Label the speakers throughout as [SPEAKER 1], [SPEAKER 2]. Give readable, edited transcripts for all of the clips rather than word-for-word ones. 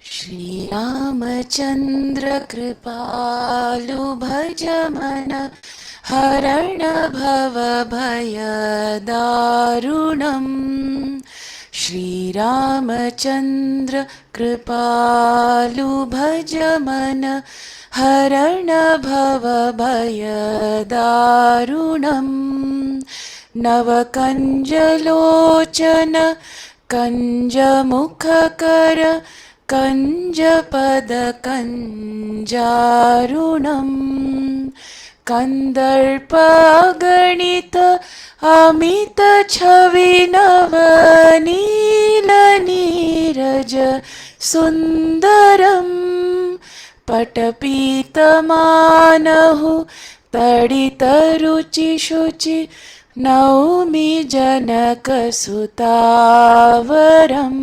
[SPEAKER 1] Shri Ramachandra Kripalu Bhajamana Harana Bhava Bhaya Darunam. Shri Ramachandra Kripalu Bhajamana Harana Bhava Bhaya Darunam. Navakanjalochana Kanjamukhakara Kanjapada-kanjarunam Kandarpa-ganita Amita-chavinava-nila-niraja Sundaram Patapita-manahu Tadita-ruchi-shuchi Naumi Janaka-sutavaram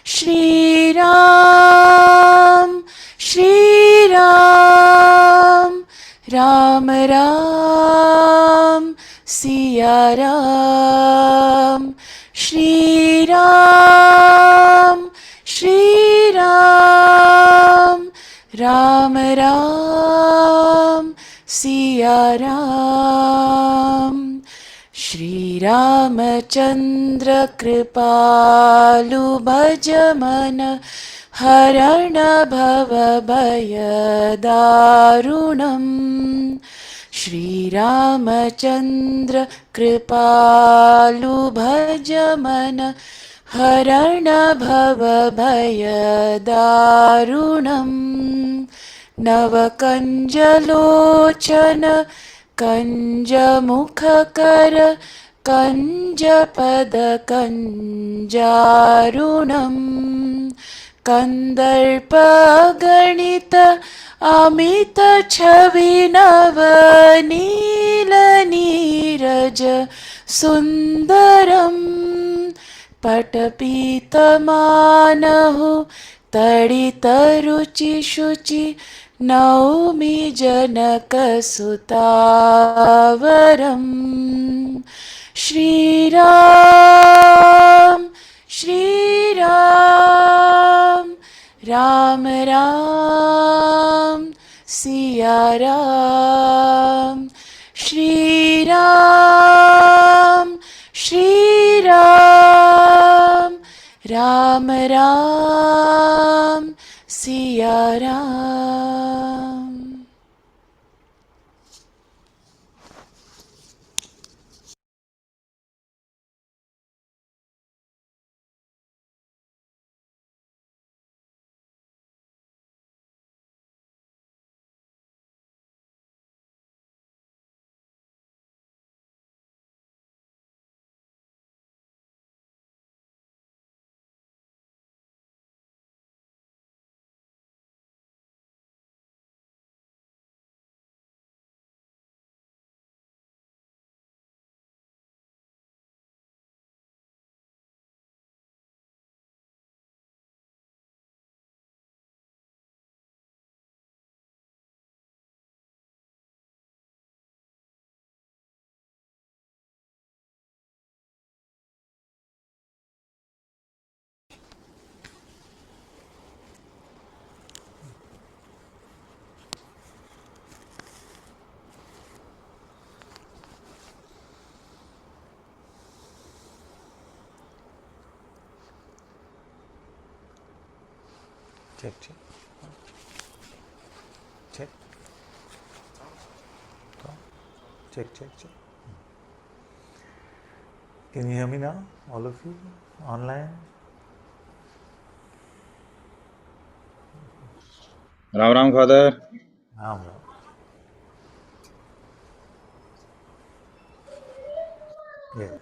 [SPEAKER 1] Shri Ram, Shri Ram, Ram Ram, Siya Ram, Shri Ram, Shri Ram, Ram Ram, Siya Ram. Shri Ramachandra Kripalu Bhajamana Harana Bhava Bhaya Darunam. Shri Ramachandra Kripalu Bhajamana Harana Bhava Bhaya Darunam. Navakanjalochana Kanjamukhakara Kanjapada-kanjarunam Kandarpa-ganita Amita-chavinava-nila-niraja Sundaram Patapita-manahu Tadita-ruchi-shuchi Naumi Janaka-sutavaram Shri Ram, Shri Ram, Ram Ram, Siya Ram Shri Ram, Shri Ram, Ram Ram, Siya Ram.
[SPEAKER 2] Check, check. Check. Check, check, check. Can you hear me now, all of you, online?
[SPEAKER 3] Ram Ram Father.
[SPEAKER 2] Ram. Yes.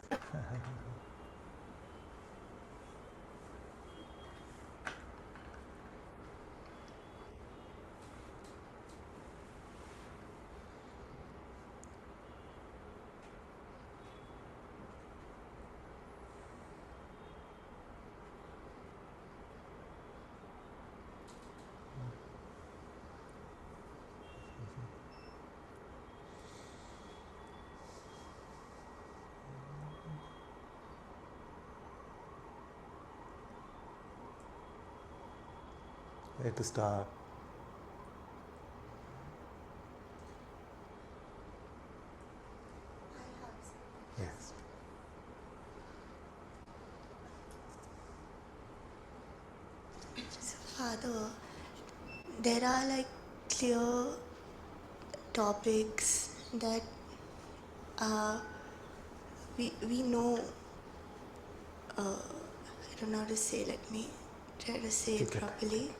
[SPEAKER 2] Where to start? Yes.
[SPEAKER 4] So, Father, there are like clear topics that we know. I don't know how to say. Let me try to say it
[SPEAKER 2] Take it.
[SPEAKER 4] properly.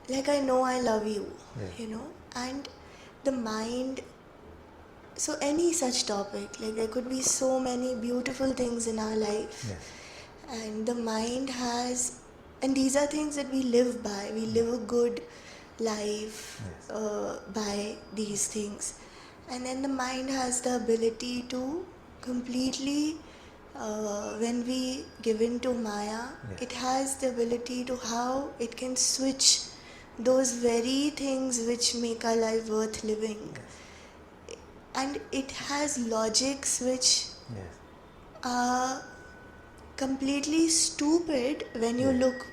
[SPEAKER 4] Like I know I love you,
[SPEAKER 2] Yeah.
[SPEAKER 4] and the mind. So any such topic, like there could be so many beautiful things in our life,
[SPEAKER 2] Yes.
[SPEAKER 4] and the mind has, and these are things that we live by. We live a good life
[SPEAKER 2] Yes.
[SPEAKER 4] by these things, and then the mind has the ability to completely, when we give in to Maya,
[SPEAKER 2] Yes.
[SPEAKER 4] it has the ability to how it can switch those very things which make our life worth living.
[SPEAKER 2] Yes.
[SPEAKER 4] And it has logics which
[SPEAKER 2] Yes.
[SPEAKER 4] are completely stupid when you
[SPEAKER 2] Yes.
[SPEAKER 4] look,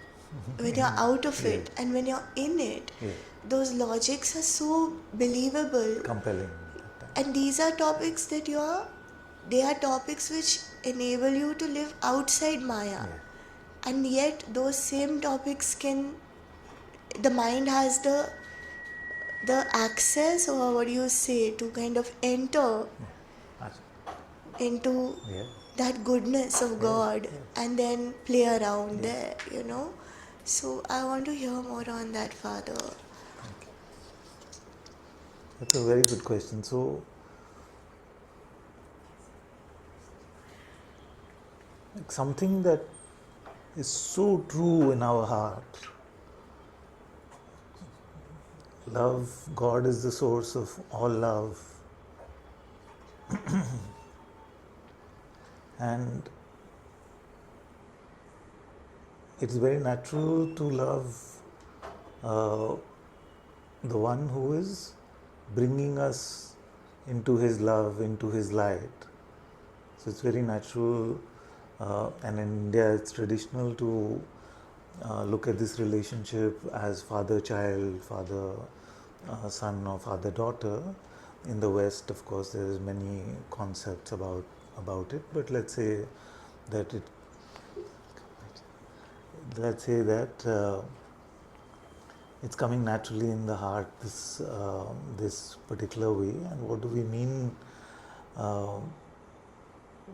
[SPEAKER 4] when you're out of
[SPEAKER 2] Yes.
[SPEAKER 4] it, and when you're in it,
[SPEAKER 2] Yes.
[SPEAKER 4] those logics are so believable.
[SPEAKER 2] Compelling.
[SPEAKER 4] And these are topics that they are topics which enable you to live outside Maya.
[SPEAKER 2] Yes.
[SPEAKER 4] And yet those same topics the mind has the access, or what do you say, to kind of enter into
[SPEAKER 2] Yes.
[SPEAKER 4] that goodness of
[SPEAKER 2] Yes.
[SPEAKER 4] God
[SPEAKER 2] Yes.
[SPEAKER 4] and then play around
[SPEAKER 2] Yes.
[SPEAKER 4] there. So I want to hear more on that, Father.
[SPEAKER 2] That's a very good question. So, like something that is so true in our heart. Love, God is the source of all love. And it's very natural to love uh, the one who is bringing us into his love, into his light. So it's very natural, and in India it's traditional to look at this relationship as father-child, father-son, or father-daughter. In the West, of course, there's many concepts about it, but that it let's say that it's coming naturally in the heart, this particular way. And what do we mean? Uh,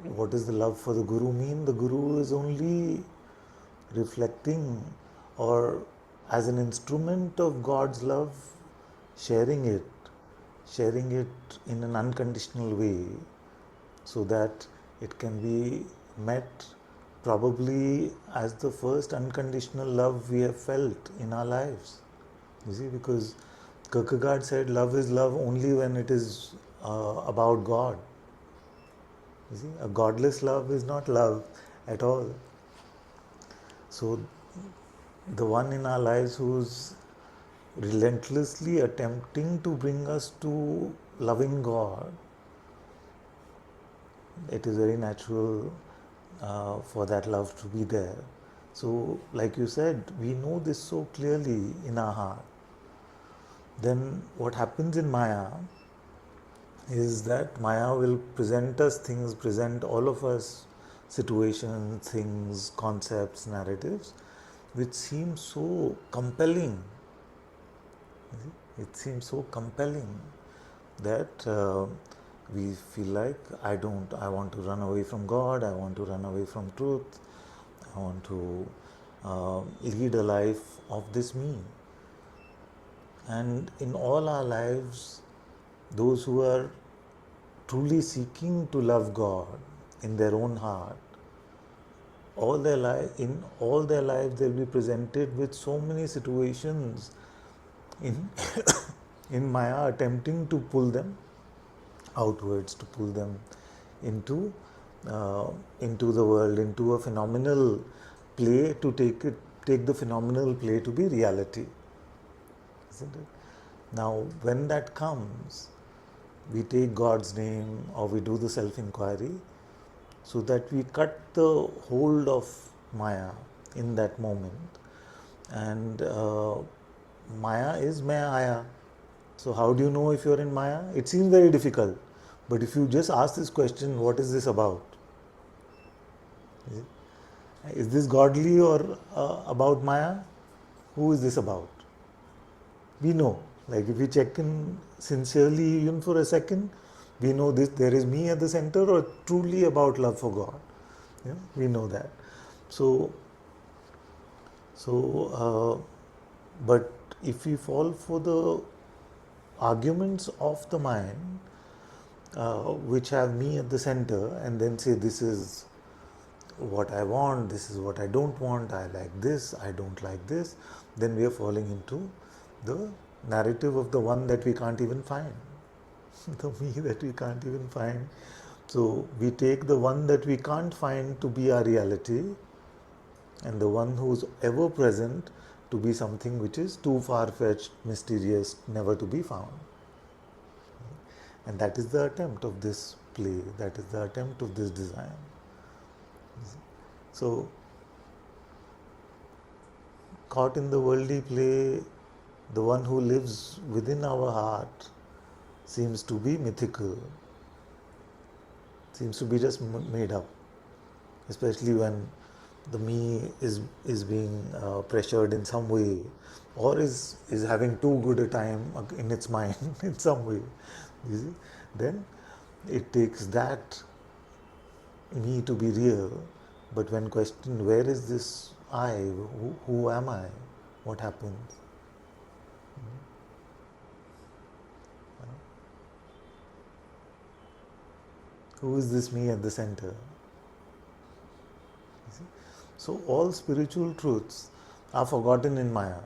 [SPEAKER 2] what does the love for the Guru mean? The Guru is only reflecting, or as an instrument of God's love, sharing it, sharing it in an unconditional way, so that it can be met probably as the first unconditional love we have felt in our lives. You see, because Kierkegaard said love is love only when it is about God. You see, a godless love is not love at all. So, the one in our lives who's relentlessly attempting to bring us to loving God, it is very natural for that love to be there. So, like you said, we know this so clearly in our heart. Then, what happens in Maya is that Maya will present us things, present all of us situations, things, concepts, narratives, which seem so compelling. It seems so compelling that we feel like I want to run away from God, I want to run away from truth, I want to lead a life of this me. And in all our lives, those who are truly seeking to love God in their own heart, in all their lives they'll be presented with so many situations in in Maya, attempting to pull them outwards, to pull them into into the world, into a phenomenal play, to take the phenomenal play to be reality, isn't it? Now, when that comes, we take God's name or we do the self-inquiry, so that we cut the hold of Maya in that moment, and Maya is Maya. So how do you know if you're in Maya? It seems very difficult, but if you just ask this question, what is this about? Is this godly or about Maya? Who is this about? We know. Like if we check in sincerely even for a second, we know this there is me at the center or truly about love for God. Yeah, we know that. So, but if we fall for the arguments of the mind, which have me at the center, and then say this is what I want, this is what I don't want, I like this, I don't like this, then we are falling into the narrative of the one that we can't even find, the me that we can't even find. So we take the one that we can't find to be our reality, and the one who's ever present to be something which is too far-fetched, mysterious, never to be found. And that is the attempt of this play, that is the attempt of this design. So, caught in the worldly play, the one who lives within our heart seems to be mythical, seems to be just made up, especially when the me is being pressured in some way, or is having too good a time in its mind in some way. You see, then it takes that me to be real. But when questioned, where is this I? Who am I? What happens? Who is this me at the center? You see? So all spiritual truths are forgotten in Maya.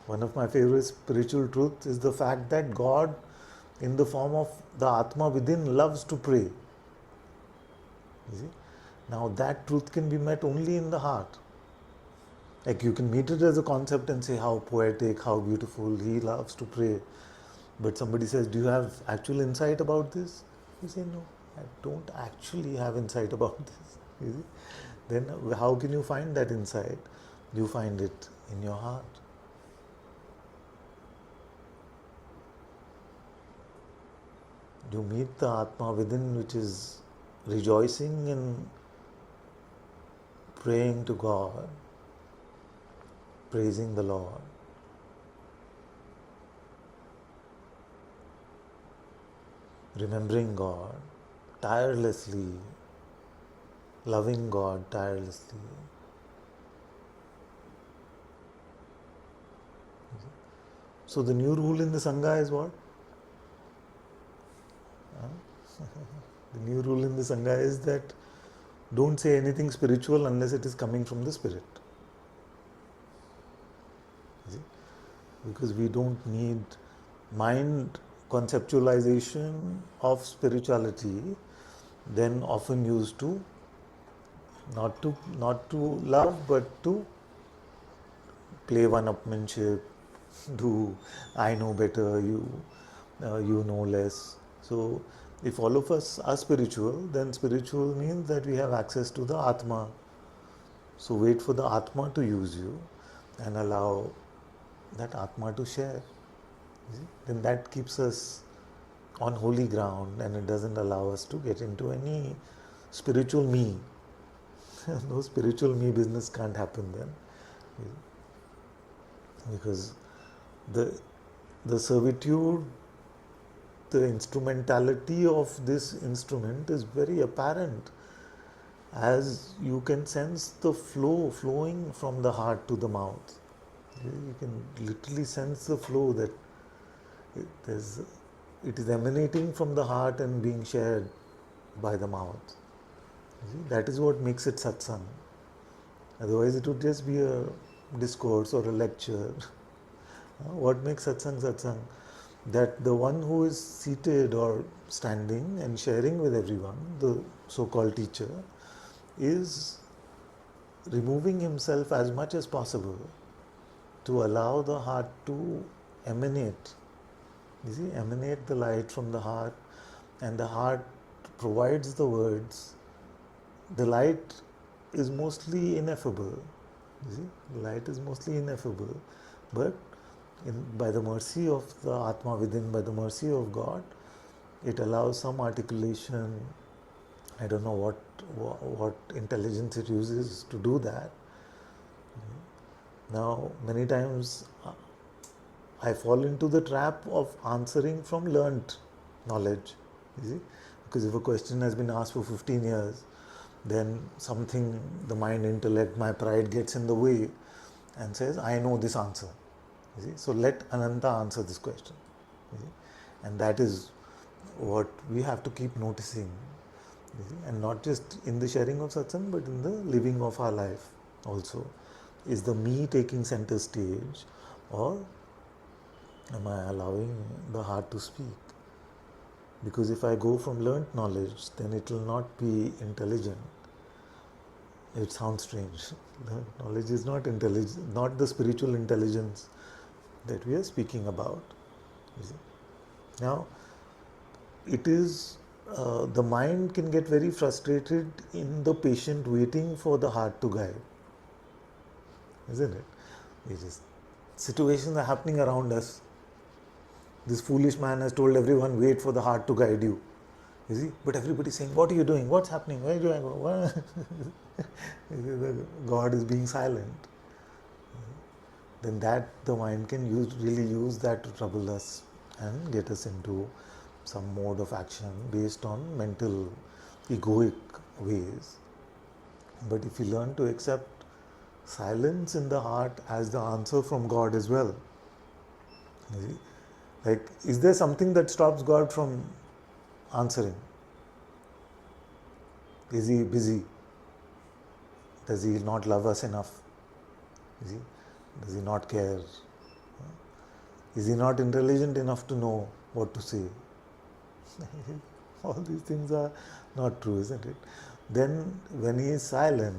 [SPEAKER 2] One of my favorite spiritual truths is the fact that God, in the form of the Atma within, loves to pray. You see? Now that truth can be met only in the heart. Like you can meet it as a concept and say how poetic, how beautiful, he loves to pray. But somebody says, do you have actual insight about this? You say, no, I don't actually have insight about this. You see? Then how can you find that insight? You find it in your heart. You meet the Atma within, which is rejoicing in praying to God, praising the Lord. Remembering God tirelessly, loving God tirelessly. So the new rule in the Sangha is what? The new rule in the Sangha is that don't say anything spiritual unless it is coming from the Spirit. See? Because we don't need mind conceptualization of spirituality, then often used to not to love but to play one-upmanship, do I know better, you know less. So if all of us are spiritual, then spiritual means that we have access to the Atma. So wait for the Atma to use you and allow that Atma to share. Then that keeps us on holy ground, and it doesn't allow us to get into any spiritual me. No spiritual me business can't happen then, because the servitude, the instrumentality of this instrument is very apparent, as you can sense the flow flowing from the heart to the mouth. You can literally sense the flow that it is emanating from the heart and being shared by the mouth. That is what makes it satsang. Otherwise it would just be a discourse or a lecture. What makes satsang satsang? That the one who is seated or standing and sharing with everyone, the so-called teacher, is removing himself as much as possible to allow the heart to emanate. You see, emanate the light from the heart, and the heart provides the words. The light is mostly ineffable, You see, light is mostly ineffable, but by the mercy of the Atma within, by the mercy of God, it allows some articulation. I don't know what intelligence it uses to do that. Now, many times I fall into the trap of answering from learnt knowledge. You see, because if a question has been asked for 15 years, then something, the mind, intellect, my pride gets in the way and says, I know this answer. You see? So let Ananta answer this question. You see? And that is what we have to keep noticing. You see? And not just in the sharing of satsang, but in the living of our life also. Is the me taking center stage, or am I allowing the heart to speak? Because if I go from learnt knowledge, then it will not be intelligent. It sounds strange. Learnt knowledge is not intelligent, not the spiritual intelligence that we are speaking about. You see? Now, it is the mind can get very frustrated in the patient waiting for the heart to guide, isn't it? It is situations are happening around us. This foolish man has told everyone, wait for the heart to guide you. You see, but everybody's saying, what are you doing? What's happening? Where do I go? God is being silent. Then that the mind can really use that to trouble us and get us into some mode of action based on mental, egoic ways. But if we learn to accept silence in the heart as the answer from God as well, you see, like, is there something that stops God from answering? Is he busy? Does he not love us enough? Is he? Does he not care? Is he not intelligent enough to know what to say? All these things are not true, isn't it? Then when he is silent,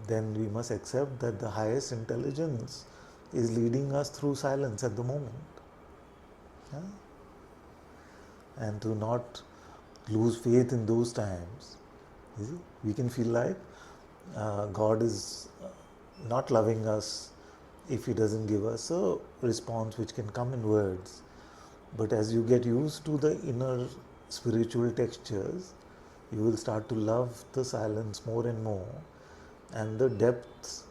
[SPEAKER 2] then we must accept that the highest intelligence is leading us through silence at the moment. Yeah? And to not lose faith in those times. You see? We can feel like God is not loving us if He doesn't give us a response which can come in words. But as you get used to the inner spiritual textures, you will start to love the silence more and more, and the depth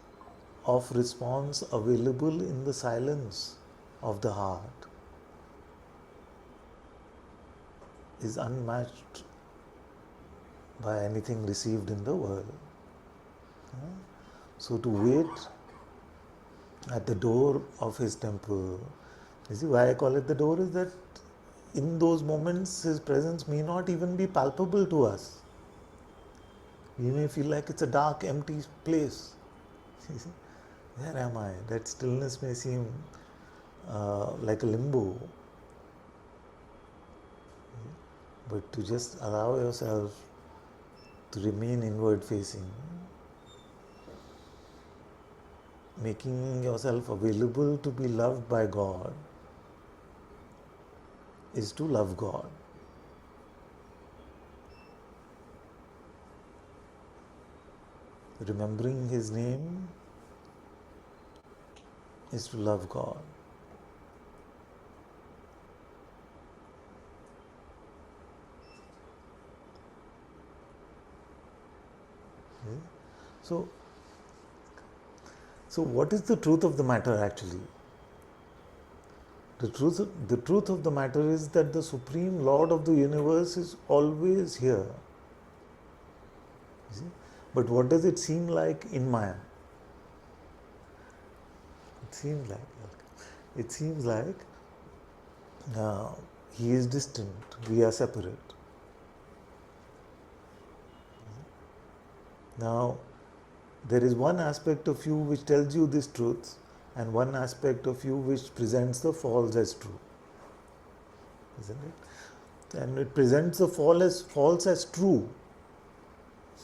[SPEAKER 2] of response available in the silence of the heart is unmatched by anything received in the world. So to wait at the door of His temple, you see why I call it the door is that in those moments His presence may not even be palpable to us. We may feel like it's a dark, empty place. You see, where am I? That stillness may seem like a limbo. But to just allow yourself to remain inward facing, making yourself available to be loved by God, is to love God. Remembering His name is to love God. Okay? So what is the truth of the matter actually? The truth of the matter is that the Supreme Lord of the universe is always here. You see? But what does it seem like in Maya? It seems like He is distant, we are separate. Now, there is one aspect of you which tells you this truth, and one aspect of you which presents the false as true. Isn't it? And it presents the false as true.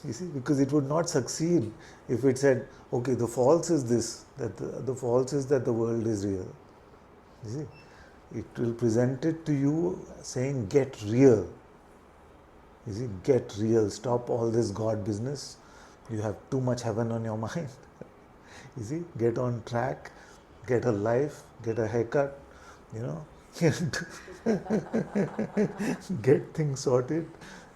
[SPEAKER 2] You see, because it would not succeed if it said, okay, the false is this, that the false is that the world is real. You see, it will present it to you saying, get real. You see, get real, stop all this God business. You have too much heaven on your mind. You see, get on track, get a life, get a haircut, you know, get things sorted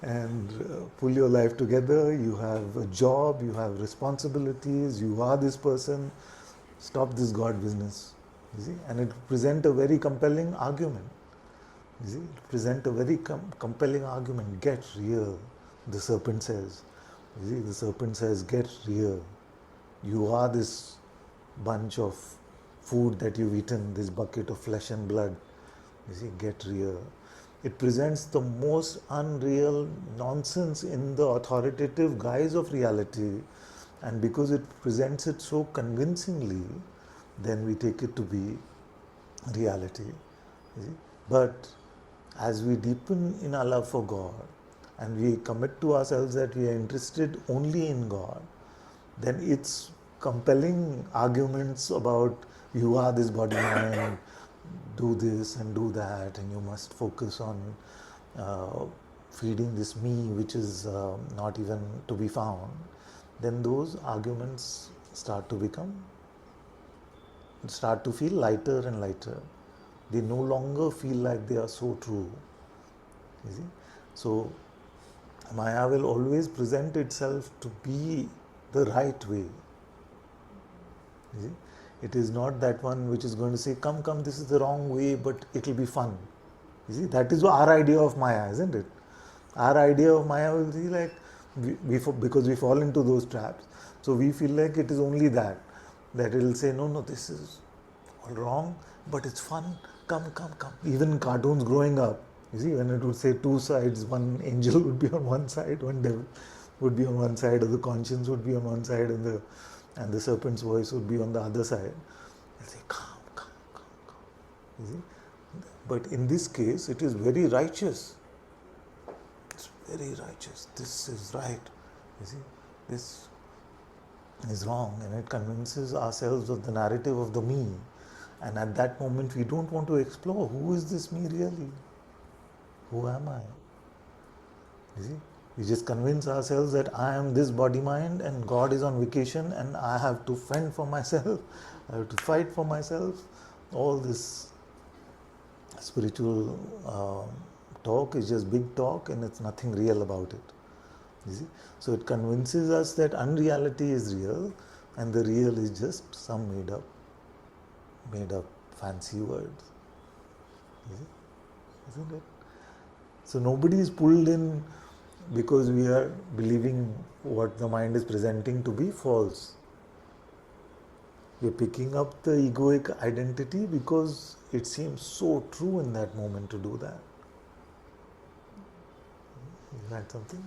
[SPEAKER 2] and pull your life together. You have a job, you have responsibilities, you are this person. Stop this God business. You see, and it present a very compelling argument. You see, it present a very compelling argument. Get real, the serpent says. You see, the serpent says, get real. You are this bunch of food that you've eaten, this bucket of flesh and blood. You see, get real. It presents the most unreal nonsense in the authoritative guise of reality, and because it presents it so convincingly, then we take it to be reality. You see? But as we deepen in our love for God and we commit to ourselves that we are interested only in God, then it's compelling arguments about you are this body mind, do this and do that, and you must focus on feeding this me which is not even to be found. Then those arguments start to feel lighter and lighter. They no longer feel like they are so true. You see? So Maya will always present itself to be the right way. You see? It is not that one which is going to say, come, this is the wrong way, but it will be fun. You see, that is our idea of Maya, isn't it? Our idea of Maya will be like, because we fall into those traps, so we feel like it is only that it will say, no, this is all wrong, but it's fun, come. Even cartoons growing up, you see, when it would say two sides, one angel would be on one side, one devil would be on one side, or the conscience would be on one side, and the serpent's voice would be on the other side. They'll say, come. You see? But in this case, it is very righteous. It's very righteous. This is right. You see, this is wrong, and it convinces ourselves of the narrative of the me. And at that moment, we don't want to explore who is this me really? Who am I? You see, we just convince ourselves that I am this body mind and God is on vacation and I have to fend for myself, I have to fight for myself. All this spiritual talk is just big talk and it's nothing real about it. You see? So it convinces us that unreality is real and the real is just some made up fancy words. You see? Isn't it? So nobody is pulled in because we are believing what the mind is presenting to be false. We are picking up the egoic identity because it seems so true in that moment to do that. Is that something?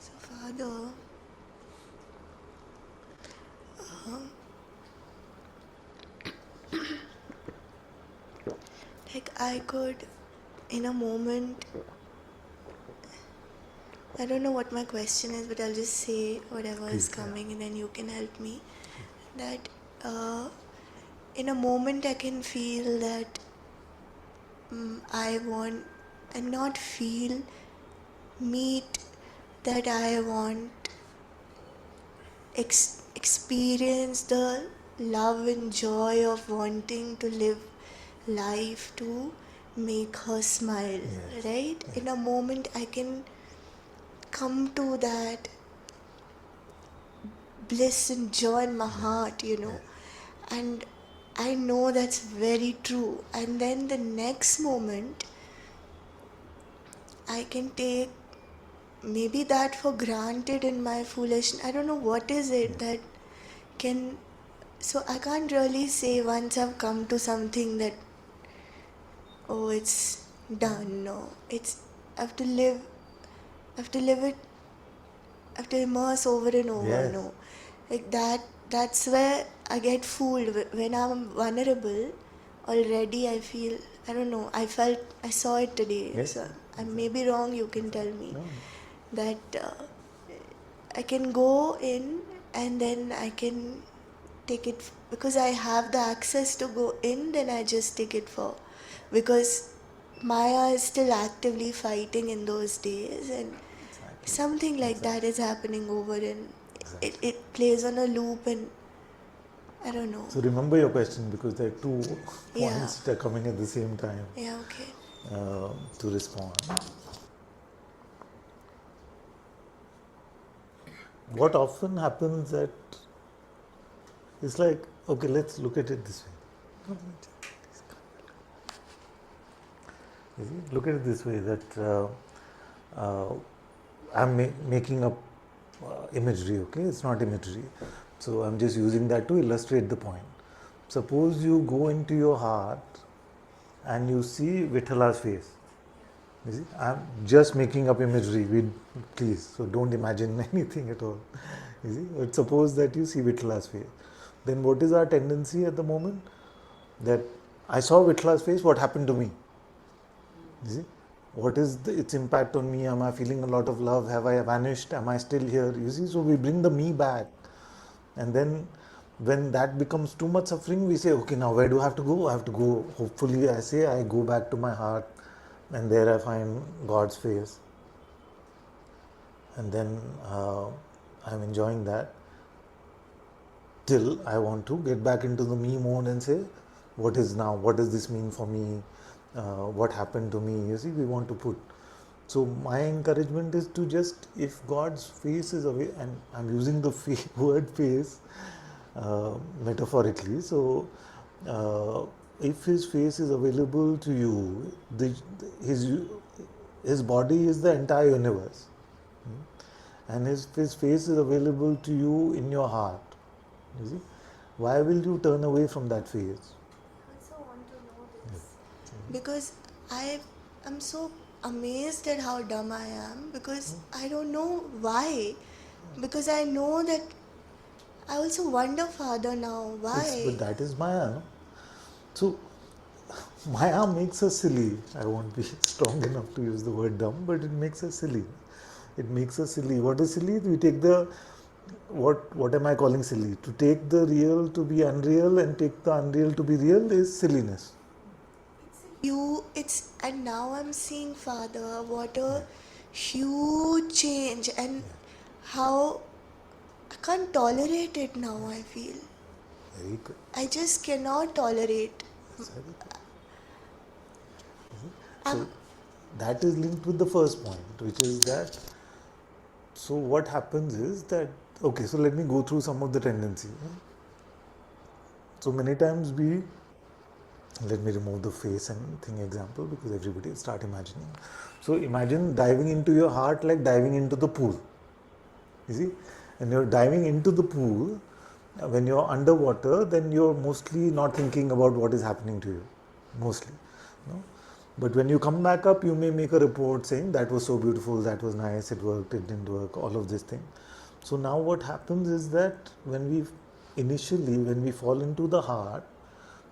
[SPEAKER 4] So, Father, like I could, in a moment, I don't know what my question is, but I'll just say whatever is coming and then you can help me. That in a moment I can feel that I want and not feel, meet that I want, experience the love and joy of wanting to live life to make her smile, right? Yes. In a moment I can come to that bliss and joy in my heart, and I know that's very true. And then the next moment I can take maybe that for granted in my foolishness. I don't know what is it that can. So I can't really say once I've come to something that, oh, it's done. No, it's I have to live it. I have to immerse over and over. Yes. No, like that. That's where I get fooled. When I'm vulnerable, already I feel. I don't know. I saw it today. Yes. So I may be wrong. You can tell me. No. That I can go in and then I can take it because I have the access to go in. Then I just take it for, because Maya is still actively fighting in those days, and Something like that is happening over, and
[SPEAKER 2] Exactly.
[SPEAKER 4] it plays on a loop, and I don't know.
[SPEAKER 2] So remember your question, because there are two
[SPEAKER 4] Yeah.
[SPEAKER 2] points that are coming at the same time
[SPEAKER 4] Yeah, okay.
[SPEAKER 2] to respond. What often happens that it's like, okay, let's look at it this way. You see, look at it this way, that I'm making up imagery, okay? It's not imagery. So I'm just using that to illustrate the point. Suppose you go into your heart and you see Vitala's face. You see, I'm just making up imagery, please, so don't imagine anything at all. You see, but suppose that you see Vitala's face. Then what is our tendency at the moment? That I saw Vitala's face, what happened to me? You see, what is its impact on me? Am I feeling a lot of love? Have I vanished? Am I still here? You see, so we bring the me back. And then when that becomes too much suffering, we say, okay, now where do I have to go? I have to go, hopefully, I go back to my heart, and there I find God's face. And then I'm enjoying that till I want to get back into the me mode and say, what is now? What does this mean for me? What happened to me? You see, we want to put. So my encouragement is to just, if God's face is away, and I'm using the word face metaphorically. So if His face is available to you, His body is the entire universe, and his face is available to you in your heart. You see, why will you turn away from that face?
[SPEAKER 4] I also want to know this. Because I am so amazed at how dumb I am, because I don't know why. Because I know that I also wonder, Father, now why.
[SPEAKER 2] But that is Maya, no? So Maya makes us silly. I won't be strong enough to use the word dumb, but it makes us silly. It makes us silly. What is silly? We take the what am I calling silly? To take the real to be unreal and take the unreal to be real is silliness.
[SPEAKER 4] And now I'm seeing, Father, what a huge change, and how I can't tolerate it now, I feel.
[SPEAKER 2] Very good.
[SPEAKER 4] I just cannot tolerate.
[SPEAKER 2] So that is linked with the first point, which is that, so what happens is that, okay, so let me go through some of the tendencies. So many times let me remove the face and thing example, because everybody will start imagining. So imagine diving into your heart like diving into the pool. You see, and you're diving into the pool. When you're underwater, then you're mostly not thinking about what is happening to you, mostly. No? But when you come back up, you may make a report saying that was so beautiful, that was nice, it worked, it didn't work, all of this thing. So now what happens is that when we fall into the heart,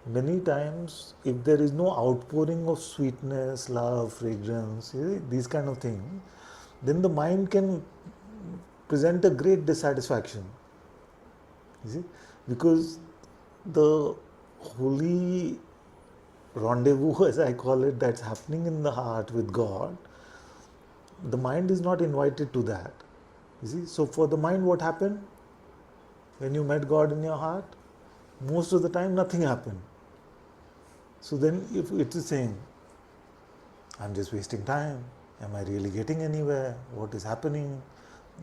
[SPEAKER 2] many times if there is no outpouring of sweetness, love, fragrance, these kind of things, then the mind can present a great dissatisfaction. You see, because the holy rendezvous, as I call it, that's happening in the heart with God, the mind is not invited to that. You see, so for the mind, what happened when you met God in your heart? Most of the time, nothing happened. So then, if it is saying, I'm just wasting time, am I really getting anywhere? What is happening?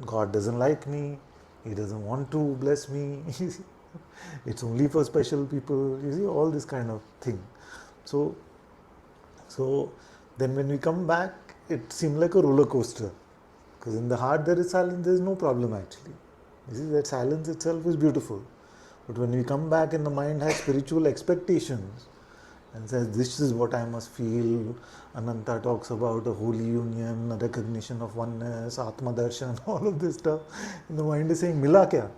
[SPEAKER 2] God doesn't like me, He doesn't want to bless me. It's only for special people. You see, all this kind of thing. So then when we come back, it seems like a roller coaster, because in the heart there is silence, there is no problem actually. You see, that silence itself is beautiful. But when we come back and the mind has spiritual expectations and says, this is what I must feel, Ananta talks about a holy union, a recognition of oneness, Atma Darshan, all of this stuff, and the mind is saying, Mila kya?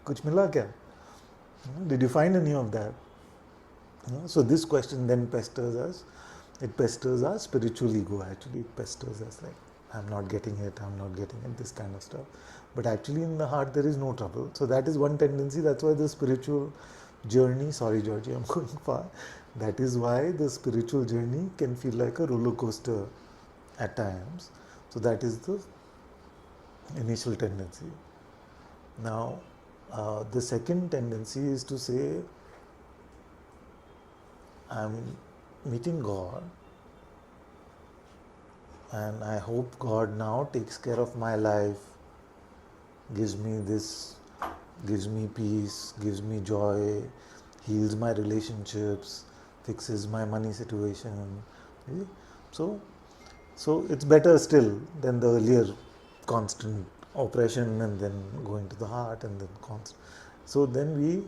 [SPEAKER 2] Kuch mila kya? Did you find any of that? So this question then pesters us. It pesters our spiritual ego actually. It pesters us like, I'm not getting it, this kind of stuff. But actually in the heart there is no trouble. So that is one tendency. That's why the spiritual journey, sorry Georgie, I'm going far. That is why the spiritual journey can feel like a roller coaster at times. So that is the initial tendency. Now, the second tendency is to say, I'm meeting God, and I hope God now takes care of my life, gives me this, gives me peace, gives me joy, heals my relationships, fixes my money situation. See? So it's better still than the earlier constant oppression and then going to the heart and then constant. So then we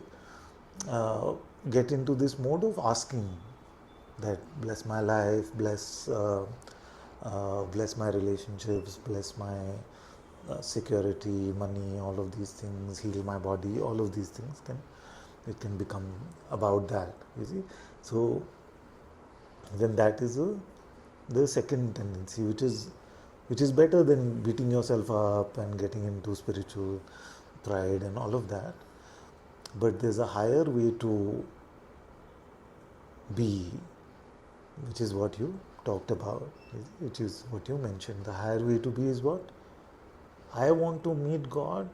[SPEAKER 2] get into this mode of asking that bless my life, bless my relationships, bless my security, money, all of these things, heal my body, all of these things can become about that. You see, so then that is the second tendency, which is better than beating yourself up and getting into spiritual pride and all of that. But there's a higher way to be, which is what you talked about, which is what you mentioned. The higher way to be is what? I want to meet God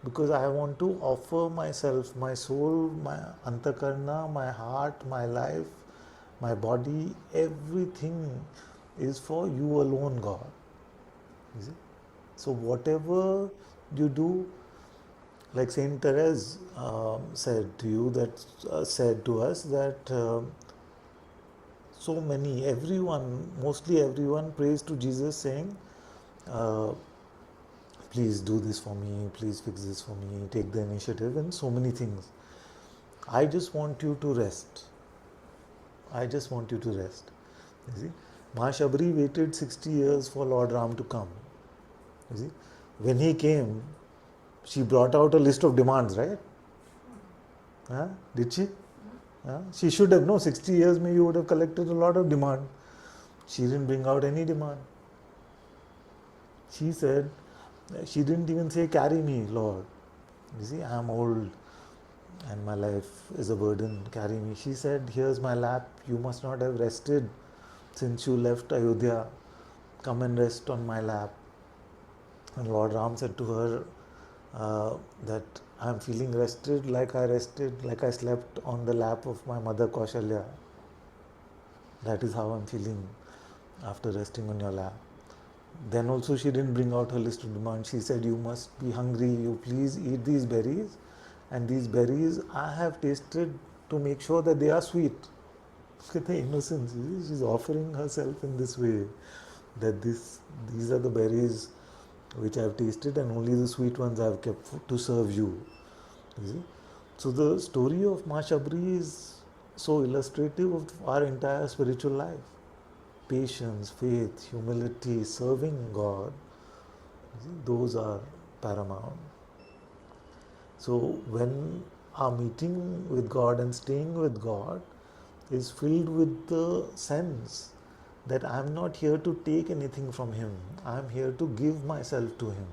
[SPEAKER 2] because I want to offer myself, my soul, my antakarna, my heart, my life, my body, everything is for you alone, God. You see? So whatever you do, like Saint Therese said to you, that said to us that so many, everyone, mostly everyone prays to Jesus saying, uh, please do this for me, please fix this for me, take the initiative, and so many things. I just want you to rest. I just want you to rest. You see, Mahashabri waited 60 years for Lord Ram to come. You see, when he came, she brought out a list of demands, right? Huh? Did she? She should have. No, 60 years maybe you would have collected a lot of demand. She didn't bring out any demand. She said, she didn't even say, carry me, Lord. You see, I'm old and my life is a burden, carry me. She said, here's my lap, you must not have rested since you left Ayodhya. Come and rest on my lap. And Lord Ram said to her that I'm feeling rested like I slept on the lap of my mother Kaushalya. That is how I'm feeling after resting on your lap. Then also she didn't bring out her list of demands. She said, you must be hungry, you please eat these berries, and these berries I have tasted to make sure that they are sweet. Look at the innocence. She's offering herself in this way, that these are the berries which I have tasted, and only the sweet ones I have kept to serve you. You see? So the story of Mahashabri is so illustrative of our entire spiritual life. Patience, faith, humility, serving God, those are paramount. So when our meeting with God and staying with God is filled with the sense that I am not here to take anything from Him, I am here to give myself to Him.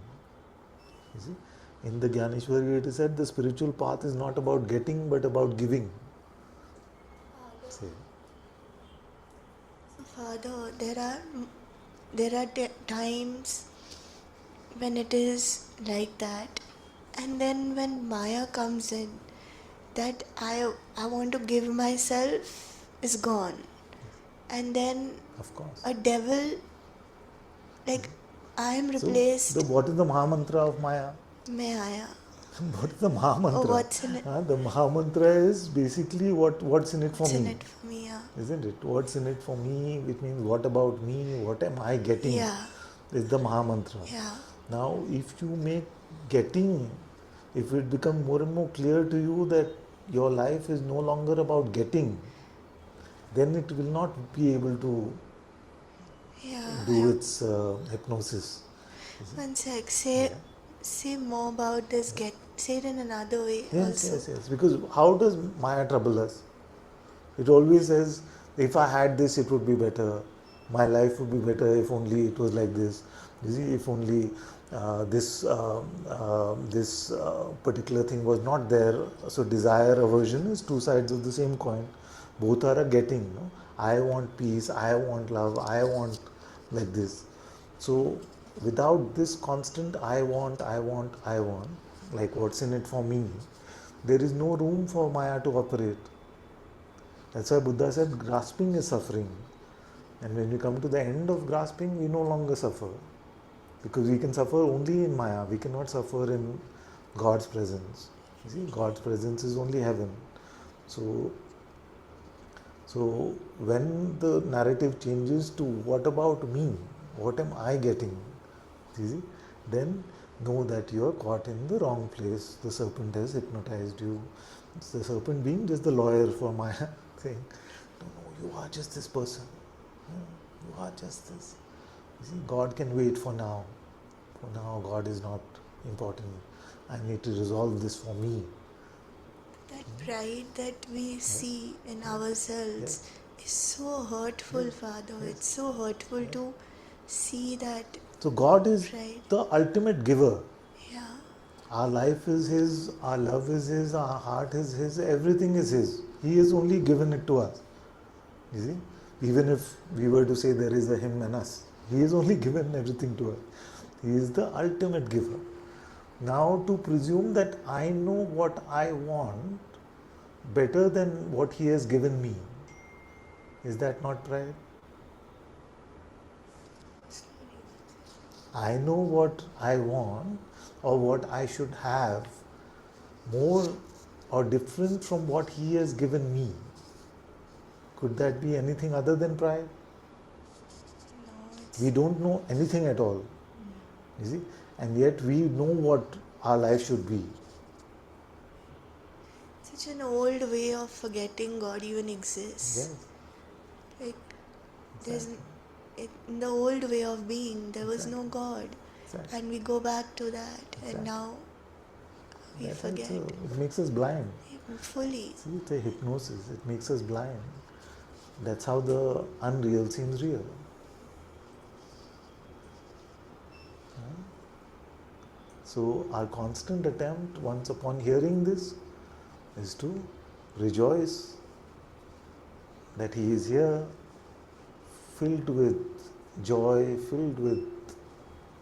[SPEAKER 2] You see, in the Gyaneshwari it is said the spiritual path is not about getting but about giving. Say.
[SPEAKER 4] Father, there are times when it is like that, and then when Maya comes in, that I want to give myself is gone, and then
[SPEAKER 2] Of course.
[SPEAKER 4] a devil, like I am
[SPEAKER 2] So,
[SPEAKER 4] replaced.
[SPEAKER 2] what is the Mahamantra of Maya?
[SPEAKER 4] Maya.
[SPEAKER 2] What is the Mahamantra?
[SPEAKER 4] Oh, what's in it?
[SPEAKER 2] The Mahamantra is basically what's in it for
[SPEAKER 4] What's
[SPEAKER 2] me.
[SPEAKER 4] in it for me? Yeah.
[SPEAKER 2] Isn't it? What's in it for me, which means what about me, what am I getting,
[SPEAKER 4] Yeah.
[SPEAKER 2] is the Mahamantra.
[SPEAKER 4] Yeah.
[SPEAKER 2] Now, if you make getting, if it becomes more and more clear to you that your life is no longer about getting, then it will not be able to
[SPEAKER 4] Yeah.
[SPEAKER 2] do its hypnosis.
[SPEAKER 4] One sec. Say more about this. Say it in another way
[SPEAKER 2] Yes,
[SPEAKER 4] also.
[SPEAKER 2] yes, yes. Because how does Maya trouble us? It always says, if I had this, it would be better. My life would be better if only it was like this. You see, if only this particular thing was not there. So desire, aversion is two sides of the same coin. Both are a getting. No? I want peace. I want love. I want like this. So without this constant I want, like what's in it for me, there is no room for Maya to operate. That's why Buddha said grasping is suffering. And when we come to the end of grasping, we no longer suffer. Because we can suffer only in Maya, we cannot suffer in God's presence. You see, God's presence is only heaven. So when the narrative changes to what about me? What am I getting? You see, then know that you are caught in the wrong place. The serpent has hypnotized you. It's the serpent being just the lawyer for Maya, saying, no, you are just this person. You are just this. You see, God can wait for now. For now, God is not important. I need to resolve this for me.
[SPEAKER 4] That pride that we see in ourselves is so hurtful, Father. It's so hurtful to see that
[SPEAKER 2] So God is
[SPEAKER 4] pride.
[SPEAKER 2] the ultimate giver.
[SPEAKER 4] Yeah.
[SPEAKER 2] Our life is His, our love is His, our heart is His, everything is His. He has only given it to us. You see? Even if we were to say there is a Him and us, He has only given everything to us. He is the ultimate giver. Now to presume that I know what I want better than what He has given me, is that not pride? I know what I want or what I should have more or different from what He has given me. Could that be anything other than pride?
[SPEAKER 4] No, it's
[SPEAKER 2] We don't know anything at all. You see? And yet we know what our life should be.
[SPEAKER 4] such an old way of forgetting God even exists.
[SPEAKER 2] Yes.
[SPEAKER 4] Like, there's in the old way of being, there was no God.
[SPEAKER 2] Exactly.
[SPEAKER 4] And we go back to that, and now we
[SPEAKER 2] That's
[SPEAKER 4] forget
[SPEAKER 2] it makes us blind.
[SPEAKER 4] fully.
[SPEAKER 2] See, it's a hypnosis. It makes us blind. That's how the unreal seems real. So our constant attempt, once upon hearing this, is to rejoice that He is here, filled with joy, filled with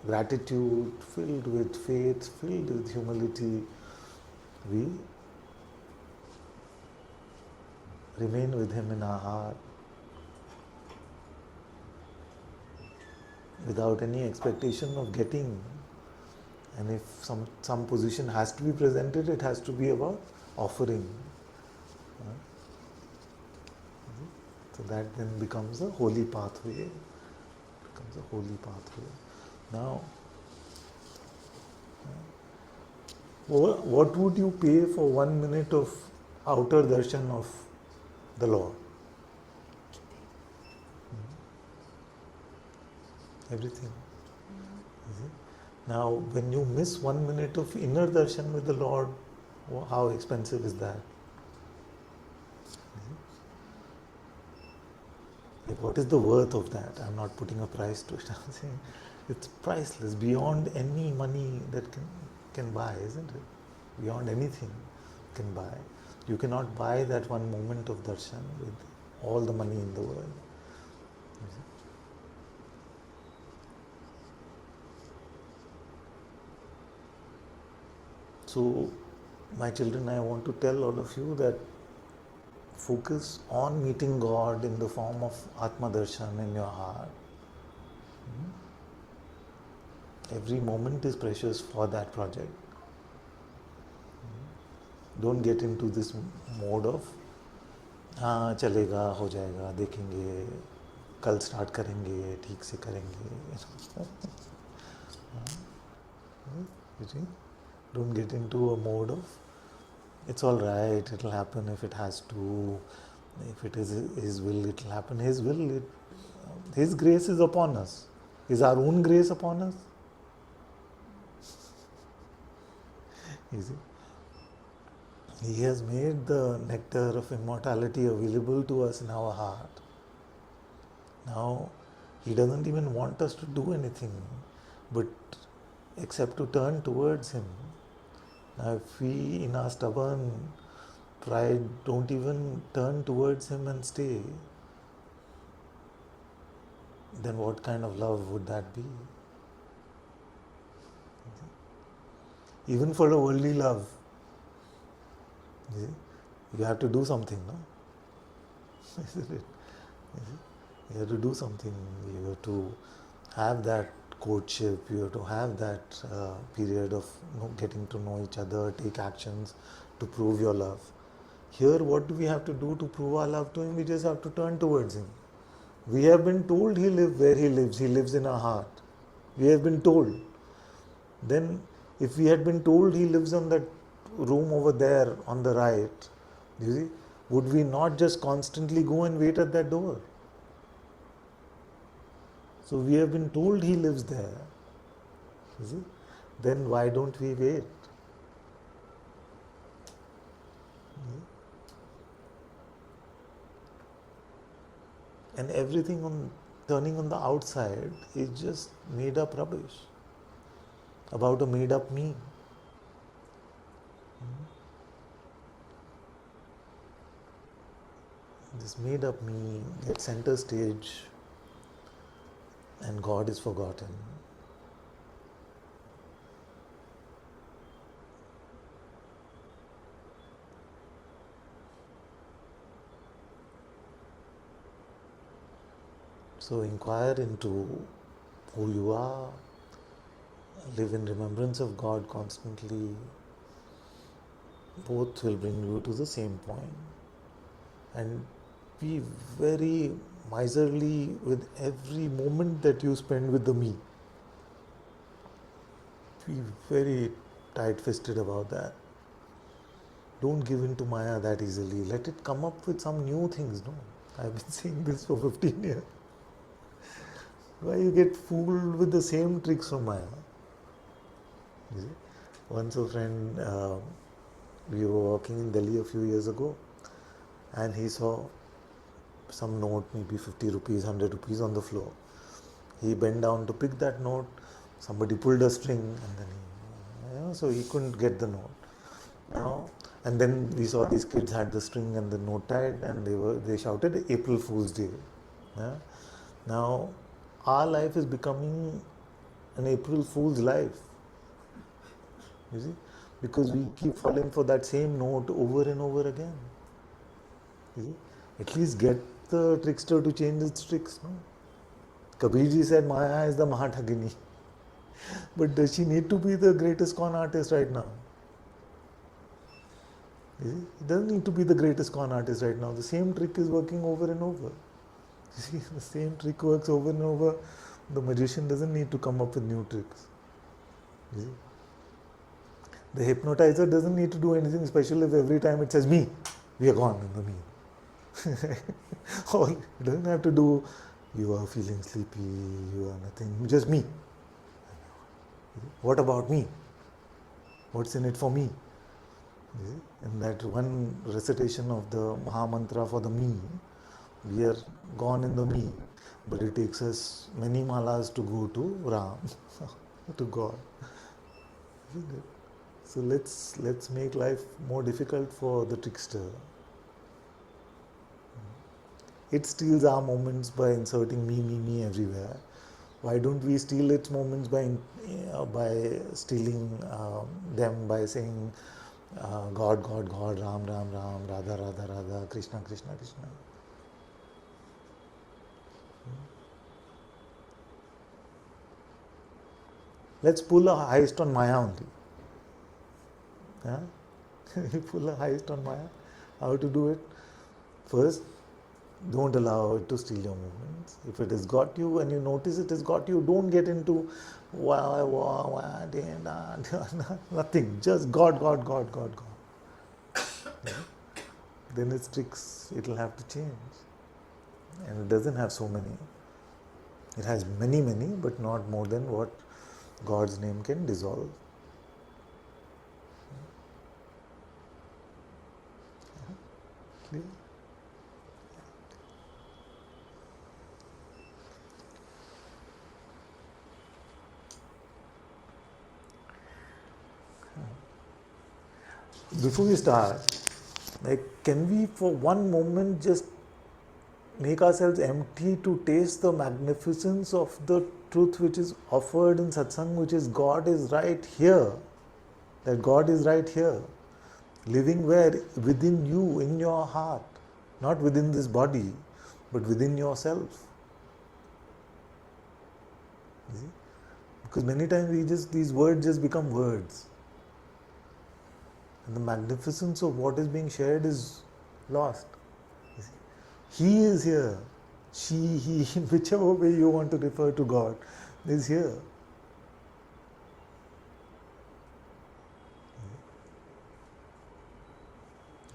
[SPEAKER 2] gratitude, filled with faith, filled with humility. We remain with Him in our heart without any expectation of getting. And if some position has to be presented, it has to be about offering. So that then becomes a holy pathway. Now, what would you pay for 1 minute of outer darshan of the Lord? Everything. You see? Now, when you miss 1 minute of inner darshan with the Lord, how expensive is that? Like, what is the worth of that? I'm not putting a price to it. I'm saying it's priceless, beyond any money that can buy, isn't it? Beyond anything can buy. You cannot buy that 1 moment of darshan with all the money in the world. So, my children, I want to tell all of you that focus on meeting God in the form of Atma Darshan in your heart. Every moment is precious for that project. Don't get into this mode of हाँ चलेगा हो जाएगा देखेंगे कल start करेंगे ठीक से करेंगे. You see? Don't get into a mode of it's all right, it'll happen if it has to, if it is His will, it'll happen. His will, His grace is upon us. Is our own grace upon us? You see? He has made the nectar of immortality available to us in our heart. Now, He doesn't even want us to do anything but except to turn towards Him. Now, if we in our stubborn pride don't even turn towards Him and stay, then what kind of love would that be? Even for a worldly love, you see, you have to do something, no? Isn't it? You see? You have to do something. You have to have that courtship. You have to have that period of getting to know each other, take actions to prove your love. Here, what do we have to do to prove our love to him? We just have to turn towards him. We have been told he lives where he lives. He lives in our heart. We have been told. Then, if we had been told he lives on that room over there on the right, you see, would we not just constantly go and wait at that door? So we have been told he lives there. You see? Then why don't we wait? And everything on turning on the outside is just made up rubbish about a made up me. This made up me gets center stage and God is forgotten. So inquire into who you are, live in remembrance of God constantly. Both will bring you to the same point. And be very miserly with every moment that you spend with the me. Be very tight-fisted about that. Don't give in to Maya that easily. Let it come up with some new things. No, I've been saying this for 15 years. Why you get fooled with the same tricks from Maya? You see? Once a friend, we were walking in Delhi a few years ago, and he saw some note, maybe 50 rupees, 100 rupees on the floor. He bent down to pick that note. Somebody pulled a string, and then so he couldn't get the note. And then we saw these kids had the string and the note tied, and they shouted April Fool's Day. Yeah? Now, our life is becoming an April Fool's life. You see? Because we keep falling for that same note over and over again. You see? At least get the trickster to change its tricks. No? Kabirji said Maya is the Mahathagini. But does she need to be the greatest con artist right now? You see? It doesn't need to be the greatest con artist right now. The same trick is working over and over. You see, the same trick works over and over. The magician doesn't need to come up with new tricks. You see? The hypnotizer doesn't need to do anything special if every time it says me, we are gone in the me. Or it doesn't have to do, you are feeling sleepy, you are nothing, just me. What about me? What's in it for me? In that one recitation of the Maha Mantra for the me, we are gone in the me, but it takes us many malas to go to Ram, to God. So let's make life more difficult for the trickster. It steals our moments by inserting me everywhere. Why don't we steal its moments by stealing them by saying God, Ram, Radha, Krishna. Let's pull a heist on Maya only. Yeah? Pull a heist on Maya. How to do it? First, don't allow it to steal your moments. If it has got you and you notice it has got you, don't get into nothing. Just God. Yeah? Then its tricks, it will have to change. And it doesn't have so many. It has many, but not more than what God's name can dissolve. Clear? Before we start, can we for one moment just make ourselves empty to taste the magnificence of the truth which is offered in Satsang, which is God is right here. that God is right here, living where? Within you, in your heart, not within this body, but within yourself. You see? Because many times these words just become words. And the magnificence of what is being shared is lost. You see? He is here. She, he, whichever way you want to refer to God, is here.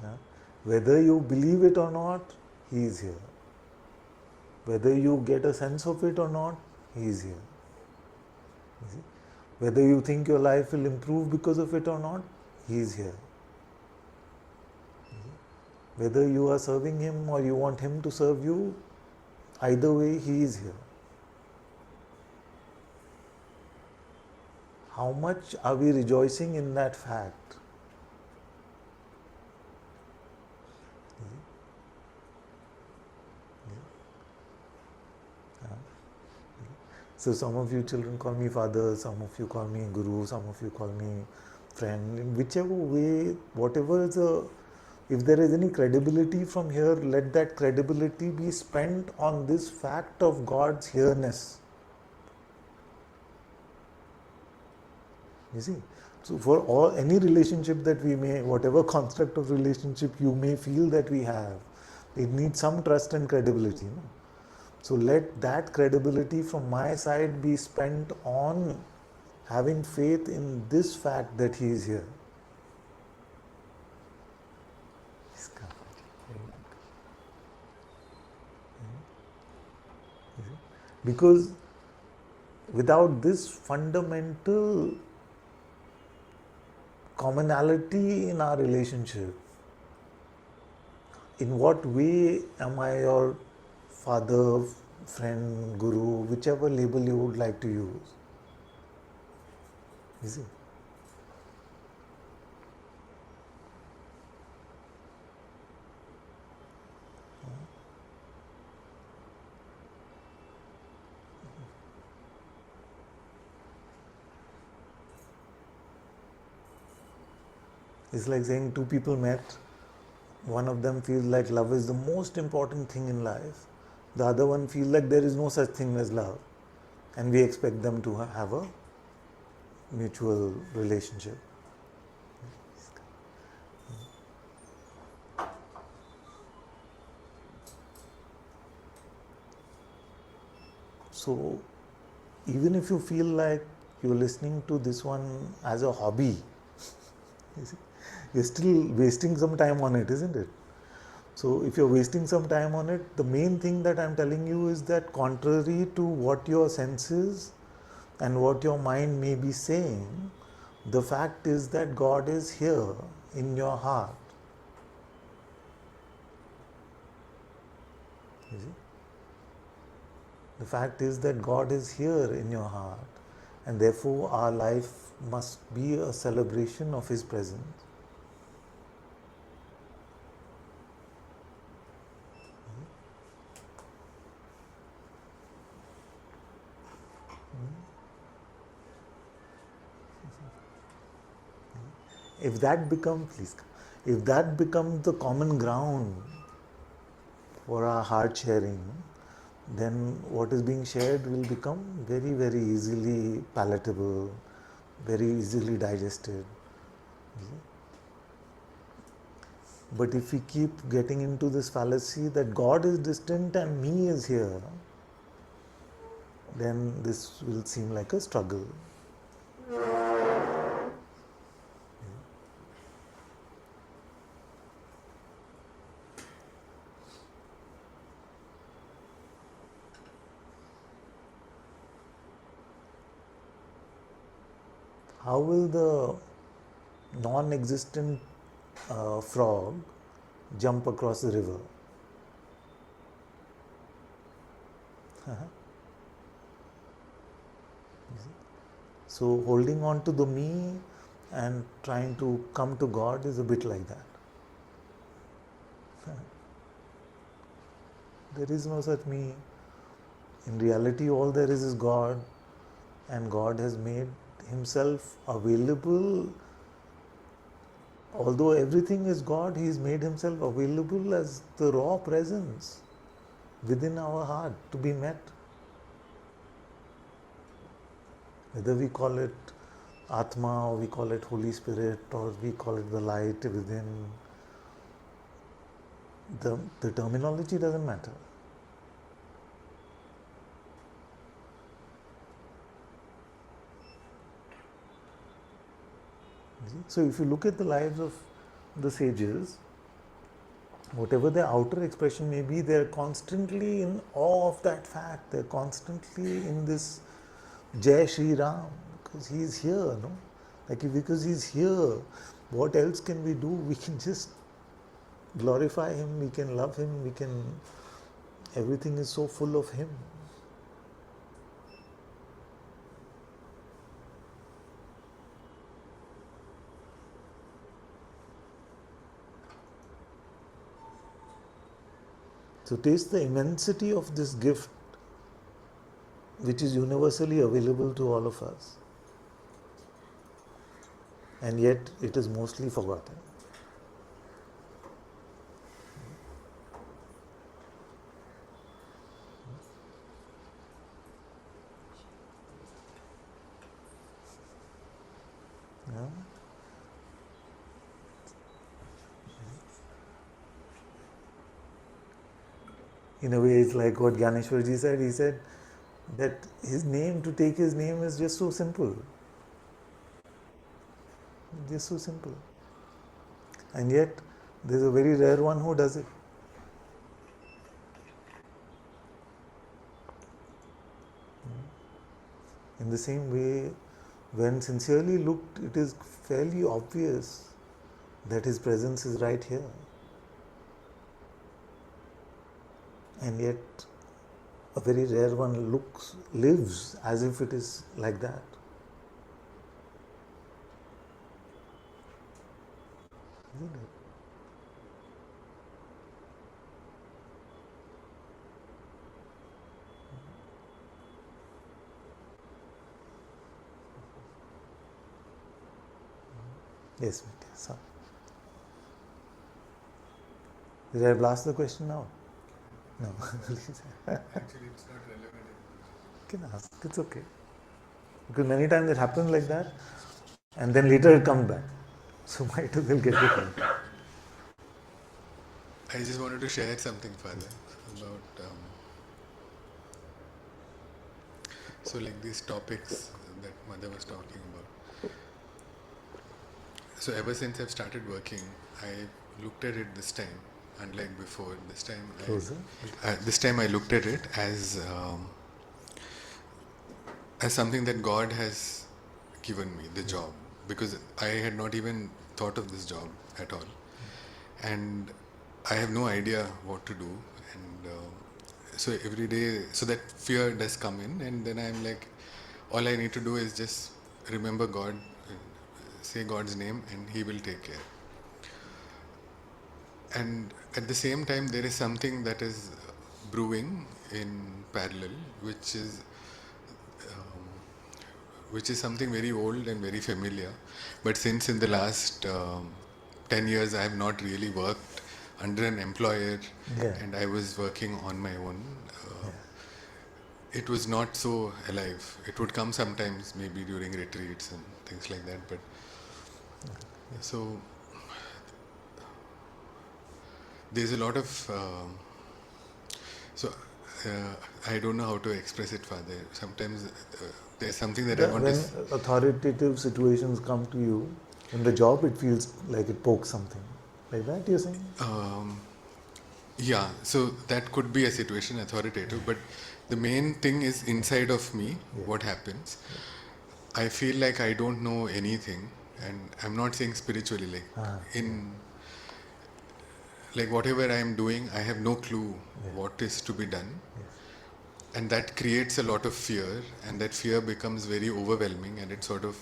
[SPEAKER 2] Yeah? Whether you believe it or not, He is here. Whether you get a sense of it or not, He is here. You see? Whether you think your life will improve because of it or not, He is here. Whether you are serving Him or you want Him to serve you, either way, He is here. How much are we rejoicing in that fact? So some of you children call me father, some of you call me guru, some of you call me friend. In whichever way, whatever is if there is any credibility from here, let that credibility be spent on this fact of God's here-ness. You see? So for any relationship that we may, whatever construct of relationship you may feel that we have, it needs some trust and credibility. No? So let that credibility from my side be spent on having faith in this fact that He is here. Because without this fundamental commonality in our relationship, in what way am I your father, friend, guru, whichever label you would like to use? You see? It's like saying two people met, one of them feels like love is the most important thing in life, the other one feels like there is no such thing as love, and we expect them to have a mutual relationship. So even if you feel like you're listening to this one as a hobby, you see, you're still wasting some time on it, isn't it? So if you're wasting some time on it, the main thing that I'm telling you is that contrary to what your senses and what your mind may be saying, the fact is that God is here in your heart. You see? The fact is that God is here in your heart, and therefore our life must be a celebration of His presence. If that becomes the common ground for our heart sharing, then what is being shared will become very, very easily palatable, very easily digested. But if we keep getting into this fallacy that God is distant and me is here, then this will seem like a struggle. How will the non-existent frog jump across the river? So holding on to the me and trying to come to God is a bit like that. There is no such me. In reality, all there is God, and God has made Himself available although everything is God, He has made Himself available as the raw presence within our heart to be met. Whether we call it Atma, or we call it Holy Spirit, or we call it the light within, the terminology doesn't matter. So if you look at the lives of the sages, whatever their outer expression may be, they're constantly in awe of that fact. They're constantly in this Jai Shri Ram, because He's here, no? Because He's here, what else can we do? We can just glorify Him, we can love Him, everything is so full of Him. So taste the immensity of this gift which is universally available to all of us. And yet it is mostly forgotten. Yeah? In a way, it's like what Gyaneshwarji said. He said that his name, to take his name, is just so simple. Just so simple. And yet, there's a very rare one who does it. In the same way, when sincerely looked, it is fairly obvious that His presence is right here. And yet, a very rare one lives as if it is like that. Isn't it? Yes, so. Did I blast the question now? No.
[SPEAKER 5] Actually, it's not relevant.
[SPEAKER 2] You can ask, it's okay. Because many times it happens like that, and then later it comes back. So might as well get it right.
[SPEAKER 5] I just wanted to share something further about so like these topics that Mother was talking about. So ever since I've started working, I looked at it this time, unlike before. This time I looked at it as something that God has given me, the job, because I had not even thought of this job at all, and I have no idea what to do, and so every day, so that fear does come in, and then I'm like, all I need to do is just remember God, say God's name, and He will take care. And at the same time, there is something that is brewing in parallel, which is something very old and very familiar. But since in the last 10 years I have not really worked under an employer, and I was working on my own, it was not so alive. It would come sometimes, maybe during retreats and things like that. But so there's a lot of I don't know how to express it further. Sometimes there's something that I want
[SPEAKER 2] when
[SPEAKER 5] to...
[SPEAKER 2] authoritative situations come to you in the job, it feels like it pokes something. Like that, you're saying?
[SPEAKER 5] Yeah, so that could be a situation, authoritative, but the main thing is inside of me, what happens. I feel like I don't know anything, and I'm not saying spiritually, like whatever I am doing, I have no clue what is to be done. And that creates a lot of fear, and that fear becomes very overwhelming, and it sort of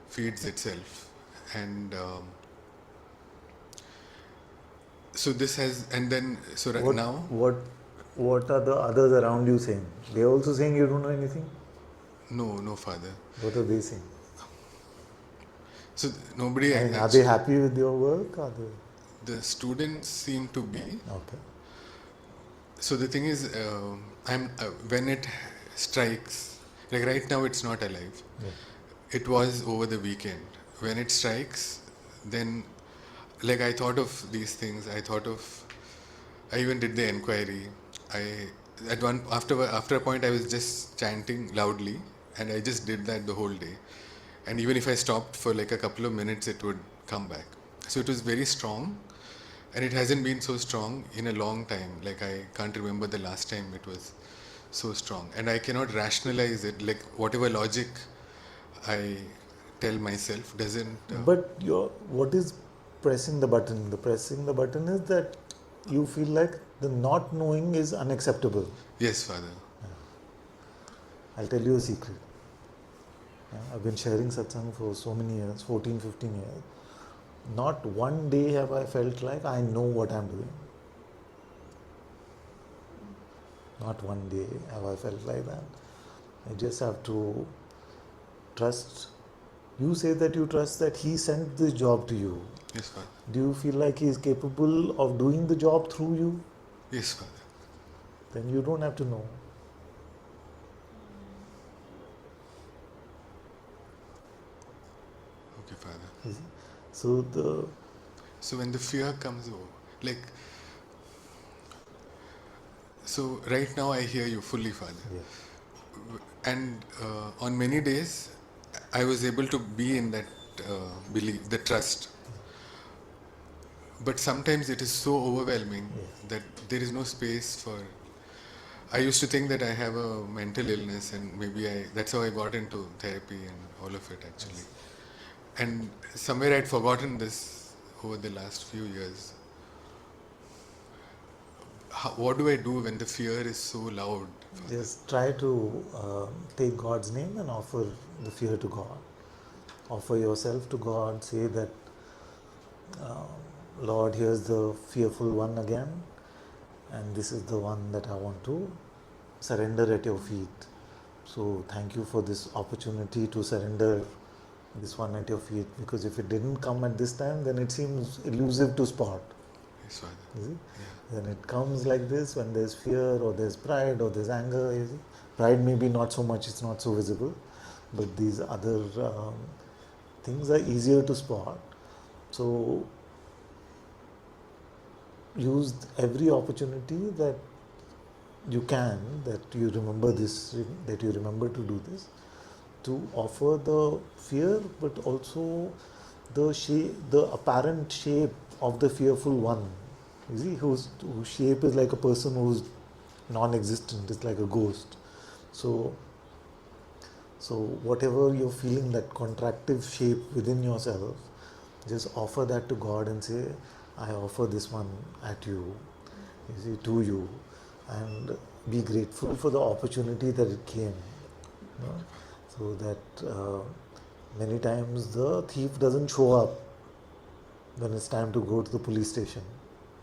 [SPEAKER 5] feeds itself. And so this has, and then, so right now...
[SPEAKER 2] What are the others around you saying? They're also saying you don't know anything?
[SPEAKER 5] No, Father.
[SPEAKER 2] What are they saying?
[SPEAKER 5] So nobody
[SPEAKER 2] And are they happy with your work? Are they?
[SPEAKER 5] the students seem to be.
[SPEAKER 2] Okay.
[SPEAKER 5] So the thing is, I'm when it strikes, like right now it's not alive.
[SPEAKER 2] Yeah.
[SPEAKER 5] It was over the weekend. When it strikes, then like I thought of these things. I even did the enquiry. I at one after a point I was just chanting loudly, and I just did that the whole day. And even if I stopped for like a couple of minutes, it would come back. So it was very strong, and it hasn't been so strong in a long time. Like I can't remember the last time it was so strong, and I cannot rationalize it. Like whatever logic I tell myself doesn't.
[SPEAKER 2] But what is pressing the button? The pressing the button is that you feel like the not knowing is unacceptable.
[SPEAKER 5] Yes, Father.
[SPEAKER 2] I'll tell you a secret. I've been sharing satsang for so many years, 14, 15 years. Not one day have I felt like I know what I'm doing. Not one day have I felt like that. I just have to trust. You say that you trust that he sent this job to you.
[SPEAKER 5] Yes, Father.
[SPEAKER 2] Do you feel like he is capable of doing the job through you?
[SPEAKER 5] Yes, Father.
[SPEAKER 2] Then you don't have to know.
[SPEAKER 5] Okay, Father. So when the fear comes over, like, so right now I hear you fully, Father.
[SPEAKER 2] Yes.
[SPEAKER 5] And on many days, I was able to be in that belief, the trust. But sometimes it is so overwhelming that there is no space for. I used to think that I have a mental illness, and maybe that's how I got into therapy and all of it actually. And somewhere I'd forgotten this over the last few years. What do I do when the fear is so loud?
[SPEAKER 2] Just try to take God's name and offer the fear to God. Offer yourself to God. Say that, Lord, here's the fearful one again, and this is the one that I want to surrender at your feet. So thank you for this opportunity to surrender this one at your feet, because if it didn't come at this time, then it seems elusive to spot.
[SPEAKER 5] Yes, Father.
[SPEAKER 2] You see?
[SPEAKER 5] Yeah.
[SPEAKER 2] Then it comes like this when there's fear or there's pride or there's anger. You see? Pride maybe not so much, it's not so visible, but these other things are easier to spot. So use every opportunity that you can, that you remember this, that you remember to do this, to offer the fear, but also the apparent shape of the fearful one. You see, whose shape is like a person who's non-existent, it's like a ghost. So whatever you're feeling, that contractive shape within yourself, just offer that to God and say, I offer this one at you, to you, and be grateful for the opportunity that it came. You know? So that many times the thief doesn't show up when it's time to go to the police station.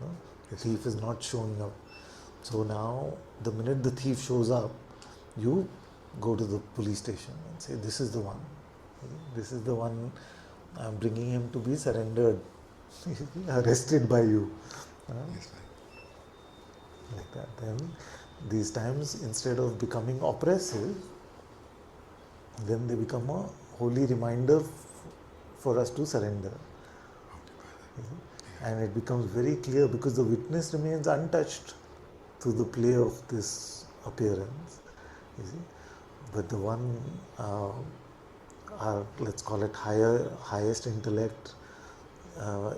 [SPEAKER 2] You know? The thief is not showing up. So now, the minute the thief shows up, you go to the police station and say, this is the one. This is the one. I'm bringing him to be surrendered, arrested by you.
[SPEAKER 5] Yes,
[SPEAKER 2] Like that. Then these times, instead of becoming oppressive, then they become a holy reminder for us to surrender. And it becomes very clear, because the witness remains untouched through the play of this appearance. You see? But the one, our, let's call it highest intellect,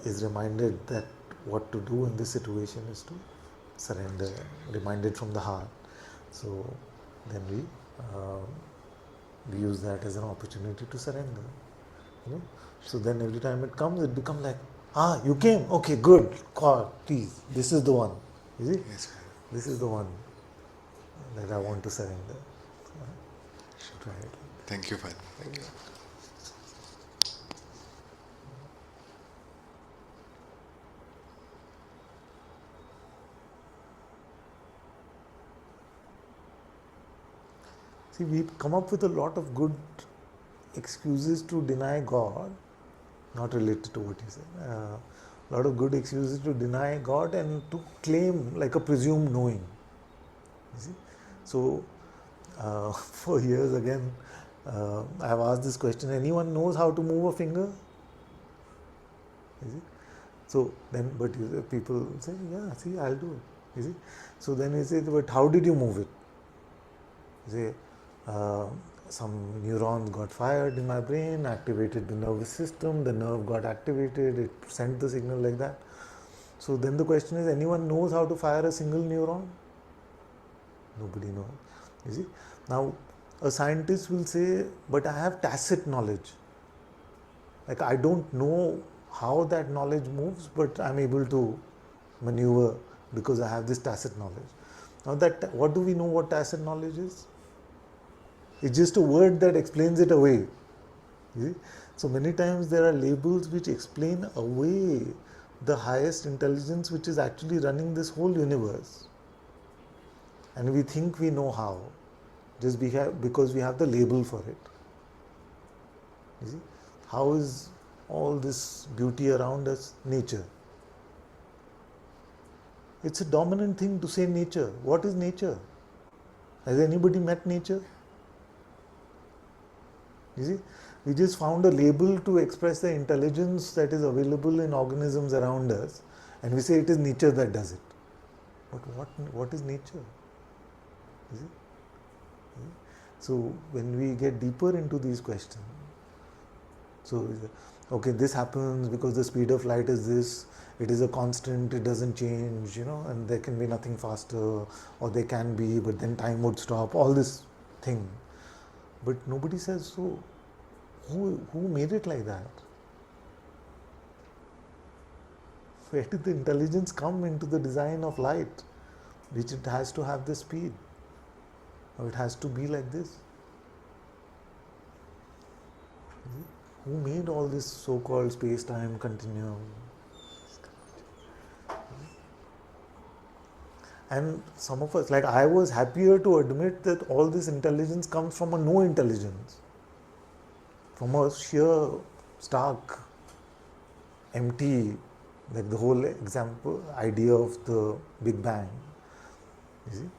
[SPEAKER 2] is reminded that what to do in this situation is to surrender, reminded from the heart. So then we use that as an opportunity to surrender. You know? So then every time it comes, it becomes like, you came, okay, good, God, please, this is the one. You see?
[SPEAKER 5] Yes,
[SPEAKER 2] This is the one that I want to surrender. Try it.
[SPEAKER 5] Thank you, Father. Thank you.
[SPEAKER 2] See, we come up with a lot of good excuses to deny God, not related to what you said. A lot of good excuses to deny God and to claim like a presumed knowing. You see? So, for years again, I have asked this question: anyone knows how to move a finger? You see? So then, but people say, yeah, see, I'll do it. You see? So then you say, but how did you move it? You say, some neurons got fired in my brain, activated the nervous system, the nerve got activated, it sent the signal like that. So then the question is, anyone knows how to fire a single neuron? Nobody knows. You see? Now, a scientist will say, but I have tacit knowledge. Like, I don't know how that knowledge moves, but I'm able to maneuver because I have this tacit knowledge. Now, that what do we know what tacit knowledge is? It's just a word that explains it away. You see? So many times there are labels which explain away the highest intelligence which is actually running this whole universe. And we think we know how, just because we have the label for it. You see? How is all this beauty around us? Nature. It's a dominant thing to say nature. What is nature? Has anybody met nature? You see, we just found a label to express the intelligence that is available in organisms around us, and we say it is nature that does it. But what is nature? You see? So when we get deeper into these questions, so okay, this happens because the speed of light is this, it is a constant, it doesn't change, and there can be nothing faster, or there can be, but then time would stop, all this thing. But nobody says, so who made it like that? Where did the intelligence come into the design of light, which it has to have this speed, or it has to be like this? Who made all this so-called space-time continuum? And some of us, like I was happier to admit that all this intelligence comes from a no intelligence, from a sheer, stark, empty, like the whole example, idea of the Big Bang. You see,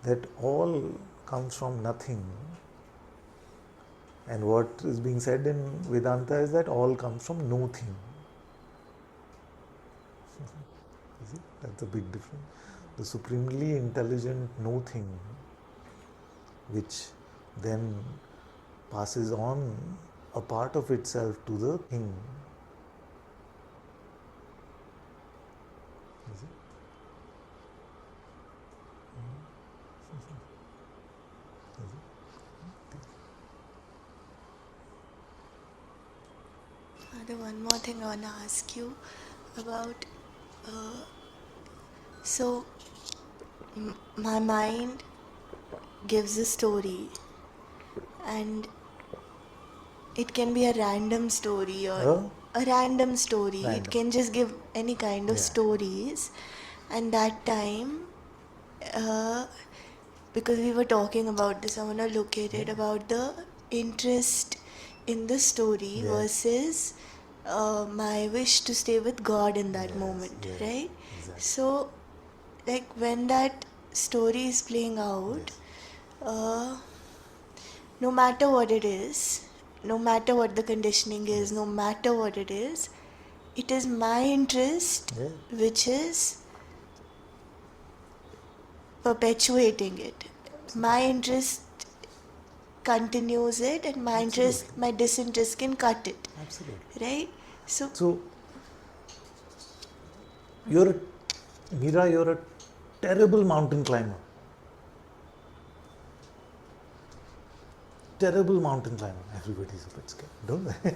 [SPEAKER 2] that all comes from nothing. And what is being said in Vedanta is that all comes from no thing. You see, that's a big difference. The supremely intelligent no thing, which then passes on a part of itself to the thing. You see?
[SPEAKER 4] Father, one more thing I want to ask you about. So, my mind gives a story, and it can be a random story or a random story.
[SPEAKER 2] Random.
[SPEAKER 4] It can just give any kind of
[SPEAKER 2] Yeah.
[SPEAKER 4] stories. And that time, because we were talking about this, I want to look at it about the interest in the story
[SPEAKER 2] Yeah.
[SPEAKER 4] versus my wish to stay with God in that
[SPEAKER 2] Yes,
[SPEAKER 4] moment,
[SPEAKER 2] yes,
[SPEAKER 4] right?
[SPEAKER 2] exactly.
[SPEAKER 4] So, like when that story is playing out, no matter what it is, no matter what the conditioning is, no matter what it is my interest
[SPEAKER 2] Yeah.
[SPEAKER 4] which is perpetuating it. My interest continues it, and my interest, my disinterest can cut it.
[SPEAKER 2] Absolutely.
[SPEAKER 4] Right? So,
[SPEAKER 2] Meera, you're a terrible mountain climber. Terrible mountain climber. Everybody's a bit scared, don't they?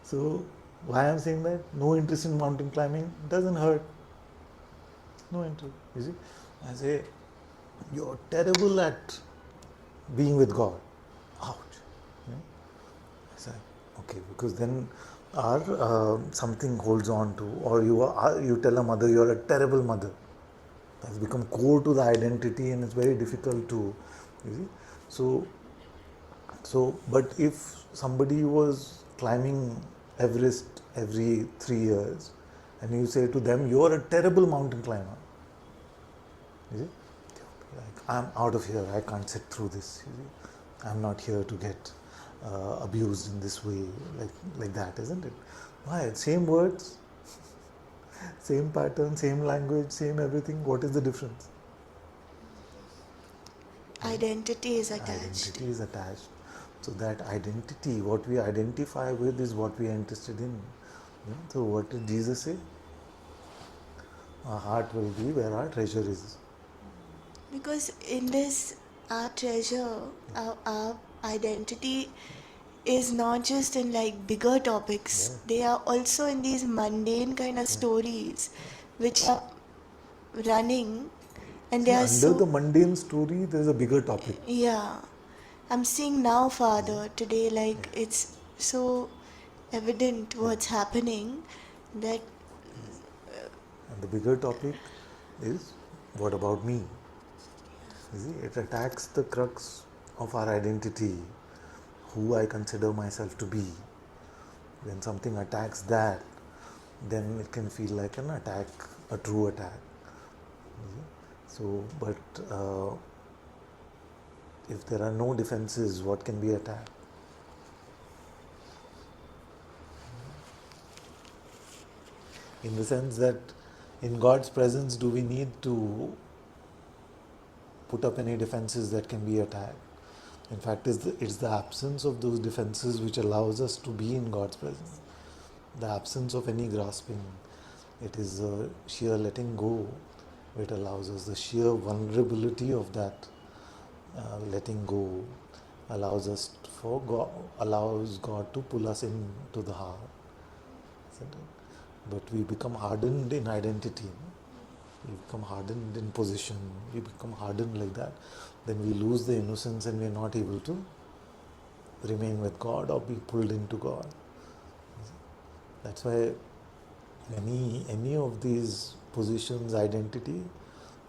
[SPEAKER 2] So, why I'm saying that? No interest in mountain climbing doesn't hurt. No interest. You see? I say, you're terrible at being with God. Ouch. I say, okay, because then something holds on to, or you tell a mother you're a terrible mother. That's become core to the identity, and it's very difficult to, you see. So So, but if somebody was climbing Everest every 3 years, and you say to them, "You're a terrible mountain climber," you see, like, "I'm out of here. I can't sit through this. You see, I'm not here to get abused in this way," like that, isn't it? Why? Same words, same pattern, same language, same everything. What is the difference?
[SPEAKER 4] Identity is attached.
[SPEAKER 2] Identity is attached. So that identity, what we identify with, is what we are interested in. So what did Jesus say? Our heart will be where our treasure is.
[SPEAKER 4] Because in this, our treasure, our identity is not just in like bigger topics.
[SPEAKER 2] Yeah.
[SPEAKER 4] They are also in these mundane kind of stories which are running, and they are
[SPEAKER 2] Under the
[SPEAKER 4] so,
[SPEAKER 2] mundane story, there is a bigger topic.
[SPEAKER 4] yeah. I'm seeing now, Father, today, like it's so evident what's happening that
[SPEAKER 2] And the bigger topic is, what about me? You see, it attacks the crux of our identity, who I consider myself to be. When something attacks that, then it can feel like an attack, a true attack. So, but if there are no defenses, what can be attacked? In the sense that in God's presence, do we need to put up any defenses that can be attacked? In fact, it's the absence of those defenses which allows us to be in God's presence. The absence of any grasping. It is a sheer letting go. It allows us the sheer vulnerability of that letting go. Allows God to pull us into the heart. Isn't it? But we become hardened in identity. We become hardened in position. We become hardened like that. Then we lose the innocence and we are not able to remain with God or be pulled into God. That's why any of these positions, identity,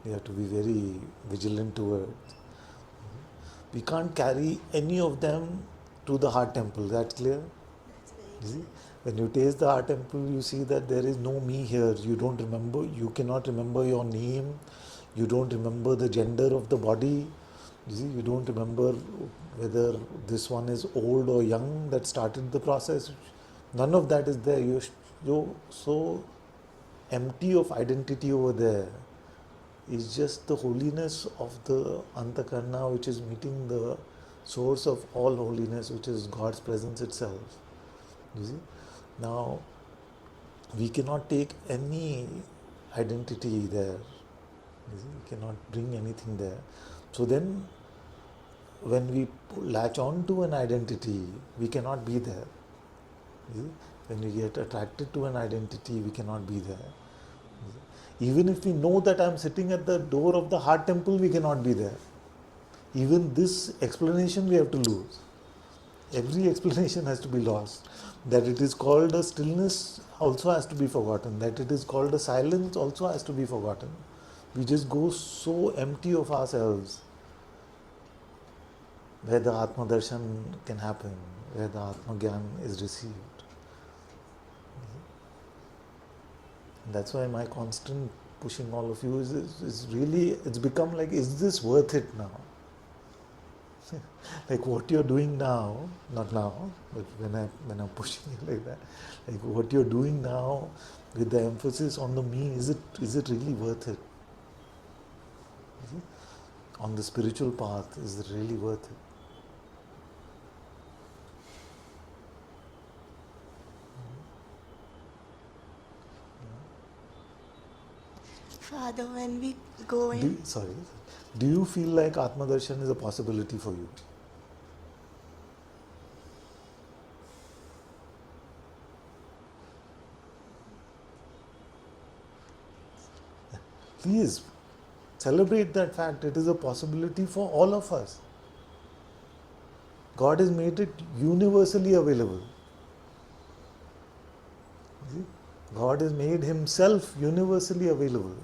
[SPEAKER 2] we have to be very vigilant towards. We can't carry any of them to the heart temple. That's clear? You see? When you taste the heart temple, you see that there is no me here. You don't remember, you cannot remember your name. You don't remember the gender of the body. You see, you don't remember whether this one is old or young that started the process. None of that is there. You're so empty of identity over there. It's just the holiness of the Antakarna, which is meeting the source of all holiness, which is God's presence itself. You see? Now, we cannot take any identity there. You see? We cannot bring anything there. So then, when we latch on to an identity, we cannot be there. You see? When we get attracted to an identity, we cannot be there. Even if we know that I am sitting at the door of the heart temple, we cannot be there. Even this explanation we have to lose. Every explanation has to be lost. That it is called a stillness also has to be forgotten. That it is called a silence also has to be forgotten. We just go so empty of ourselves, where the Atma Darshan can happen, where the Atma Gyan is received. That's why my constant pushing all of you is really, it's become like, is this worth it now? Like what you're doing now, not now, but when I'm pushing you like that, like what you're doing now with the emphasis on the me, is it really worth it? On the spiritual path, is it really worth it?
[SPEAKER 4] Father, when we go in,
[SPEAKER 2] Do you feel like Atma Darshan is a possibility for you? Please celebrate that fact. It is a possibility for all of us. God has made it universally available. See? God has made Himself universally available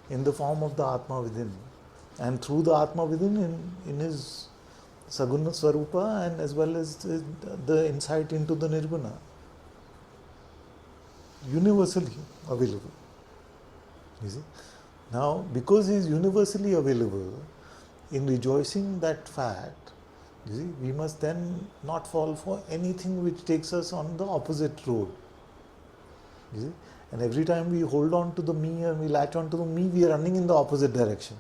[SPEAKER 2] in the form of the Atma within. And through the Atma within, in His Saguna Swarupa and as well as the insight into the Nirguna. Universally available. You see? Now, because he is universally available, in rejoicing that fact, you see, we must then not fall for anything which takes us on the opposite road. You see? And every time we hold on to the me and we latch on to the me, we are running in the opposite direction.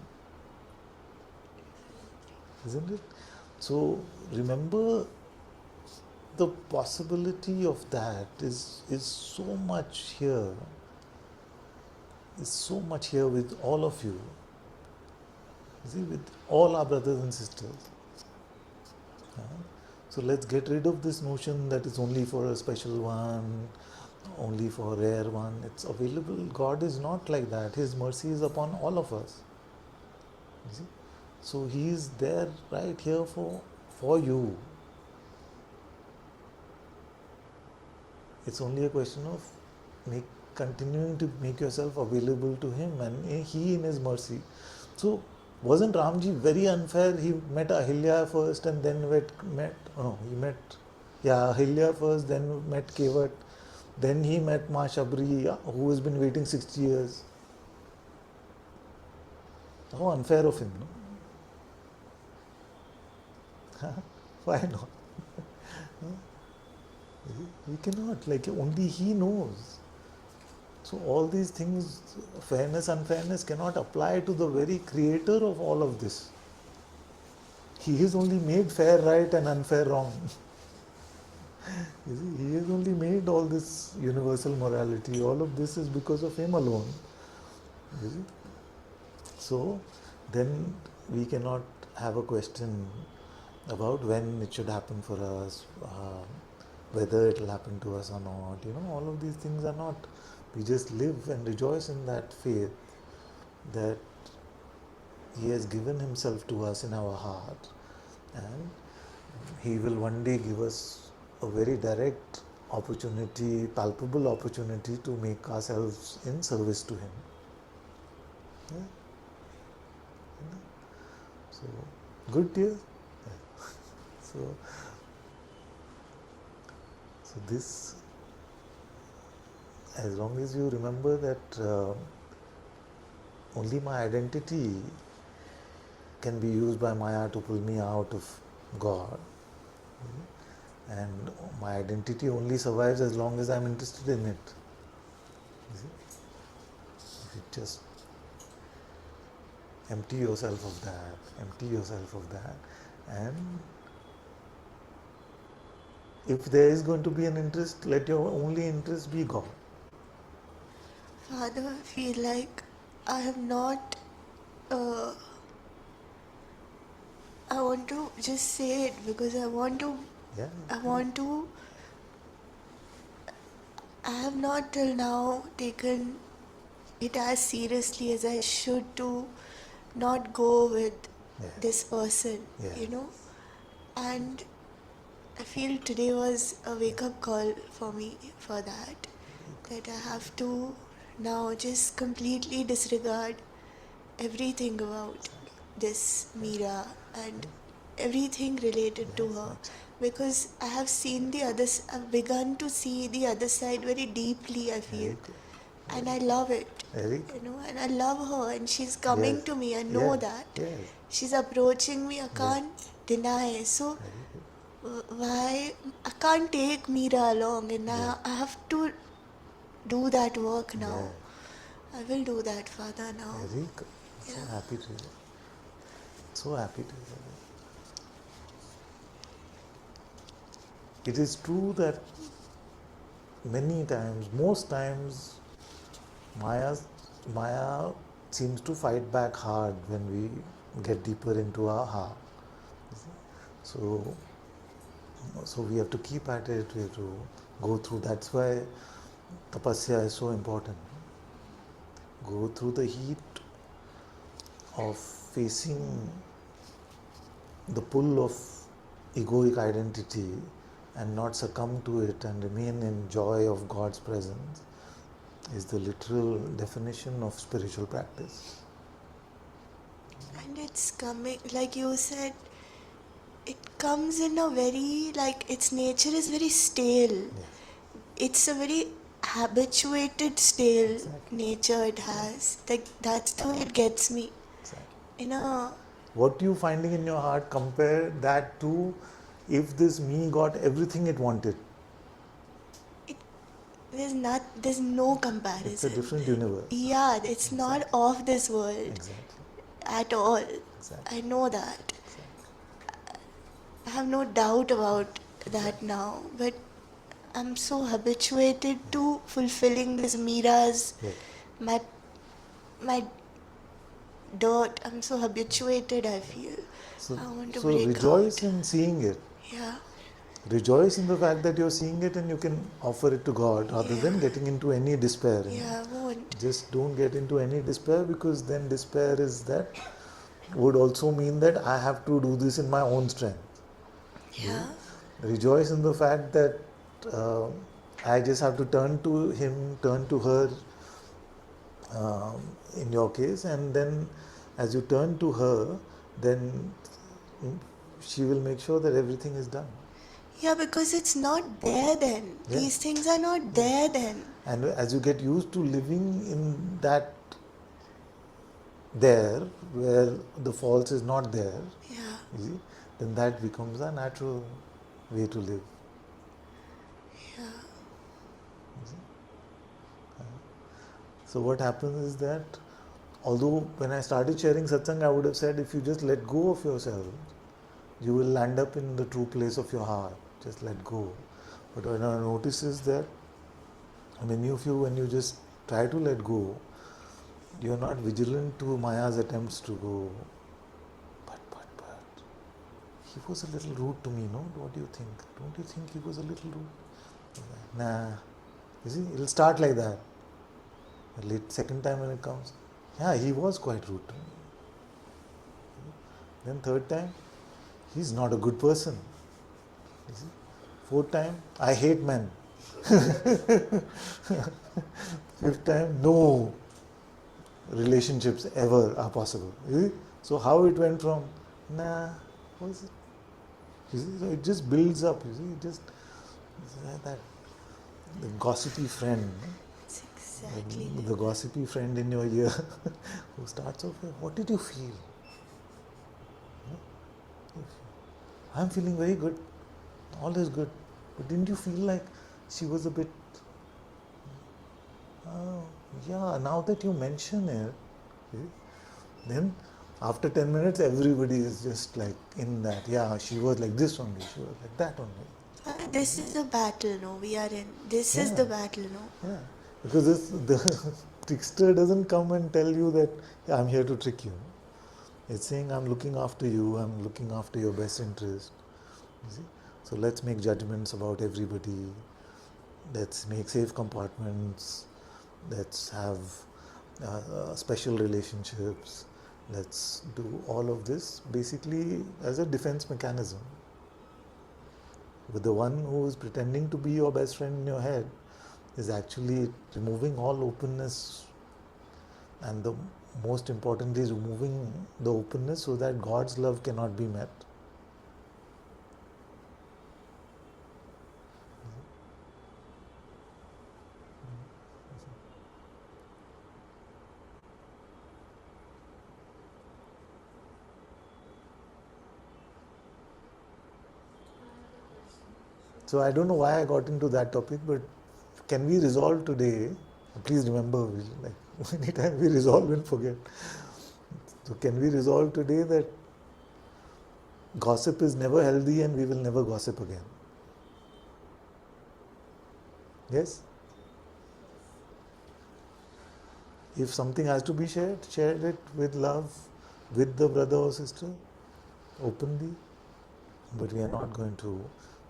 [SPEAKER 2] Isn't it? So remember, the possibility of that is so much here. Is so much here with all of you. You see, with all our brothers and sisters. So let's get rid of this notion that it's only for a special one, only for a rare one. It's available. God is not like that. His mercy is upon all of us. You see? So He is there right here for you. It's only a question of continuing to make yourself available to Him, and He in His mercy. So wasn't Ramji very unfair? He met Ahilya first and then Ahilya first, then met Kevat, then he met Ma Shabri, who has been waiting 60 years. How unfair of him, no? Why not? He cannot, only he knows. So all these things, fairness, unfairness, cannot apply to the very creator of all of this. He has only made fair right and unfair wrong. You see, He has only made all this universal morality. All of this is because of Him alone. You see? So then we cannot have a question about when it should happen for us, whether it will happen to us or not. All of these things are not. We just live and rejoice in that faith that He has given Himself to us in our heart, and He will one day give us a very direct opportunity, palpable opportunity to make ourselves in service to Him. Yeah? So, good, dear? Yeah. So this, as long as you remember that only my identity can be used by Maya to pull me out of God, and my identity only survives as long as I'm interested in it. You see? If you just empty yourself of that, and if there is going to be an interest, let your only interest be God.
[SPEAKER 4] Father, I feel like I have not. I want to just say it because I want to.
[SPEAKER 2] Yeah.
[SPEAKER 4] I have not till now taken it as seriously as I should to not go with this person,
[SPEAKER 2] Yeah.
[SPEAKER 4] And I feel today was a wake-up call for me for that I have to now just completely disregard everything about this Meera and everything related to her, because I have seen I've begun to see the other side very deeply, I feel, and I love it, and I love her, and she's coming to me. I know that she's approaching me. I can't deny. So why I can't take Meera along, and I have to do that work now. I will do that, Father, now.
[SPEAKER 2] Very good. So happy to hear. So happy to hear. It is true that many times, most times, Maya seems to fight back hard when we get deeper into our heart. So we have to keep at it, we have to go through. That's why tapasya is so important. Go through the heat of facing the pull of egoic identity and not succumb to it and remain in joy of God's presence is the literal definition of spiritual practice.
[SPEAKER 4] And it's coming, like you said, it comes in a very, like, its nature is very stale.
[SPEAKER 2] Yes.
[SPEAKER 4] It's a very habituated, stale
[SPEAKER 2] Exactly.
[SPEAKER 4] nature it has. Like, that's the way it gets me.
[SPEAKER 2] Exactly.
[SPEAKER 4] In a,
[SPEAKER 2] What you finding in your heart, compare that to if this me got everything it wanted.
[SPEAKER 4] it, there's no
[SPEAKER 2] It's a
[SPEAKER 4] comparison.
[SPEAKER 2] different universe.
[SPEAKER 4] Yeah, it's not
[SPEAKER 2] Exactly.
[SPEAKER 4] of this world
[SPEAKER 2] Exactly.
[SPEAKER 4] at all.
[SPEAKER 2] Exactly.
[SPEAKER 4] I know that.
[SPEAKER 2] Exactly.
[SPEAKER 4] I have no doubt about that now. But I'm so habituated to fulfilling this Mira's,
[SPEAKER 2] Yes.
[SPEAKER 4] my my dirt. I'm so habituated, I feel.
[SPEAKER 2] So,
[SPEAKER 4] I want to
[SPEAKER 2] so
[SPEAKER 4] break
[SPEAKER 2] rejoice
[SPEAKER 4] out.
[SPEAKER 2] in seeing it.
[SPEAKER 4] Yeah.
[SPEAKER 2] Rejoice in the fact that you're seeing it and you can offer it to God rather
[SPEAKER 4] Yeah.
[SPEAKER 2] than getting into any despair.
[SPEAKER 4] Yeah, I won't.
[SPEAKER 2] Just don't get into any despair, because then despair is that would also mean that I have to do this in my own strength.
[SPEAKER 4] Yeah.
[SPEAKER 2] Rejoice in the fact that I just have to turn to him, turn to her, in your case, and then as you turn to her, then she will make sure that everything is done.
[SPEAKER 4] Yeah, because it's not there then.
[SPEAKER 2] Yeah.
[SPEAKER 4] These things are not there then.
[SPEAKER 2] And as you get used to living in that there, where the false is not there,
[SPEAKER 4] Yeah.
[SPEAKER 2] you see, then that becomes a natural way to live.
[SPEAKER 4] Yeah.
[SPEAKER 2] So what happens is that, although when I started sharing satsang, I would have said if you just let go of yourself, you will land up in the true place of your heart. Just let go. But what I notice is that many of you, when you just try to let go, you are not vigilant to Maya's attempts to go. But he was a little rude to me, no? What do you think? Don't you think he was a little rude? Nah. You see, it'll start like that. Second time when it comes, yeah, he was quite rude to me. Then third time, he's not a good person. You see? Fourth time, I hate men. Fifth time, no relationships ever are possible. You see? So how it went from, nah, what is it? You see? So it just builds up. You see, it just that the gossipy friend.
[SPEAKER 4] It's exactly.
[SPEAKER 2] The gossipy friend in your ear who starts off with, what did you feel? I'm feeling very good. All is good. But didn't you feel like she was a bit, oh, yeah, now that you mention it, then after 10 minutes, everybody is just like in that, yeah, she was like this only, she was like that only.
[SPEAKER 4] This is the battle, no? We are in. This is
[SPEAKER 2] Yeah.
[SPEAKER 4] the battle, no?
[SPEAKER 2] Yeah, because the trickster doesn't come and tell you that, yeah, I'm here to trick you. It's saying, I'm looking after you, I'm looking after your best interest. You see? So let's make judgments about everybody. Let's make safe compartments. Let's have special relationships. Let's do all of this basically as a defense mechanism. But the one who is pretending to be your best friend in your head is actually removing all openness, and the most importantly is removing the openness so that God's love cannot be met. So I don't know why I got into that topic, but can we resolve today? Please remember, like anytime we resolve, we'll forget. So can we resolve today that gossip is never healthy and we will never gossip again? Yes? If something has to be shared, share it with love, with the brother or sister, openly. But we are not going to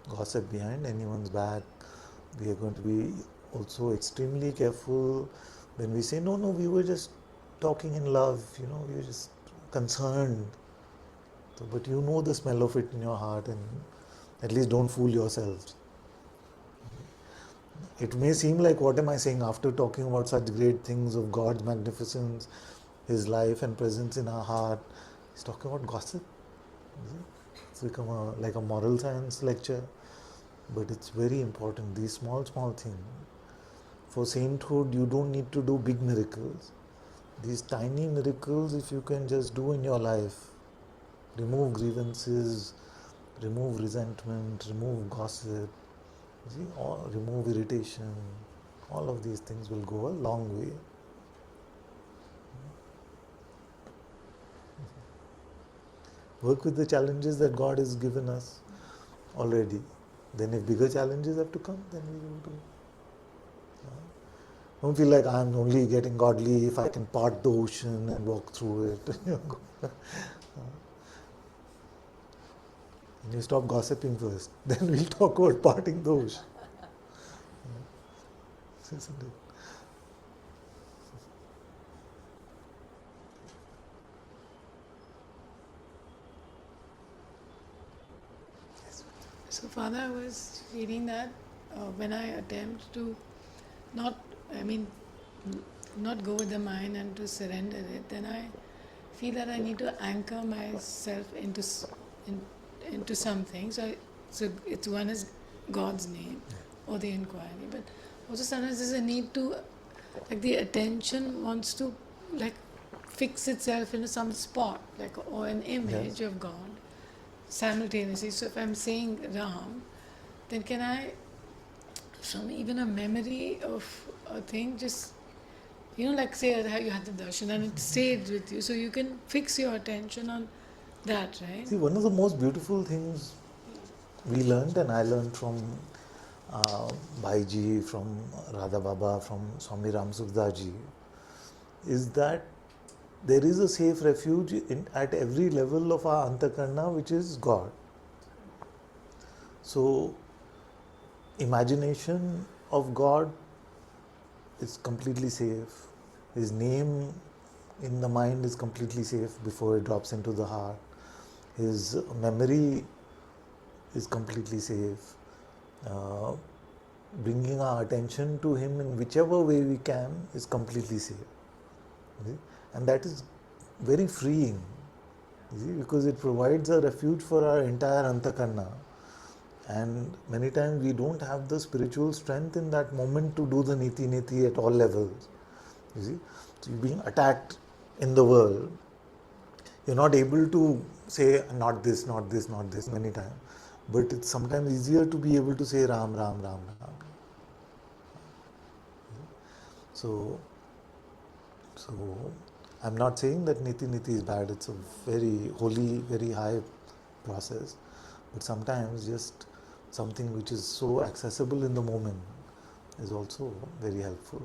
[SPEAKER 2] gossip behind anyone's back. We are going to be also extremely careful when we say, no, we were just talking in love, we were just concerned. So, but you know the smell of it in your heart, and at least don't fool yourselves. It may seem like, what am I saying after talking about such great things of God's magnificence, His life and presence in our heart? He's talking about gossip. It's become like a moral science lecture, but it's very important. These small things. For sainthood, you don't need to do big miracles. These tiny miracles, if you can just do in your life, remove grievances, remove resentment, remove gossip, see, or remove irritation, all of these things will go a long way. Work with the challenges that God has given us already. Then if bigger challenges have to come, then we will do. Don't feel like I'm only getting godly if I can part the ocean and walk through it. And you stop gossiping first, then we'll talk about parting the ocean. Isn't it?
[SPEAKER 6] So, Father, I was reading that when I attempt to not, I mean, not go with the mind and to surrender it, then I feel that I need to anchor myself into something. So it's one is God's name or the inquiry, but also sometimes there's a need to, like the attention wants to like fix itself into some spot, like or an image of God simultaneously. So if I'm saying Ram, then can I, from even a memory of a thing, just like say how you had the darshan and it stayed with you, so you can fix your attention on that, right?
[SPEAKER 2] See, one of the most beautiful things we learned, and I learned from Bhaiji, from Radha Baba, from Swami Ram Sukdaji, is that there is a safe refuge at every level of our antakarna, which is God. So, imagination of God is completely safe. His name in the mind is completely safe before it drops into the heart. His memory is completely safe. Bringing our attention to Him in whichever way we can is completely safe. And that is very freeing, because it provides a refuge for our entire antakarna. And many times we don't have the spiritual strength in that moment to do the niti at all levels. You see, so you're being attacked in the world. You're not able to say not this many times, but it's sometimes easier to be able to say Ram, Ram, Ram, Ram. So I'm not saying that niti is bad. It's a very holy, very high process. But sometimes just something which is so accessible in the moment is also very helpful.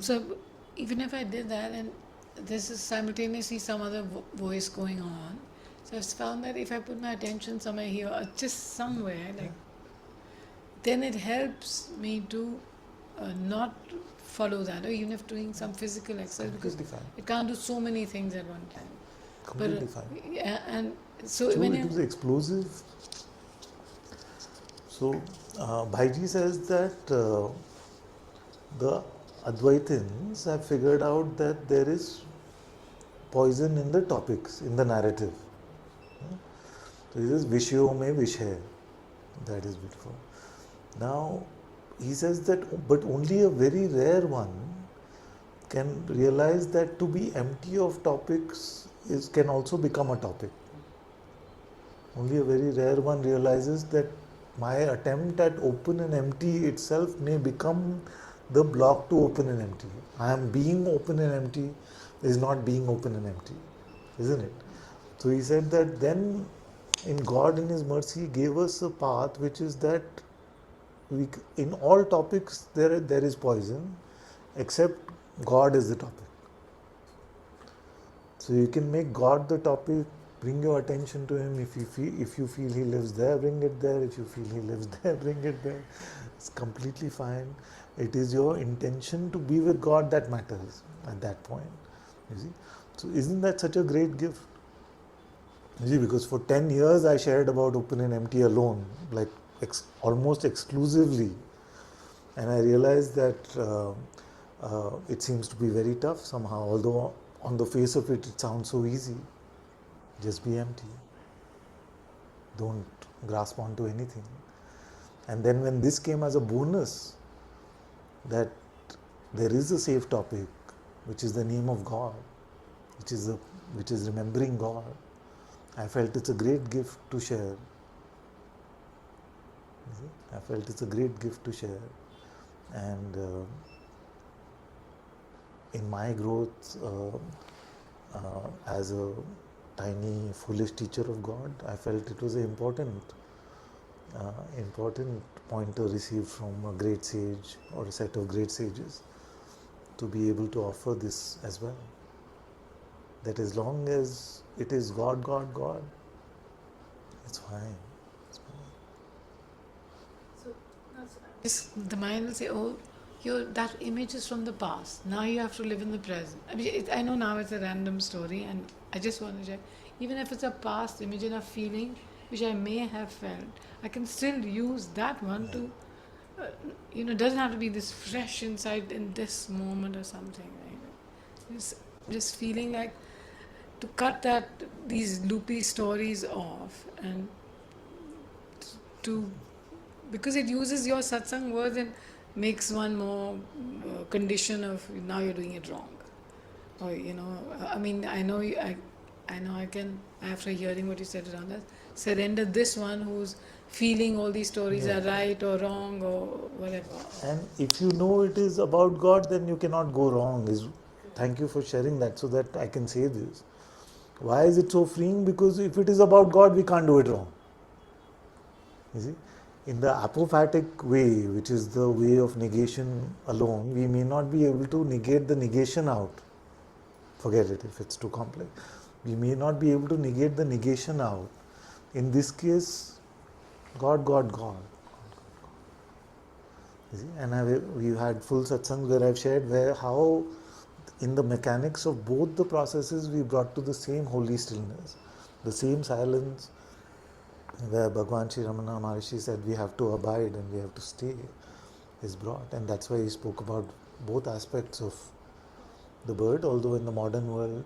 [SPEAKER 6] So even if I did that and this is simultaneously some other voice going on, so I've found that if I put my attention somewhere here or just somewhere, like then it helps me to not follow that, or even if doing some physical exercise, because it can't do so many things at one time.
[SPEAKER 2] Completely fine.
[SPEAKER 6] Yeah, and so
[SPEAKER 2] when it was explosive. So Bhaiji says that the Advaitins have figured out that there is poison in the topics, in the narrative. So he says Vishyo mein vish hai. That is beautiful. Now he says that, but only a very rare one can realize that to be empty of topics can also become a topic. Only a very rare one realizes that my attempt at open and empty itself may become the block to open and empty. I am being open and empty is not being open and empty, isn't it? So he said that then in God in His mercy gave us a path which is that in all topics there is poison, except God is the topic. So you can make God the topic, bring your attention to Him. If you feel He lives there, bring it there. If you feel He lives there, bring it there. It's completely fine. It is your intention to be with God that matters at that point. You see? So isn't that such a great gift? You see, because for 10 years I shared about open and empty alone, like almost exclusively. And I realized that it seems to be very tough somehow, although on the face of it, it sounds so easy. Just be empty. don't grasp onto anything. And then when this came as a bonus, that there is a safe topic, which is the name of God, which is remembering God, I felt it's a great gift to share. I felt it's a great gift to share. And in my growth as a tiny, foolish teacher of God, I felt it was an important pointer received from a great sage or a set of great sages to be able to offer this as well. That as long as it is God, God, God, it's fine. It's fine.
[SPEAKER 6] The mind will say, "Oh, that image is from the past. Now you have to live in the present." I mean, I know now it's a random story, and I just want to check. Even if it's a past image and a feeling which I may have felt, I can still use that one to, doesn't have to be this fresh insight in this moment or something. Right? Just feeling like to cut these loopy stories off and to because it uses your satsang words and makes one more condition of now you're doing it wrong, or I mean I know after hearing what you said around that, surrender this one who's feeling all these stories are right or wrong or whatever.
[SPEAKER 2] And if you know it is about God, then you cannot go wrong. Thank you for sharing that so that I can say this. Why is it so freeing? Because if it is about God, we can't do it wrong. You see? In the apophatic way, which is the way of negation alone, we may not be able to negate the negation out. Forget it if it's too complex. We may not be able to negate the negation out. In this case, God, God, God. You see? And we had full satsangs where I've shared how in the mechanics of both the processes we brought to the same holy stillness, the same silence, where Bhagwan Sri Ramana Maharishi said we have to abide and we have to stay, is brought. And that's why he spoke about both aspects of the bird, although in the modern world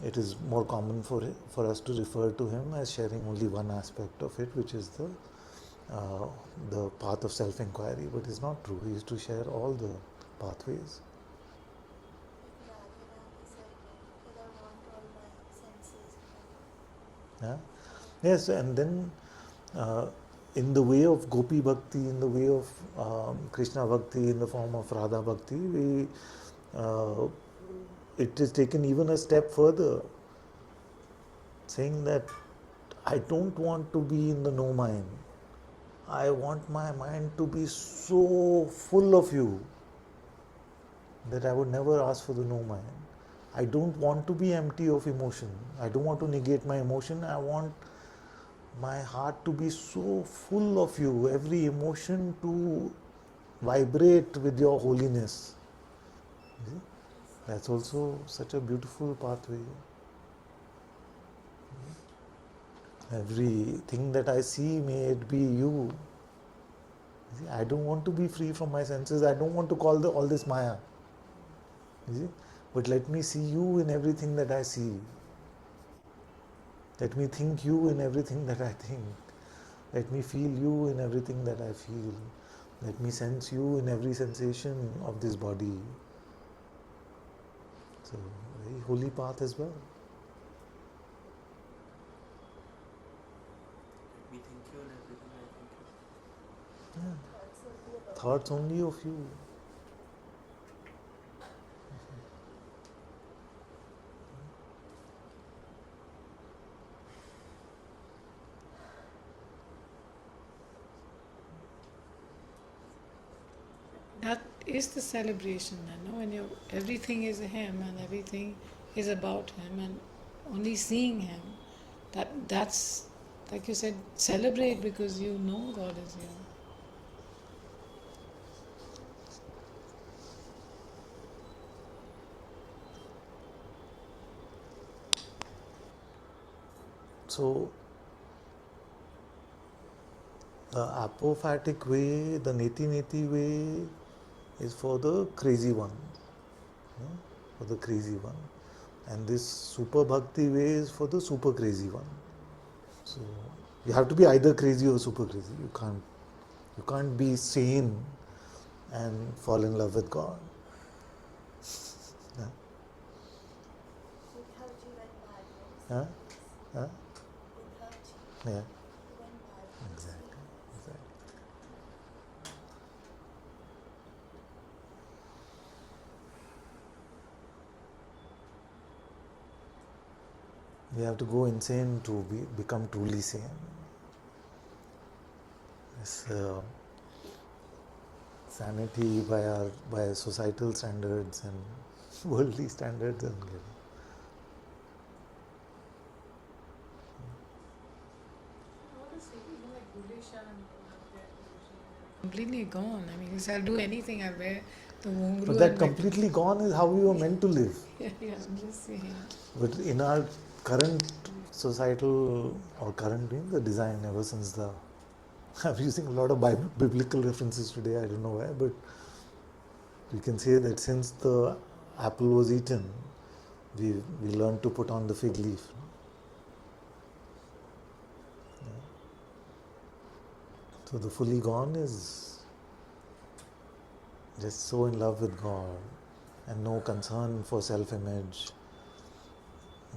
[SPEAKER 2] it is more common for us to refer to him as sharing only one aspect of it, which is the path of self-inquiry. But it's not true. He used to share all the pathways. Yeah? Yes, and then in the way of Gopi Bhakti, in the way of Krishna Bhakti, in the form of Radha Bhakti, it is taken even a step further, saying that I don't want to be in the no mind. I want my mind to be so full of you that I would never ask for the no mind. I don't want to be empty of emotion. I don't want to negate my emotion. I want my heart to be so full of you, every emotion to vibrate with your holiness. See? That's also such a beautiful pathway. Everything that I see, may it be you. See? I don't want to be free from my senses. I don't want to call all this Maya. You see? But let me see you in everything that I see. Let me think you in everything that I think. Let me feel you in everything that I feel. Let me sense you in every sensation of this body. So, very holy path as well.
[SPEAKER 7] Let me think you and everything I think you.
[SPEAKER 2] Yeah. Thoughts only of you.
[SPEAKER 6] That is the celebration then, no? When everything is him and everything is about him and only seeing him, that's like you said, celebrate because you know God is here.
[SPEAKER 2] So, the apophatic way, the neti way is for the crazy one. For the crazy one. And this super bhakti way is for the super crazy one. So, You have to be either crazy or super crazy. You can't be sane and fall in love with God. Yeah. Huh? Huh? Yeah. Exactly. Exactly. We have to go insane to become truly sane. This sanity by societal standards and worldly standards and
[SPEAKER 6] Completely gone. I mean, I'll do anything. I'll wear the
[SPEAKER 2] but
[SPEAKER 6] wongru
[SPEAKER 2] that
[SPEAKER 6] and wear.
[SPEAKER 2] completely gone is how we were meant to live.
[SPEAKER 6] Yeah, I'm just saying.
[SPEAKER 2] But in our current societal or current the design ever since the I'm using a lot of biblical references today. I don't know why, but we can say that since the apple was eaten, we learned to put on the fig leaf. So the fully gone is just so in love with God and no concern for self-image,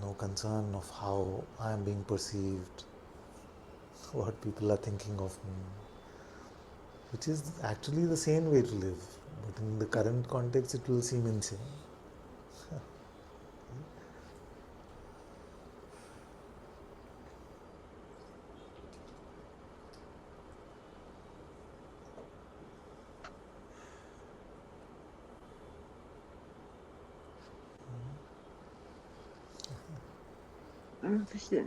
[SPEAKER 2] no concern of how I am being perceived, what people are thinking of me, which is actually the sane way to live. But in the current context, it will seem insane.
[SPEAKER 8] 不是。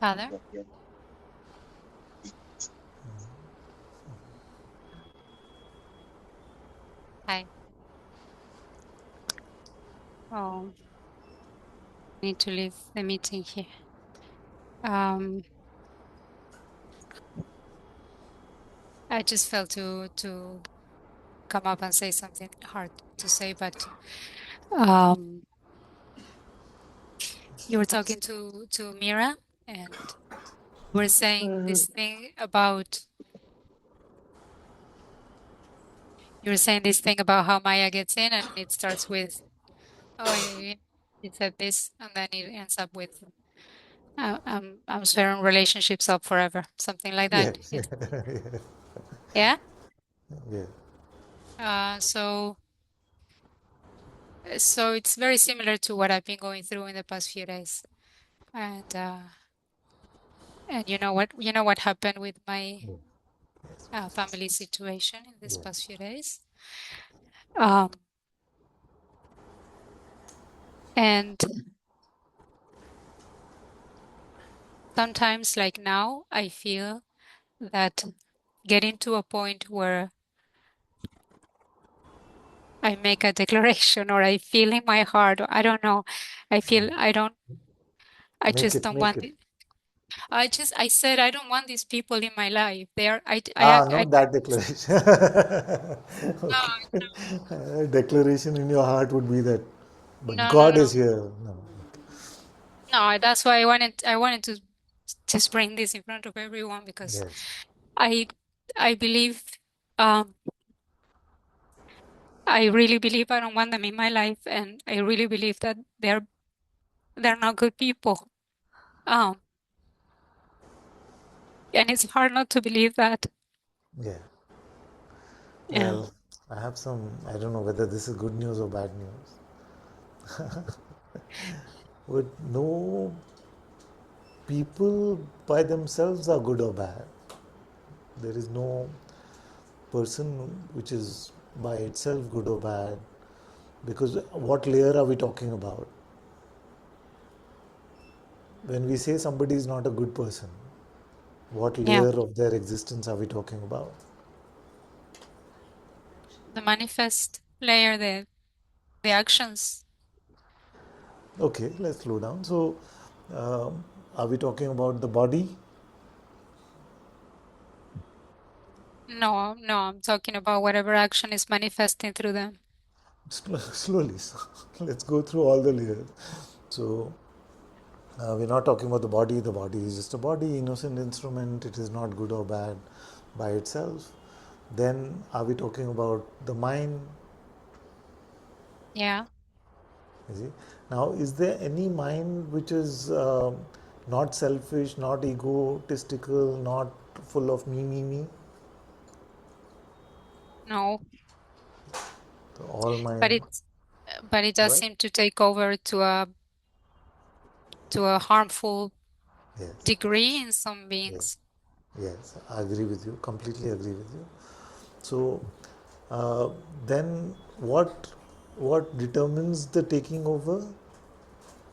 [SPEAKER 9] Father? Hi. Oh, need to leave the meeting here. Um, I just felt to come up and say something hard to say, but um, you were talking to Mira, and we're saying this thing about you were saying this thing about how Maya gets in, and it starts with, oh, you said this, and then it ends up with, I'm swearing relationships up forever, something like that.
[SPEAKER 2] Yes, yeah,
[SPEAKER 9] Yeah.
[SPEAKER 2] yeah.
[SPEAKER 9] So it's very similar to what I've been going through in the past few days. And you know what happened with my family situation in this past few days. Um, and sometimes, like now, I feel that getting to a point where I make a declaration or I feel in my heart, or I don't know, I feel I
[SPEAKER 2] Make
[SPEAKER 9] just
[SPEAKER 2] it,
[SPEAKER 9] don't
[SPEAKER 2] make
[SPEAKER 9] want
[SPEAKER 2] it.
[SPEAKER 9] it. I said I don't want these people in my life. They are
[SPEAKER 2] Not that declaration. Okay. Declaration in your heart would be that, but
[SPEAKER 9] no, no,
[SPEAKER 2] God
[SPEAKER 9] no.
[SPEAKER 2] is here. No.
[SPEAKER 9] No, that's why I wanted to. just bring this in front of everyone because
[SPEAKER 2] Yes.
[SPEAKER 9] I believe, um, I really believe I don't want them in my life, and I really believe that they're not good people. Um, and it's hard not to believe that.
[SPEAKER 2] Yeah.
[SPEAKER 9] Yeah.
[SPEAKER 2] Well, I have some, I don't know whether this is good news or bad news. But no people by themselves are good or bad. There is no person which is by itself good or bad. Because what layer are we talking about? When we say somebody is not a good person, what
[SPEAKER 9] Yeah.
[SPEAKER 2] layer of their existence are we talking about?
[SPEAKER 9] The manifest layer, the actions.
[SPEAKER 2] Okay, let's slow down. So, are we talking about the body?
[SPEAKER 9] No, no, I'm talking about whatever action is manifesting through them.
[SPEAKER 2] Slowly. So let's go through all the layers. So, we're not talking about the body. The body is just a body, innocent instrument. It is not good or bad by itself. Then, are we talking about the mind?
[SPEAKER 9] Yeah.
[SPEAKER 2] You see? Now, is there any mind which is not selfish, not egotistical, not full of me?
[SPEAKER 9] No,
[SPEAKER 2] So all
[SPEAKER 9] but
[SPEAKER 2] mind,
[SPEAKER 9] it does
[SPEAKER 2] right?
[SPEAKER 9] seem to take over to a harmful
[SPEAKER 2] Yes,
[SPEAKER 9] degree in some
[SPEAKER 2] yes,
[SPEAKER 9] beings.
[SPEAKER 2] yes. I agree with you. Completely agree with you. So, uh, then what determines the taking over?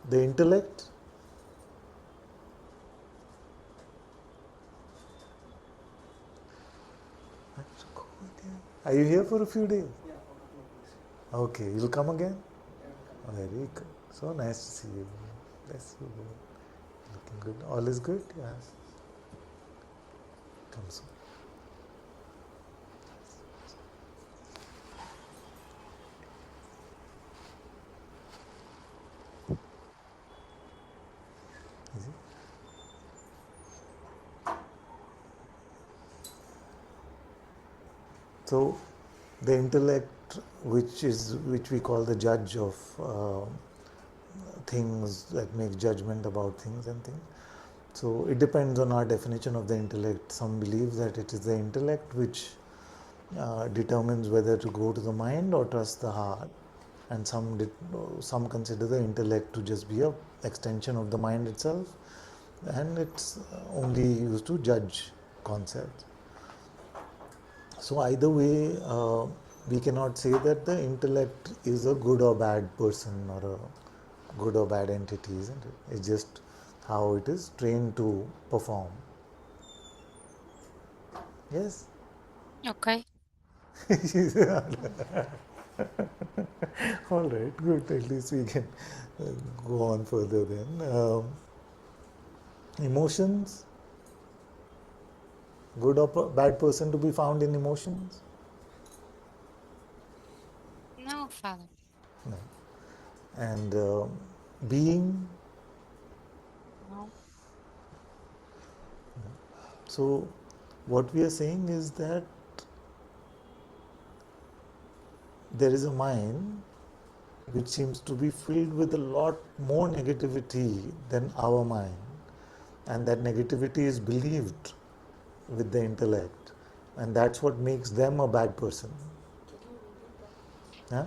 [SPEAKER 2] The intellect. Are you here for a few days? Okay, you'll come again. Very good. So nice to see you. Bless you. Looking good. All is good. Yes. Come soon. Is it? So, the intellect, which we call the judge of things, that makes judgment about things and things. So it depends on our definition of the intellect. Some believe that it is the intellect which determines whether to go to the mind or trust the heart, and some consider the intellect to just be a extension of the mind itself, and it's only used to judge concepts. So either way, we cannot say that the intellect is a good or bad person or a good or bad entity, isn't it? It's just how it is trained to perform. Yes.
[SPEAKER 9] Okay.
[SPEAKER 2] All right, good. At least we can uh, go on further then. Emotions, good or bad person to be found in emotions?
[SPEAKER 9] No, Father.
[SPEAKER 2] No. And being.
[SPEAKER 9] No.
[SPEAKER 2] So, what we are saying is that there is a mind which seems to be filled with a lot more negativity than our mind, and that negativity is believed with the intellect, and that's what makes them a bad person. Huh?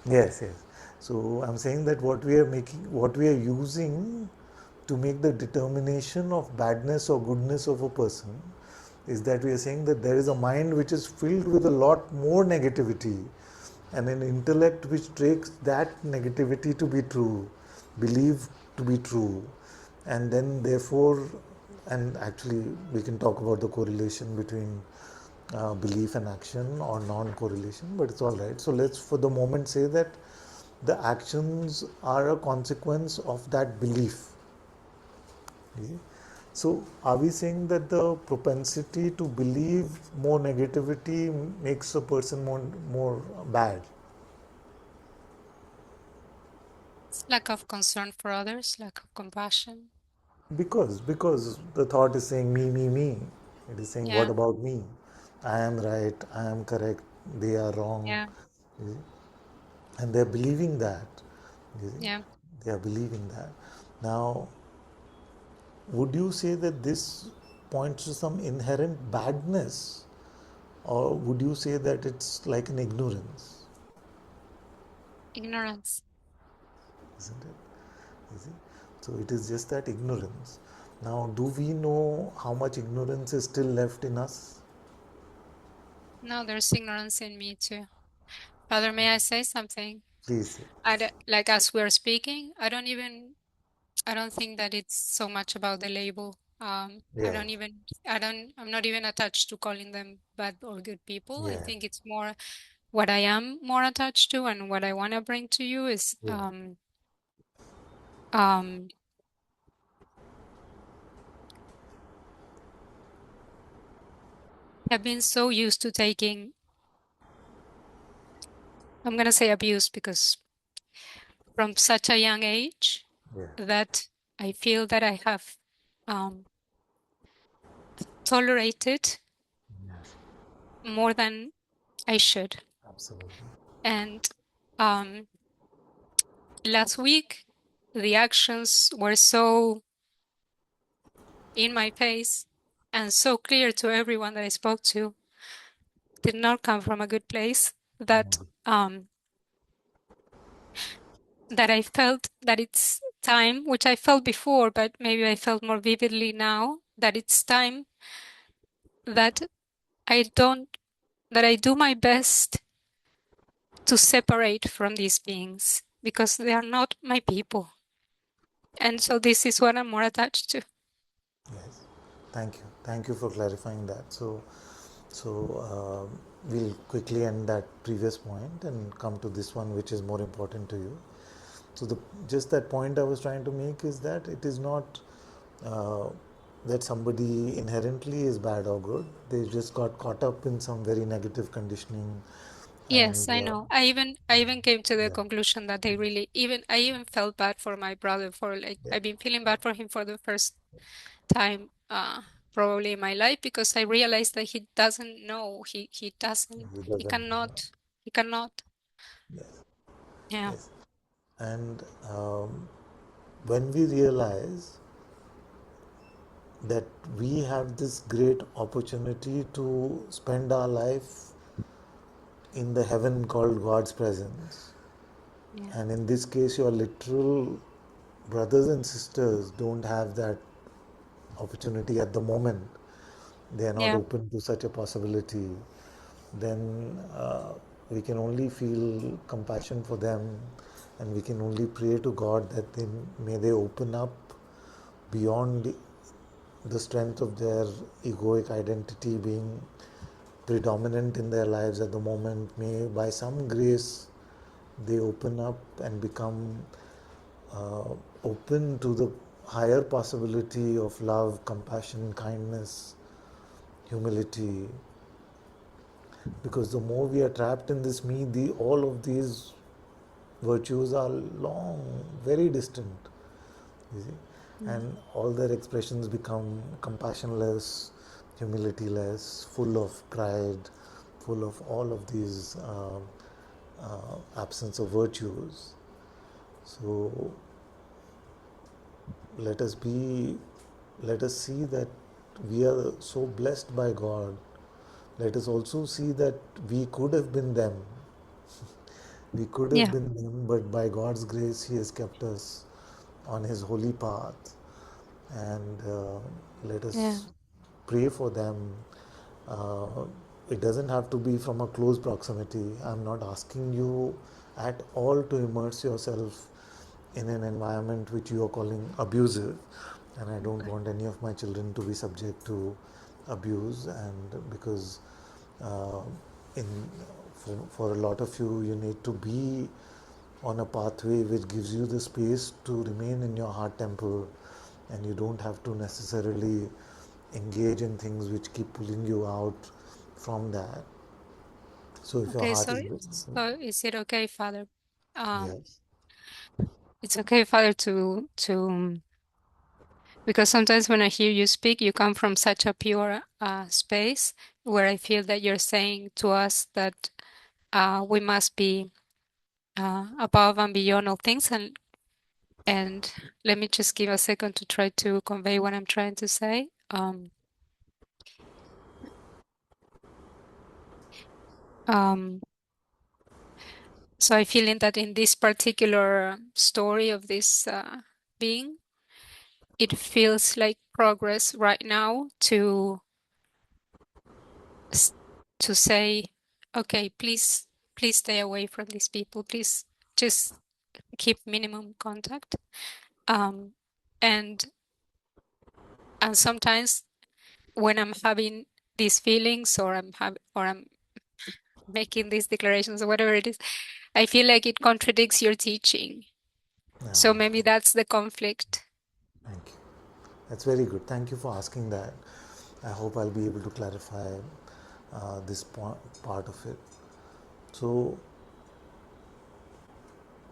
[SPEAKER 2] Yes, yes. So I'm saying that what we are using to make the determination of badness or goodness of a person is that we are saying that there is a mind which is filled with a lot more negativity, and an intellect which takes that negativity to be true, believe to be true, and then therefore, and actually we can talk about the correlation between belief and action or non-correlation, but it's all right. So let's for the moment say that the actions are a consequence of that belief. Okay? So are we saying that the propensity to believe more negativity makes a person more bad?
[SPEAKER 9] It's lack of concern for others, lack of compassion.
[SPEAKER 2] Because the thought is saying me. It is saying what
[SPEAKER 9] Yeah,
[SPEAKER 2] about me? I am right, I am correct, they are wrong.
[SPEAKER 9] yeah,
[SPEAKER 2] You see? And they're believing that. You see?
[SPEAKER 9] yeah.
[SPEAKER 2] They are believing that. Now, would you say that this points to some inherent badness, or would you say that it's like an ignorance,
[SPEAKER 9] Ignorance.
[SPEAKER 2] isn't it? You see? So it is just that ignorance. Now, do we know how much ignorance is still left in us?
[SPEAKER 9] No, there's ignorance in me too. Father, may I say something?
[SPEAKER 2] Please.
[SPEAKER 9] Like as we're speaking, I don't think that it's so much about the label.
[SPEAKER 2] Yeah,
[SPEAKER 9] I'm not even attached to calling them bad or good people. I
[SPEAKER 2] yeah,
[SPEAKER 9] think it's more what I am more attached to and what I want to bring to you is,
[SPEAKER 2] yeah,
[SPEAKER 9] um, I've been so used to taking, I'm going to say abuse because from such a young age
[SPEAKER 2] yeah,
[SPEAKER 9] that I feel that I have, um, tolerated more than I should.
[SPEAKER 2] absolutely.
[SPEAKER 9] And, um, last week, the actions were so in my face and so clear to everyone that I spoke to, did not come from a good place, that that I felt that it's time, which I felt before, but maybe I felt more vividly now, that it's time that I don't that I do my best to separate from these beings because they are not my people. And so this is what I'm more attached to.
[SPEAKER 2] Yes. Thank you for clarifying that. So we'll quickly end that previous point and come to this one, which is more important to you. So the just that point I was trying to make is that it is not uh, that somebody inherently is bad or good. They just got caught up in some very negative conditioning,
[SPEAKER 9] Yes,
[SPEAKER 2] and
[SPEAKER 9] I know. I even came to the
[SPEAKER 2] yeah,
[SPEAKER 9] conclusion that I even felt bad for my brother for like
[SPEAKER 2] yeah,
[SPEAKER 9] I've been feeling bad for him for the first time probably in my life because I realized that he doesn't know. He doesn't
[SPEAKER 2] he
[SPEAKER 9] he
[SPEAKER 2] doesn't.
[SPEAKER 9] cannot he cannot.
[SPEAKER 2] Yes,
[SPEAKER 9] Yeah.
[SPEAKER 2] yes, and when we realize that we have this great opportunity to spend our life in the heaven called God's presence.
[SPEAKER 9] Yeah.
[SPEAKER 2] And in this case, your literal brothers and sisters don't have that opportunity at the moment. They are not
[SPEAKER 9] Yeah.
[SPEAKER 2] open to such a possibility. Then we can only feel compassion for them, and we can only pray to God that they open up beyond the strength of their egoic identity being predominant in their lives at the moment. May by some grace they open up and become uh, open to the higher possibility of love, compassion, kindness, humility. Because the more we are trapped in this me, all of these virtues are long, very distant. You see?
[SPEAKER 9] Mm.
[SPEAKER 2] And all their expressions become compassionless, humilityless, full of pride, full of all of these absence of virtues. So let us be, let us see that we are so blessed by God. Let us also see that we could have been them. We could have
[SPEAKER 9] Yeah.
[SPEAKER 2] been them, but by God's grace, He has kept us on His holy path. And let
[SPEAKER 9] Yeah.
[SPEAKER 2] us pray for them. Uh, it doesn't have to be from a close proximity. I'm not asking you at all to immerse yourself in an environment which you are calling abusive. And I don't
[SPEAKER 9] Okay.
[SPEAKER 2] want any of my children to be subject to abuse. And because uh, in for a lot of you, you need to be on a pathway which gives you the space to remain in your heart temple, and you don't have to necessarily engage in things which keep pulling you out from that. So if your
[SPEAKER 9] Okay,
[SPEAKER 2] heart
[SPEAKER 9] so
[SPEAKER 2] is,
[SPEAKER 9] is it okay, Father? Um,
[SPEAKER 2] yes,
[SPEAKER 9] it's okay, Father, Because sometimes when I hear you speak, you come from such a pure space where I feel that you're saying to us that we must be above and beyond all things. And let me just give a second to try to convey what I'm trying to say. So I feel in that in this particular story of this being, it feels like progress right now to say, okay, please stay away from these people. Please just keep minimum contact. Um, and sometimes when I'm having these feelings, or I'm making these declarations, or whatever it is, I feel like it contradicts your teaching. So maybe that's the conflict.
[SPEAKER 2] Thank you. That's very good. Thank you for asking that. I hope I'll be able to clarify this part of it. So,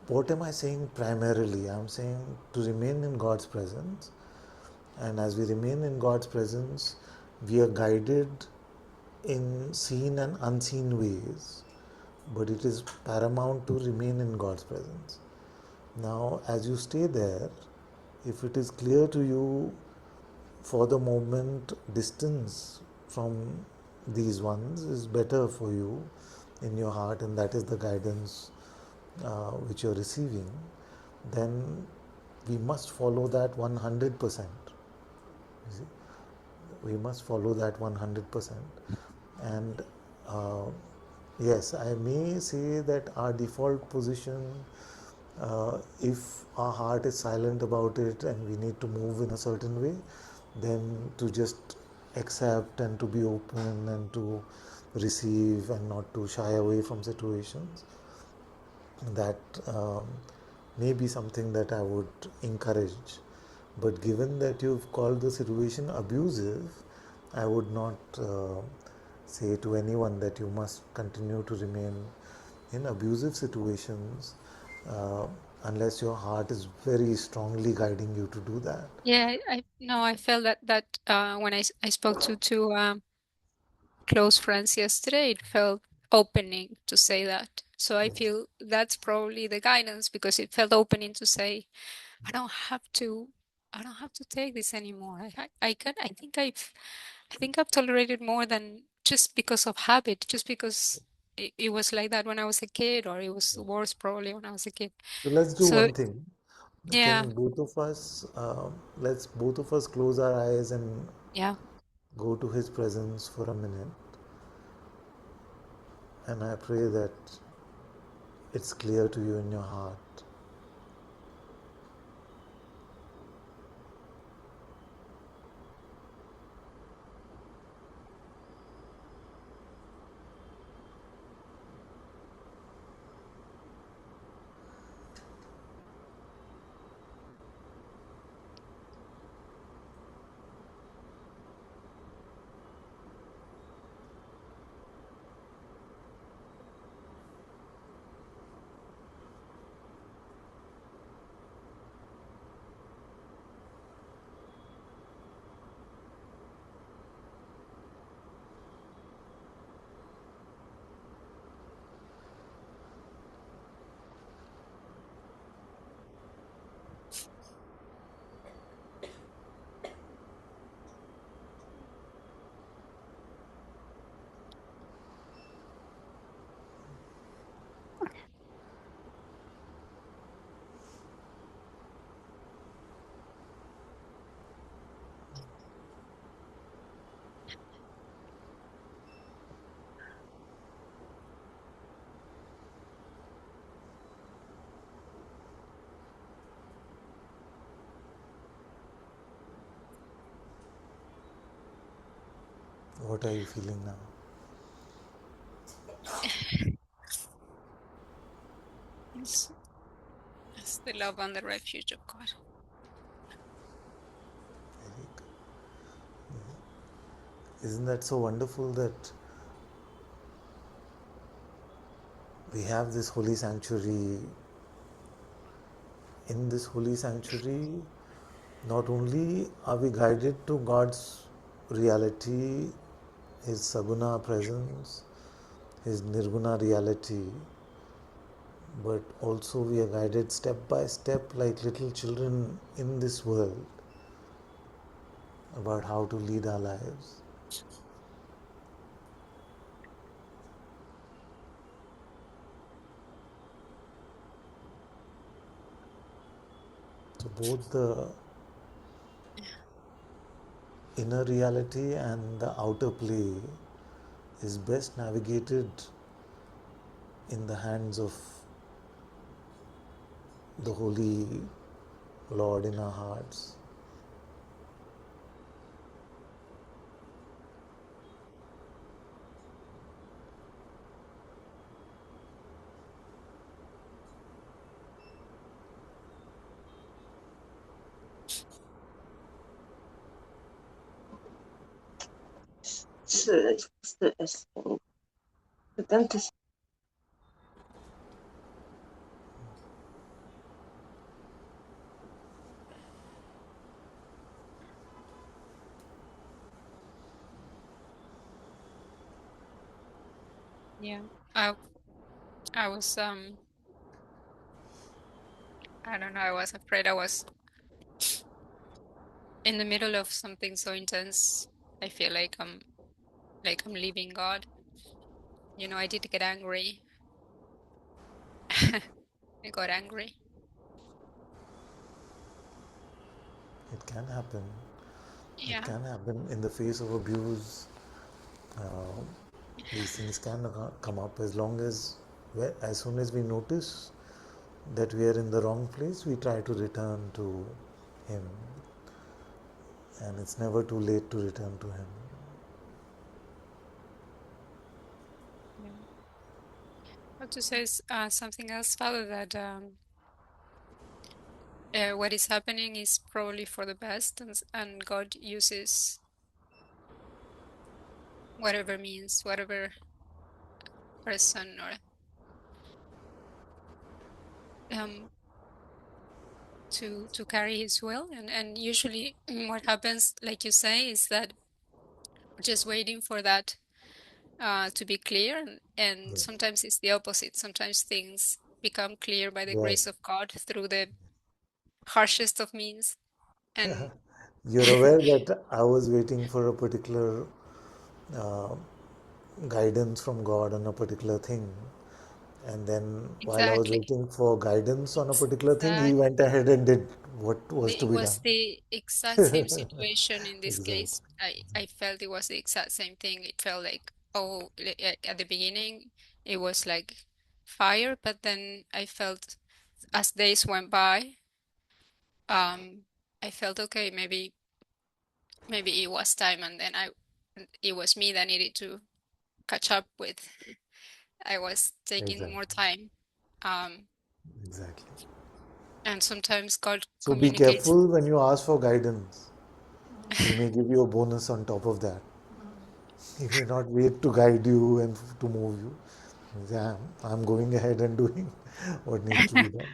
[SPEAKER 2] what am I saying primarily? I'm saying to remain in God's presence, and as we remain in God's presence, we are guided in seen and unseen ways, but it is paramount to remain in God's presence. Now, as you stay there, if it is clear to you for the moment, distance from these ones is better for you in your heart, and that is the guidance which you're receiving, then we must follow that 100%. You see? We must follow that 100%. And yes, I may say that our default position, if our heart is silent about it and we need to move in a certain way, then to just accept and to be open and to receive and not to shy away from situations, that may be something that I would encourage. But given that you've called the situation abusive, I would not say to anyone that you must continue to remain in abusive situations unless your heart is very strongly guiding you to do that.
[SPEAKER 9] Yeah, I felt that when I spoke to two close friends yesterday, it felt opening to say that. So I feel that's probably the guidance, because it felt opening to say, I don't have to take this anymore. I think I've tolerated more than just because of habit, just because it was like that when I was a kid, or it was worse probably when I was a kid.
[SPEAKER 2] So let's do
[SPEAKER 9] So
[SPEAKER 2] one thing.
[SPEAKER 9] yeah,
[SPEAKER 2] Can both of us, let's both of us close our eyes and
[SPEAKER 9] yeah.
[SPEAKER 2] go to His presence for a minute. And I pray that it's clear to you in your heart. What are you feeling now?
[SPEAKER 9] It's the love and the refuge of God.
[SPEAKER 2] Very good. Isn't that so wonderful that we have this holy sanctuary? In this holy sanctuary, not only are we guided to God's reality, His Saguna presence, His Nirguna reality, but also we are guided step by step like little children in this world about how to lead our lives. So both the inner reality and the outer play is best navigated in the hands of the Holy Lord in our hearts.
[SPEAKER 8] 是是是，真的是。
[SPEAKER 9] Yeah. I I was I don't know, I was afraid I was in the middle of something so intense. I feel like I'm leaving God. You know, I did get angry. I got angry.
[SPEAKER 2] It can happen. It
[SPEAKER 9] Yeah.
[SPEAKER 2] can happen in the face of abuse. Uh, these things can come up as long as, as soon as we notice that we are in the wrong place, we try to return to Him, and it's never too late to return to Him.
[SPEAKER 9] Yeah. I have to say something else, Father, that what is happening is probably for the best, and God uses whatever means, whatever person or um to carry His will, and usually what happens, like you say, is that we're just waiting for that to be clear, and
[SPEAKER 2] Yeah.
[SPEAKER 9] sometimes it's the opposite. Sometimes things become clear by the
[SPEAKER 2] Yes.
[SPEAKER 9] grace of God through the harshest of means, and
[SPEAKER 2] You're aware that I was waiting for a particular uh, guidance from God on a particular thing. And then while I was
[SPEAKER 9] exactly.
[SPEAKER 2] waiting for guidance on a particular thing, He went
[SPEAKER 9] Exactly.
[SPEAKER 2] ahead and did what was to
[SPEAKER 9] It
[SPEAKER 2] be done.
[SPEAKER 9] was the exact same situation in this
[SPEAKER 2] Exactly.
[SPEAKER 9] case. I felt it was the exact same thing. It felt like, oh, at the beginning, it was like fire, but then I felt as days went by, um, I felt okay, maybe it was time, and then it was me that needed to catch up with. I was taking more
[SPEAKER 2] Exactly.
[SPEAKER 9] time. Um,
[SPEAKER 2] Exactly.
[SPEAKER 9] and sometimes God
[SPEAKER 2] So be
[SPEAKER 9] communicates.
[SPEAKER 2] careful when you ask for guidance. He may give you a bonus on top of that. He may not wait to guide you and to move you. Yeah, I'm going ahead and doing what needs to be done.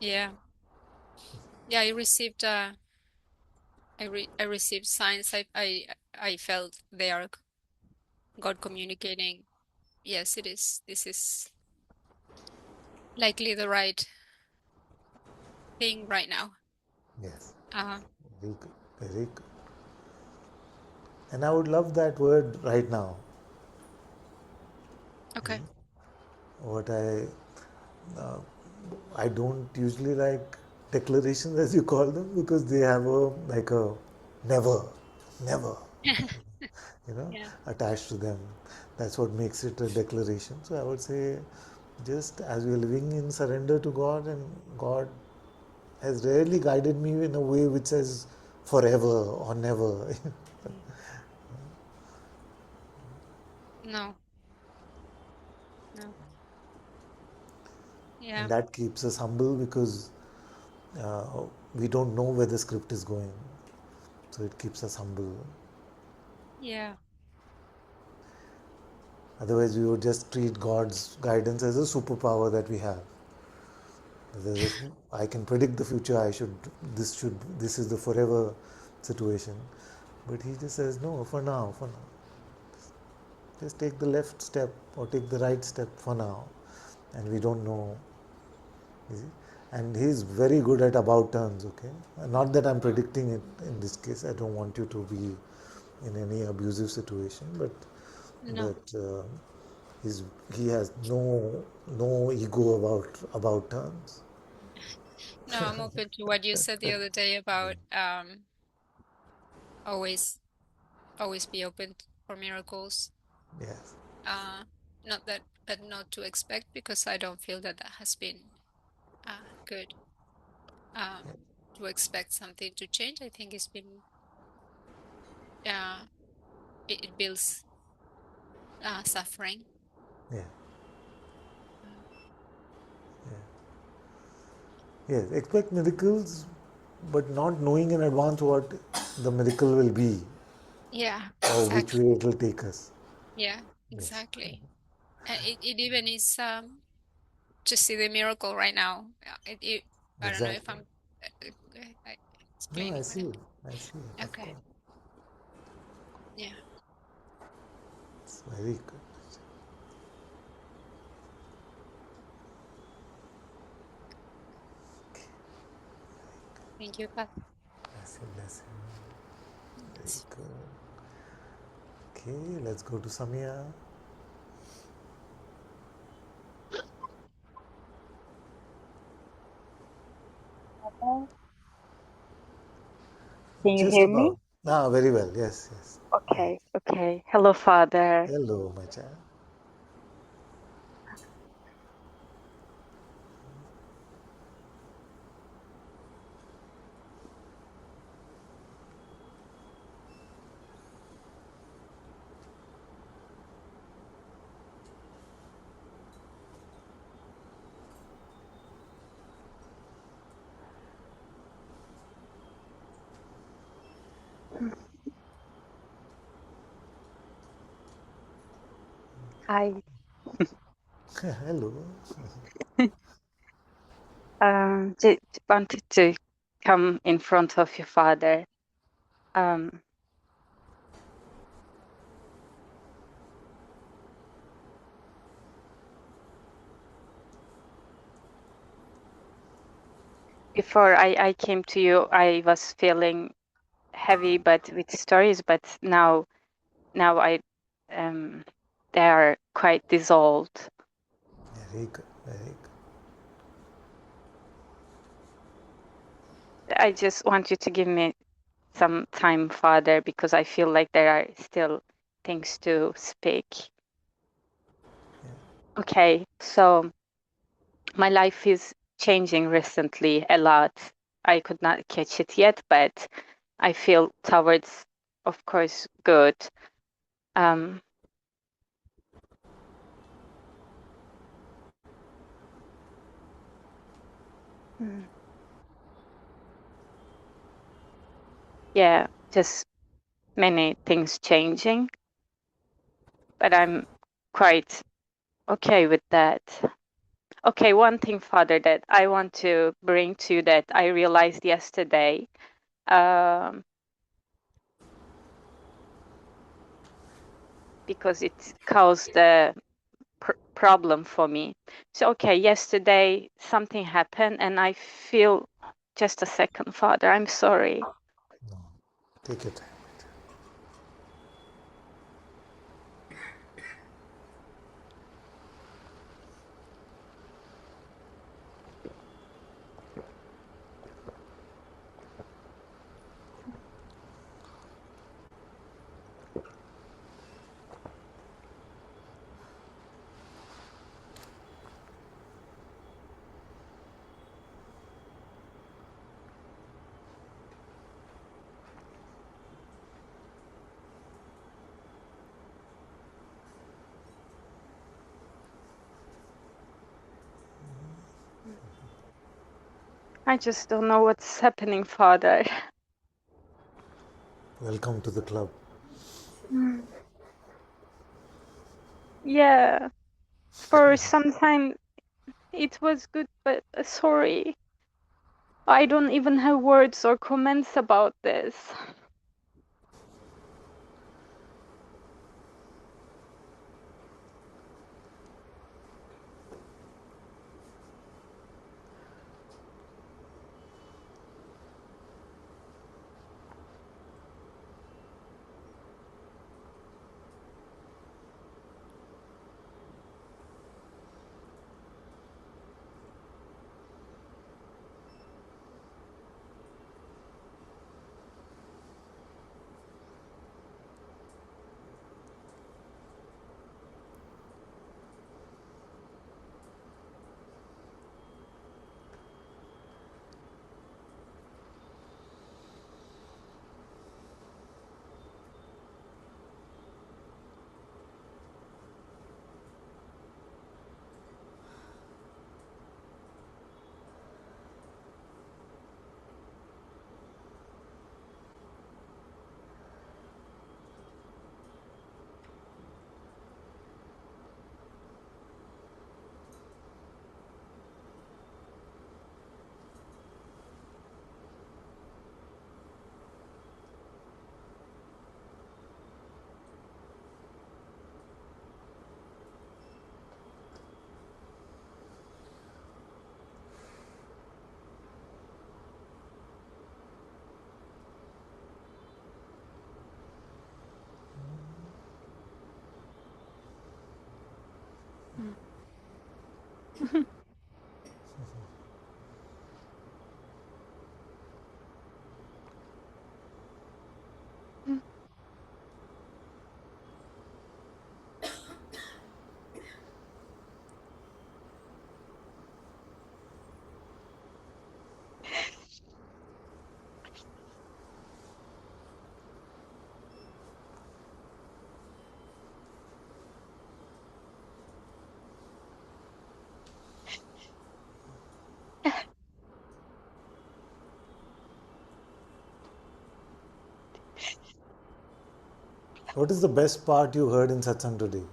[SPEAKER 9] Yeah. Yeah, I received signs. I felt they are God communicating. Yes, it is. This is likely the right thing right now.
[SPEAKER 2] Yes,
[SPEAKER 9] Uh,
[SPEAKER 2] very good. Very good. And I would love that word right now.
[SPEAKER 9] okay.
[SPEAKER 2] What I don't usually like declarations as you call them because they have a like a never, never,
[SPEAKER 9] Yeah.
[SPEAKER 2] attached to them. That's what makes it a declaration. So I would say, just as we are living in surrender to God, and God has rarely guided me in a way which says forever or never.
[SPEAKER 9] No, no.
[SPEAKER 2] And
[SPEAKER 9] Yeah.
[SPEAKER 2] that keeps us humble because we don't know where the script is going. So it keeps us humble.
[SPEAKER 9] Yeah.
[SPEAKER 2] Otherwise, we would just treat God's guidance as a superpower that we have. I can predict the future. This is the forever situation. But he just says, no, for now, just take the left step or take the right step for now, and we don't know. You see? And he's very good at about turns. Okay, not that I'm predicting it in this case. I don't want you to be in any abusive situation, but
[SPEAKER 9] No,
[SPEAKER 2] but he has no ego about turns.
[SPEAKER 9] no, I'm open to what you said the other day about always always be open for miracles.
[SPEAKER 2] Yes,
[SPEAKER 9] Not that, but not to expect, because I don't feel that that has been good. To expect something to change, I think it's been it builds suffering.
[SPEAKER 2] yeah,
[SPEAKER 9] Uh,
[SPEAKER 2] yes. Expect miracles, but not knowing in advance what the miracle will be
[SPEAKER 9] yeah,
[SPEAKER 2] or which
[SPEAKER 9] exactly.
[SPEAKER 2] way it will take us.
[SPEAKER 9] Yeah,
[SPEAKER 2] Yes,
[SPEAKER 9] exactly. It even is to see the miracle right now. I don't know if
[SPEAKER 2] exactly.
[SPEAKER 9] I'm
[SPEAKER 2] No, I
[SPEAKER 9] explaining what
[SPEAKER 2] see
[SPEAKER 9] I'm.
[SPEAKER 2] it. I see it. Of
[SPEAKER 9] Okay.
[SPEAKER 2] course,
[SPEAKER 9] Yeah.
[SPEAKER 2] it's very good.
[SPEAKER 9] Thank you, God.
[SPEAKER 2] Bless you, bless you. Very
[SPEAKER 9] Yes.
[SPEAKER 2] good. Okay, let's go to Samia.
[SPEAKER 8] Can you
[SPEAKER 2] Just
[SPEAKER 8] hear me?
[SPEAKER 2] about. Ah, very well. Yes, yes. Right.
[SPEAKER 8] Okay, okay. Hello, Father.
[SPEAKER 2] Hello, my child.
[SPEAKER 8] Hi.
[SPEAKER 2] Hello.
[SPEAKER 8] Just wanted to come in front of you, Father. Um, Before I came to you, I was feeling heavy, but with stories. But now I they are quite dissolved.
[SPEAKER 2] Very good. Very good.
[SPEAKER 8] I just want you to give me some time, Father, because I feel like there are still things to speak. Okay, so my life is changing recently a lot. I could not catch it yet, but I feel towards, of course, good. Um, mm, yeah, just many things changing, but I'm quite okay with that. Okay, one thing, Father, that I want to bring to you that I realized yesterday, um, because it caused a problem for me. So, okay, yesterday something happened, and I feel just a second, Father. I'm sorry.
[SPEAKER 2] No, take your time.
[SPEAKER 8] I just don't know what's happening, Father.
[SPEAKER 2] Welcome to the club.
[SPEAKER 8] Mm. Yeah, for some time it was good, but sorry. I don't even have words or comments about this.
[SPEAKER 2] What is the best part you heard in satsang today?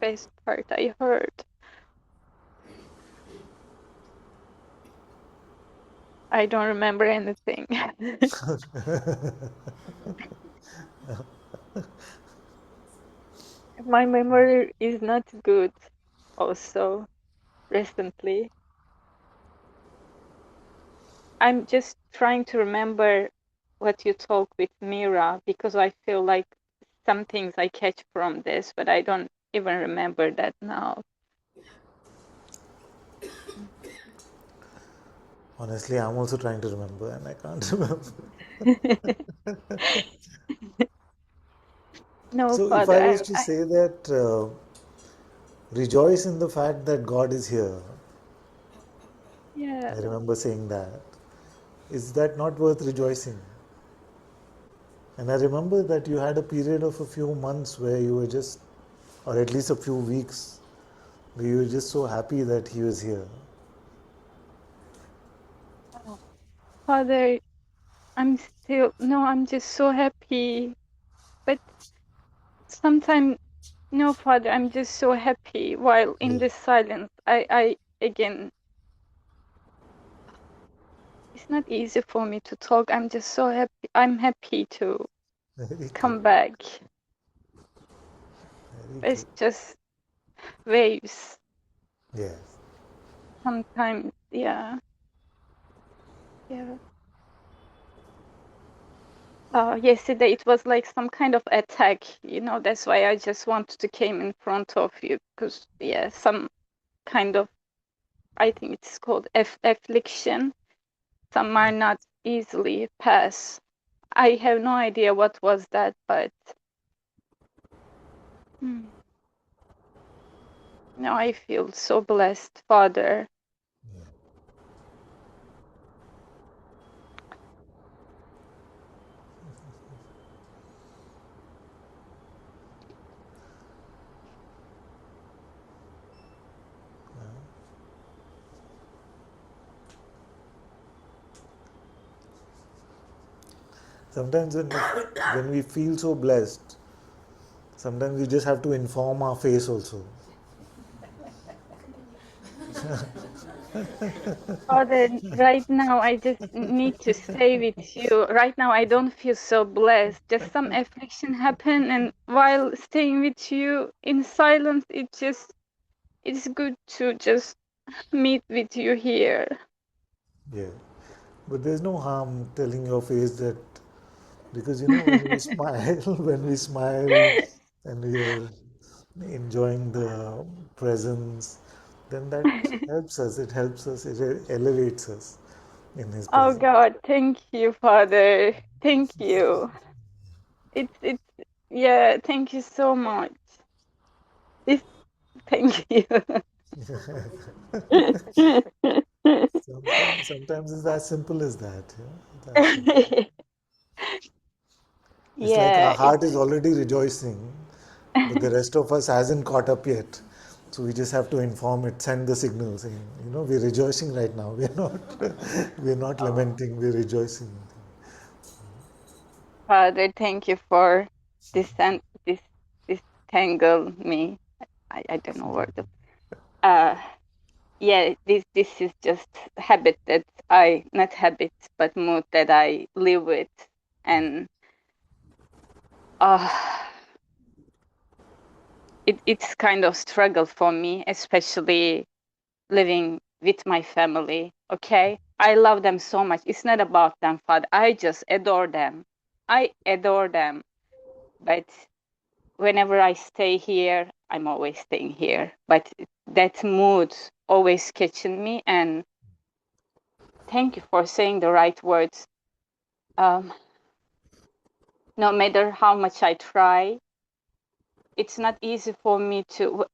[SPEAKER 8] Best part I heard. I don't remember anything. My memory is not good also recently. I'm just trying to remember what you talk with Mira because I feel like some things I catch from this, but I don't even remember that now.
[SPEAKER 2] Honestly, I'm also trying to remember and I can't remember.
[SPEAKER 8] No,
[SPEAKER 2] So, if I
[SPEAKER 8] Father,
[SPEAKER 2] was to say that rejoice in the fact that God is here,
[SPEAKER 8] yeah.
[SPEAKER 2] I remember saying that. Is that not worth rejoicing? And I remember that you had a period of a few months where you were just, or at least a few weeks, where you were just so happy that He was here.
[SPEAKER 8] Oh, Father, I'm just so happy. But sometimes, no, Father, I'm just so happy while in
[SPEAKER 2] Yeah,
[SPEAKER 8] this silence. Again, it's not easy for me to talk. I'm just so happy. I'm happy to
[SPEAKER 2] very good,
[SPEAKER 8] come back.
[SPEAKER 2] very
[SPEAKER 8] It's
[SPEAKER 2] good.
[SPEAKER 8] just waves.
[SPEAKER 2] Yes,
[SPEAKER 8] Sometimes, yeah, yeah. Yesterday it was like some kind of attack, that's why I just wanted to came in front of you because, yeah, some kind of, I think it's called affliction. Some are not easily pass. I have no idea what was that, but mm, now I feel so blessed, Father.
[SPEAKER 2] sometimes when we feel so blessed, Sometimes we just have to inform our face also.
[SPEAKER 8] Father, right now I just need to stay with you. Right now I don't feel so blessed. Just some affliction happened, and while staying with you in silence, it's good to just meet with you here.
[SPEAKER 2] Yeah. But there's no harm telling your face that, because you know, when we smile, when we smile and we are enjoying the presence, then that helps us. It helps us, it elevates us in His
[SPEAKER 8] Oh
[SPEAKER 2] presence.
[SPEAKER 8] God, thank you, Father. Thank you. It's yeah, thank you so much. This thank you.
[SPEAKER 2] Sometimes it's as simple as that. Yeah? That simple. It's like our
[SPEAKER 8] Yeah,
[SPEAKER 2] heart is already rejoicing, but the rest of us hasn't caught up yet. So we just have to inform it, send the signal saying, you know, we're rejoicing right now. We're not, we're not lamenting. We're rejoicing.
[SPEAKER 8] Father, thank you for this and this tangle me. I don't know where to uh yeah, this is just habit that I not habit but mood that I live with, and uh it's kind of struggle for me, especially living with my family. Okay, I love them so much. It's not about them, Father. I just adore them. I adore them. But whenever I stay here, I'm always staying here. But that mood always catching me. And thank you for saying the right words. Um, no matter how much I try, it's not easy for me to.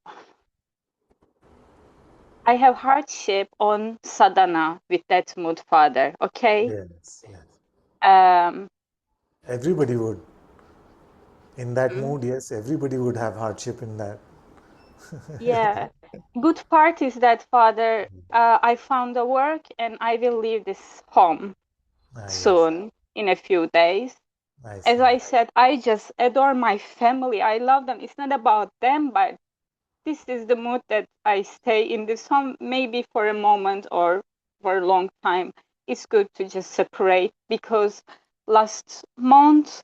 [SPEAKER 8] I have hardship on sadhana with that mood, Father. Okay.
[SPEAKER 2] Yes, yes.
[SPEAKER 8] Um,
[SPEAKER 2] Everybody would. In that
[SPEAKER 8] mm,
[SPEAKER 2] mood, yes, everybody would have hardship in that.
[SPEAKER 8] yeah. Good part is that, Father, I found a work and I will leave this home
[SPEAKER 2] Ah, yes,
[SPEAKER 8] soon in a few days.
[SPEAKER 2] I
[SPEAKER 8] As
[SPEAKER 2] see.
[SPEAKER 8] I said, I just adore my family. I love them. It's not about them, but this is the mood that I stay in this home, maybe for a moment or for a long time. It's good to just separate because last month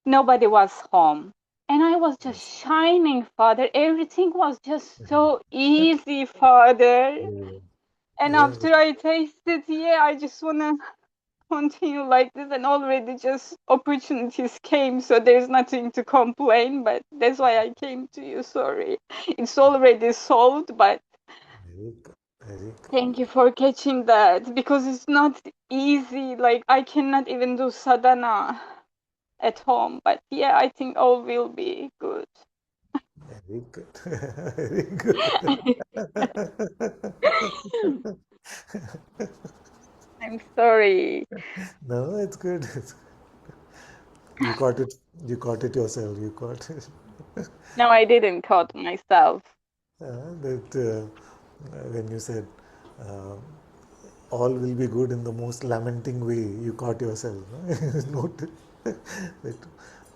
[SPEAKER 8] nobody was home. And I was just shining, Father. Everything was just so easy, Father.
[SPEAKER 2] Yeah,
[SPEAKER 8] And
[SPEAKER 2] yeah,
[SPEAKER 8] after I tasted, yeah, I just want to continue like this, and already just opportunities came, so there's nothing to complain, but that's why I came to you. Sorry, it's already solved, but
[SPEAKER 2] very good, very good.
[SPEAKER 8] thank you for catching that, because it's not easy. Like, I cannot even do sadhana at home, but yeah, I think all will be good.
[SPEAKER 2] Very good. Very good.
[SPEAKER 8] I'm sorry.
[SPEAKER 2] No, it's good. It's, you caught it. You caught it yourself. You caught it.
[SPEAKER 8] No, I didn't caught myself.
[SPEAKER 2] That when you said uh, all will be good in the most lamenting way, you caught yourself. No? Note that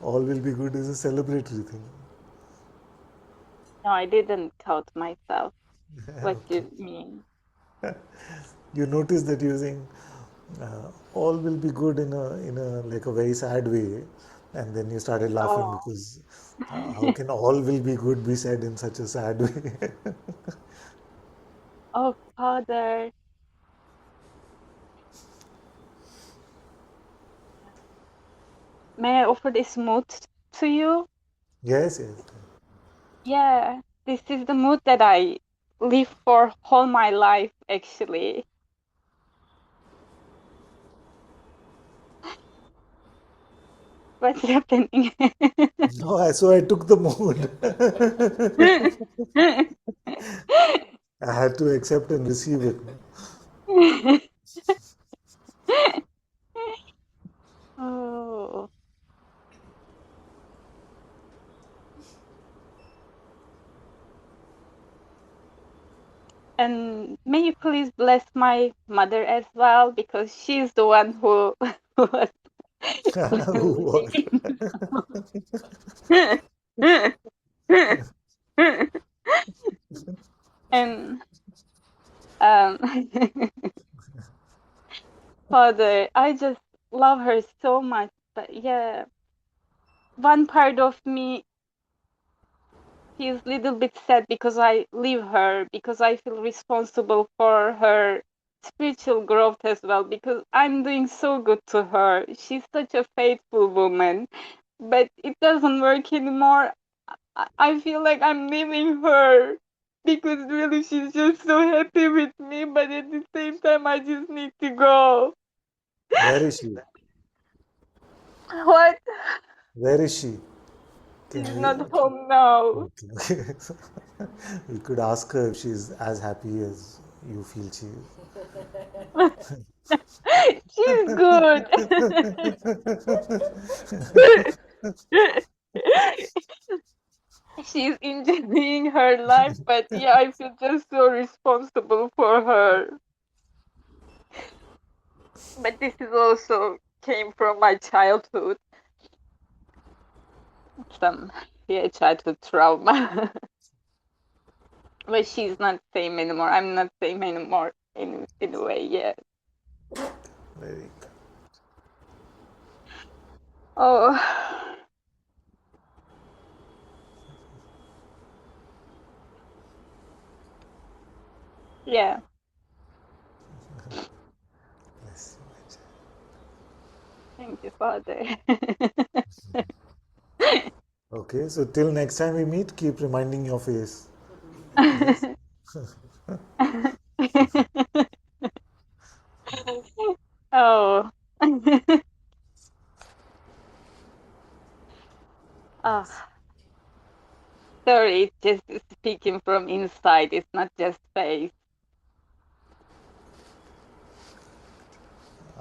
[SPEAKER 2] all will be good is a celebratory thing.
[SPEAKER 8] No, I didn't caught myself. What do
[SPEAKER 2] Okay.
[SPEAKER 8] you mean?
[SPEAKER 2] You notice that using all will be good in a like a very sad way, and then you started laughing
[SPEAKER 8] Oh.
[SPEAKER 2] because how can all will be good be said in such a sad way?
[SPEAKER 8] Oh, Father. May I offer this mood to you?
[SPEAKER 2] Yes, yes.
[SPEAKER 8] Yeah, this is the mood that I live for all my life, actually. What's happening?
[SPEAKER 2] No, so I took the mood. I had to accept and receive it.
[SPEAKER 8] Oh, and may you please bless my mother as well, because she's the one who, who was
[SPEAKER 2] What?
[SPEAKER 8] And Father, I just love her so much. But yeah, one part of me feels a little bit sad because I leave her, because I feel responsible for her spiritual growth as well, because I'm doing so good to her. She's such a faithful woman, but it doesn't work anymore. I feel like I'm leaving her because really she's just so happy with me, but at the same time, I just need to go.
[SPEAKER 2] Where is she?
[SPEAKER 8] What?
[SPEAKER 2] Where is she? Can
[SPEAKER 8] She's
[SPEAKER 2] we?
[SPEAKER 8] not home now.
[SPEAKER 2] Okay. We could ask her if she's as happy as you feel she
[SPEAKER 8] She's good. She's enjoying her life, but yeah, I feel just so responsible for her. But this is also came from my childhood, some childhood trauma. But she's not same anymore. I'm not same anymore in a way. Yeah.
[SPEAKER 2] is. Very good.
[SPEAKER 8] Oh. Yeah.
[SPEAKER 2] Bless you, my child.
[SPEAKER 8] Thank you, Father.
[SPEAKER 2] Okay, so till next time we meet, keep reminding your face. Yes?
[SPEAKER 8] Oh. Oh.
[SPEAKER 2] Yes.
[SPEAKER 8] Sorry, it's just speaking from inside. It's not just face.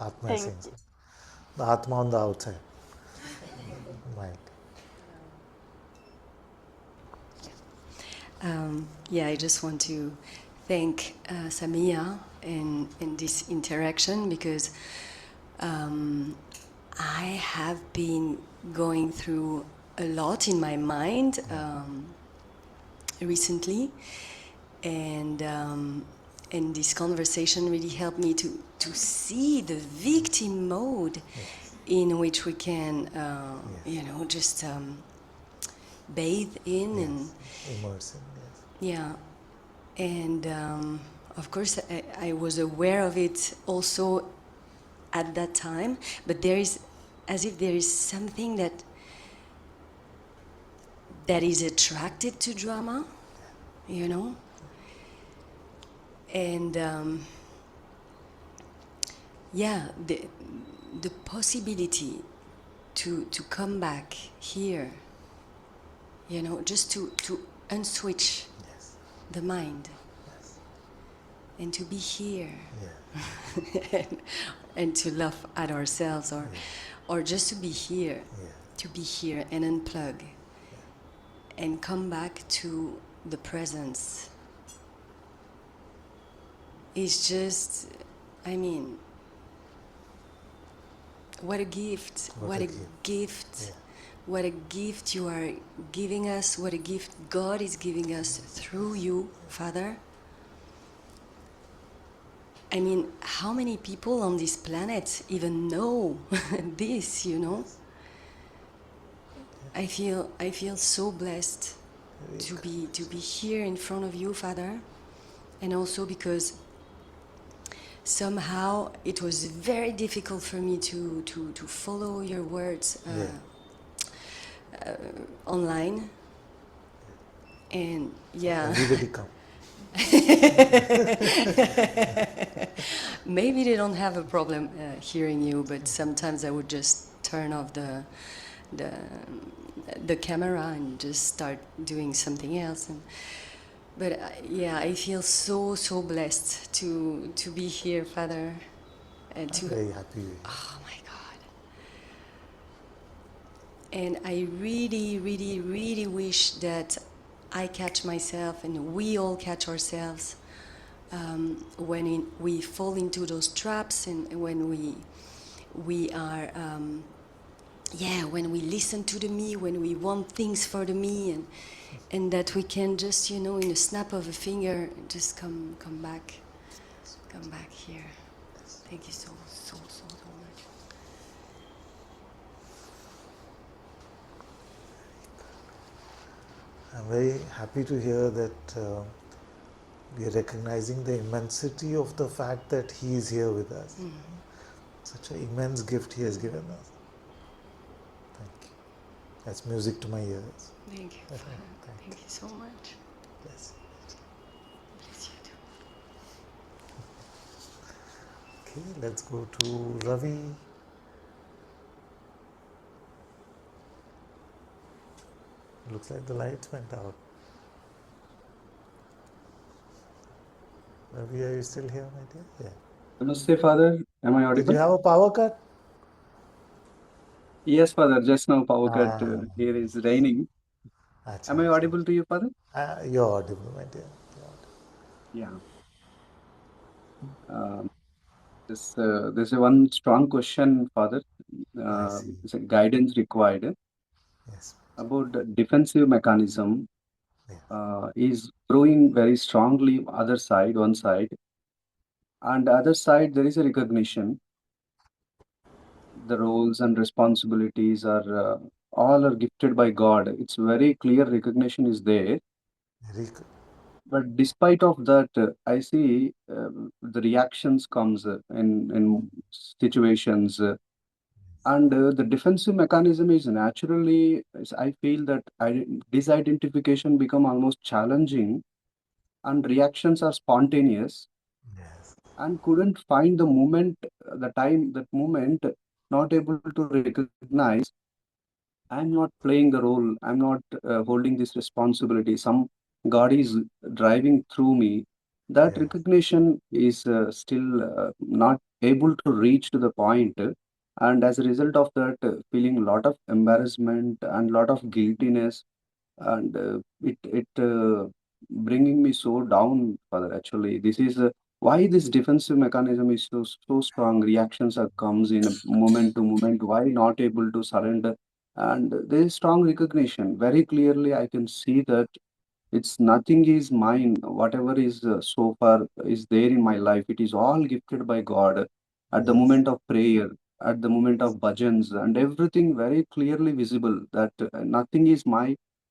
[SPEAKER 2] Atma is
[SPEAKER 8] Thank
[SPEAKER 2] inside. The Atma on the outside. Mind.
[SPEAKER 10] Yeah, I just want to thank Samia in this interaction because I have been going through a lot in my mind recently, and this conversation really helped me to see the victim mode in which we can, just bathe in and
[SPEAKER 2] Immersing. Yes.
[SPEAKER 10] yeah. And of course, I was aware of it also at that time, but there is, as if there is something that is attracted to drama, you know? And yeah, the possibility to come back here, just to unswitch
[SPEAKER 2] Yes.
[SPEAKER 10] the mind
[SPEAKER 2] Yes.
[SPEAKER 10] and to be here.
[SPEAKER 2] Yeah.
[SPEAKER 10] and to laugh at ourselves or just to be here, and unplug and come back to the presence. It's just, I mean, what a gift. What a gift.
[SPEAKER 2] Yeah.
[SPEAKER 10] What a gift you are giving us. What a gift God is giving us through you, Father. I mean, how many people on this planet even know this, I feel so blessed to be here in front of you, Father, and also because somehow it was very difficult for me to follow your words online, and yeah.
[SPEAKER 2] Everybody come.
[SPEAKER 10] Maybe they don't have a problem hearing you, but sometimes I would just turn off the camera and just start doing something else. But yeah, I feel so blessed to be here, Father, and
[SPEAKER 2] I'm very happy.
[SPEAKER 10] oh my God. And I really wish that I catch myself and we all catch ourselves when we fall into those traps and when we are yeah, when we listen to the me, when we want things for the me, and that we can just, in a snap of a finger, just come back here. Thank you so much.
[SPEAKER 2] I'm very happy to hear that we are recognizing the immensity of the fact that He is here with us. Such an immense gift He has given us. Thank you. That's music to my ears.
[SPEAKER 10] Thank you. Thank you so much.
[SPEAKER 2] Bless
[SPEAKER 10] Bless you too.
[SPEAKER 2] you. Okay, let's go to Ravi. Looks like the lights went out. Ravi, are you still here, my dear? Yeah.
[SPEAKER 11] Namaste, Father. Am I
[SPEAKER 2] Did you
[SPEAKER 11] audible?
[SPEAKER 2] have a power cut?
[SPEAKER 11] Yes, Father. Just now, power cut.
[SPEAKER 2] Ah,
[SPEAKER 11] Here is raining.
[SPEAKER 2] acha,
[SPEAKER 11] Am I
[SPEAKER 2] acha.
[SPEAKER 11] audible to you, Father?
[SPEAKER 2] You're audible, my dear. You're audible.
[SPEAKER 11] Yeah. There's a one strong question, Father.
[SPEAKER 2] I see.
[SPEAKER 11] It's a guidance required
[SPEAKER 2] Yes.
[SPEAKER 11] about the defensive mechanism.
[SPEAKER 2] Yeah.
[SPEAKER 11] Is growing very strongly. Other side, one side, and the other side there is a recognition. The roles and responsibilities are all are gifted by God. It's very clear recognition is there.
[SPEAKER 2] Very good.
[SPEAKER 11] But despite of that, I see the reactions comes in situations, and the defensive mechanism is naturally. I feel that disidentification become almost challenging, and reactions are spontaneous,
[SPEAKER 2] Yes.
[SPEAKER 11] and couldn't find the moment, the time, that moment, not able to recognize. I'm not playing the role. I'm not holding this responsibility. Some God is driving through me. That
[SPEAKER 2] Yes.
[SPEAKER 11] recognition is still not able to reach to the point. And as a result of that, feeling a lot of embarrassment and lot of guiltiness, and it bringing me so down, Father. Actually, this is why this defensive mechanism is so strong. Reactions are comes in a moment to moment. Why not able to surrender? And there is strong recognition. Very clearly, I can see that it's nothing is mine. Whatever is so far is there in my life, it is all gifted by God. At the
[SPEAKER 2] Yes.
[SPEAKER 11] moment of prayer, at the moment of bhajans, and everything very clearly visible that nothing is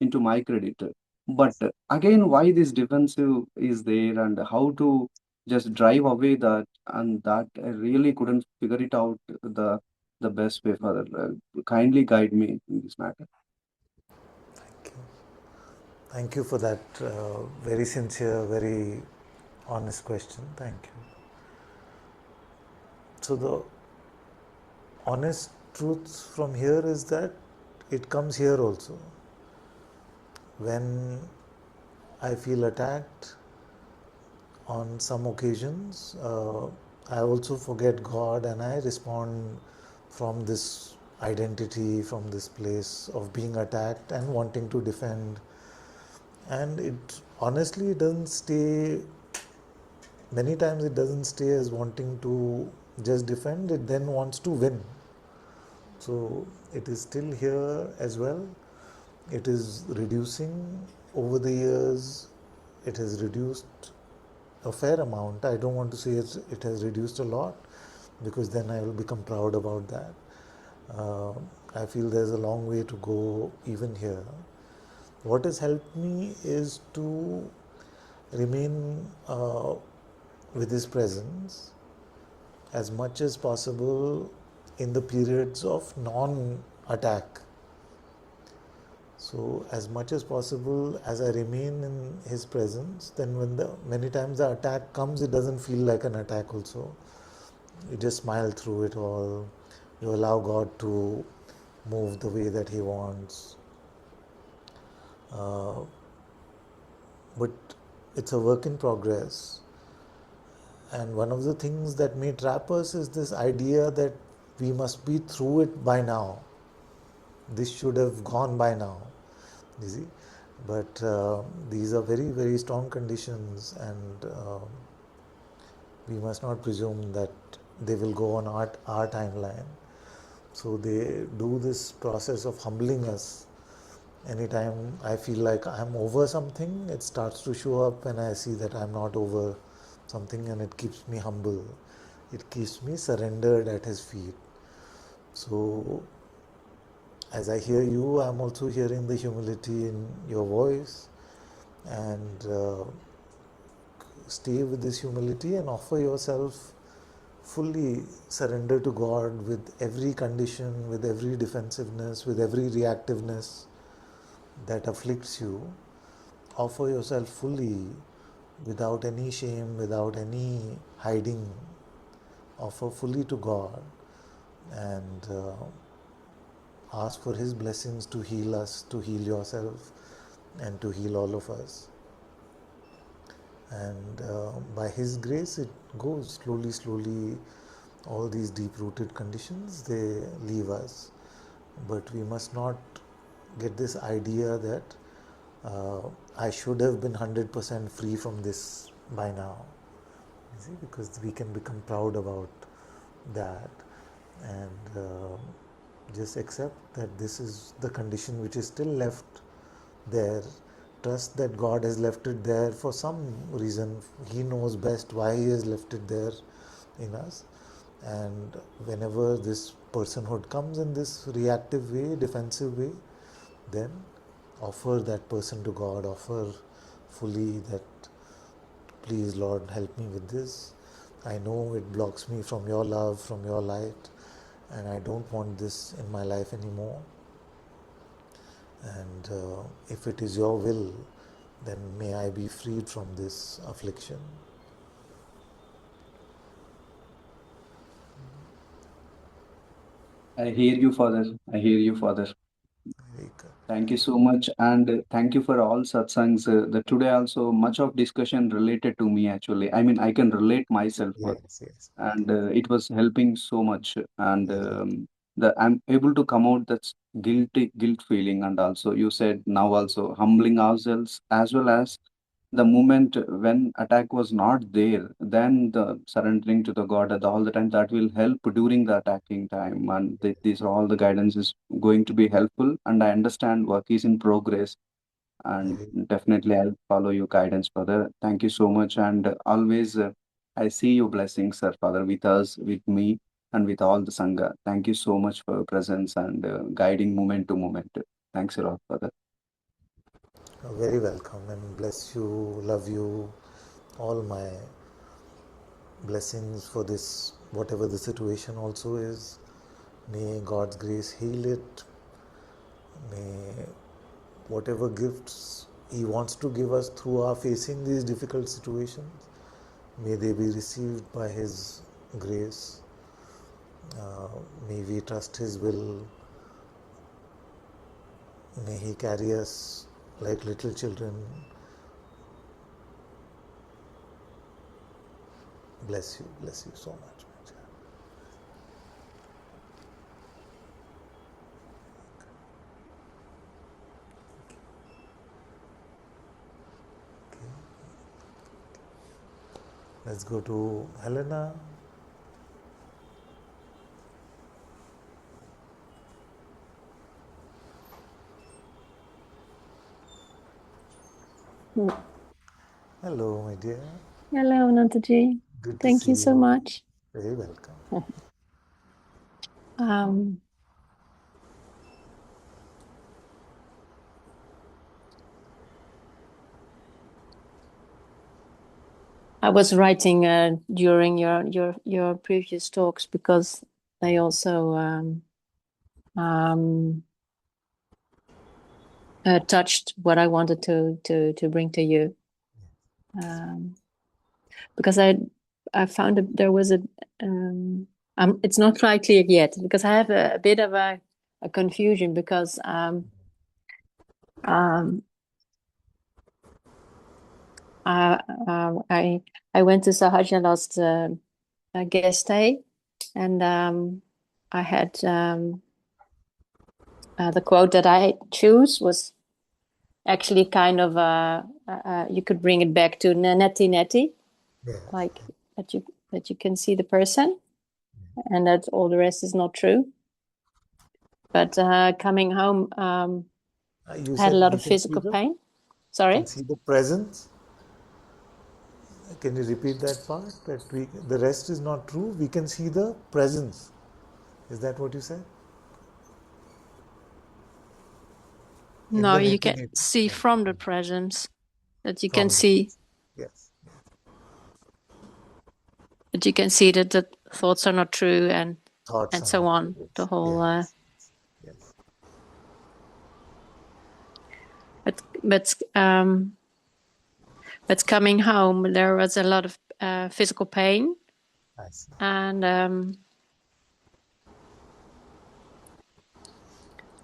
[SPEAKER 11] into my credit. But again, why this defensive is there, and how to just drive away that, and that I really couldn't figure it out the best way, Father. Kindly guide me in this matter.
[SPEAKER 2] Thank you. Thank you for that very sincere, very honest question. Thank you. So the honest truth from here is that it comes here also. When I feel attacked on some occasions, I also forget God and I respond from this identity, from this place of being attacked and wanting to defend. And it honestly doesn't stay, many times it doesn't stay as wanting to just defend, it then wants to win. So it is still here as well. It is reducing over the years. It has reduced a fair amount. I don't want to say it has reduced a lot because then I will become proud about that. I feel there's a long way to go even here. What has helped me is to remain with His presence as much as possible in the periods of non attack. So, as much as possible, as I remain in His presence, then when the many times the attack comes, it doesn't feel like an attack. Also, you just smile through it all. You allow God to move the way that He wants. Uh, but it's a work in progress. And one of the things that may trap us is this idea that we must be through it by now. This should have gone by now. You see? But these are very, very strong conditions, and we must not presume that they will go on our timeline. So they do this process of humbling us. Anytime I feel like I'm over something, it starts to show up when I see that I'm not over something, and it keeps me humble. It keeps me surrendered at His feet. So as I hear you, I'm also hearing the humility in your voice, and stay with this humility and offer yourself fully surrender to God with every condition, with every defensiveness, with every reactiveness that afflicts you. Offer yourself fully without any shame, without any hiding. Offer fully to God and ask for His blessings to heal us, to heal yourself, and to heal all of us. And by His grace, it goes slowly, slowly. All these deep rooted conditions, they leave us. But we must not get this idea that I should have been 100% free from this by now. You see, because we can become proud about that, and just accept that this is the condition which is still left there. Trust that God has left it there for some reason. He knows best why He has left it there in us. And whenever this personhood comes in this reactive way, defensive way, then offer that person to God. Offer fully that, please Lord, help me with this. I know it blocks me from your love, from your light, and I don't want this in my life anymore. And if it is your will, then may I be freed from this affliction.
[SPEAKER 11] I hear you, Father. I hear you, Father. Thank you so much, and thank you for all satsangs. The today also much of discussion related to me actually. I mean, I can relate myself,
[SPEAKER 2] Yes, yes.
[SPEAKER 11] and it was helping so much. And the I'm able to come out that guilt feeling, and also you said now also humbling ourselves as well as the moment when attack was not there, then the surrendering to the God at all the time, that will help during the attacking time. And these are all the guidance is going to be helpful. And I understand work is in progress, and definitely I'll follow your guidance, Father. Thank you so much. And always I see your blessings, Sir, Father, with us, with me, and with all the Sangha. Thank you so much for your presence and guiding moment to moment. Thanks a lot, Father.
[SPEAKER 2] Very welcome, and bless you, love you. All my blessings for this, whatever the situation also is. May God's grace heal it. May whatever gifts He wants to give us through our facing these difficult situations, may they be received by His grace. May we trust His will. May He carry us like little children. Bless you so much, my child. Let's go to Helena. Hello, my dear.
[SPEAKER 12] Hello, Ananta-ji.
[SPEAKER 2] Good to
[SPEAKER 12] Thank
[SPEAKER 2] see
[SPEAKER 12] you so
[SPEAKER 2] you.
[SPEAKER 12] much.
[SPEAKER 2] Very welcome.
[SPEAKER 12] I was writing during your previous talks because they also touched what I wanted to bring to you. Because I found that there was it's not quite clear yet, because I have a bit of a confusion, because I went to Sahaja last guest day, and I had the quote that I choose was actually kind of you could bring it back to neti, like that you can see the person, and that all the rest is not true. But coming home,
[SPEAKER 2] You
[SPEAKER 12] had a
[SPEAKER 2] said
[SPEAKER 12] lot
[SPEAKER 2] we
[SPEAKER 12] of
[SPEAKER 2] can see
[SPEAKER 12] physical pain. Sorry?
[SPEAKER 2] the presence. Can you repeat that part? That the rest is not true. We can see the presence. Is that what you said? In
[SPEAKER 12] No,
[SPEAKER 2] the
[SPEAKER 12] you can
[SPEAKER 2] neti-neti.
[SPEAKER 12] see
[SPEAKER 2] Yeah.
[SPEAKER 12] from the presence that you can
[SPEAKER 2] From the
[SPEAKER 12] see.
[SPEAKER 2] yes.
[SPEAKER 12] But you can see that the thoughts are not true and
[SPEAKER 2] Thoughts are
[SPEAKER 12] so
[SPEAKER 2] not
[SPEAKER 12] on.
[SPEAKER 2] true.
[SPEAKER 12] The whole
[SPEAKER 2] Yes. Yes.
[SPEAKER 12] but coming home there was a lot of physical pain,
[SPEAKER 2] I see.
[SPEAKER 12] and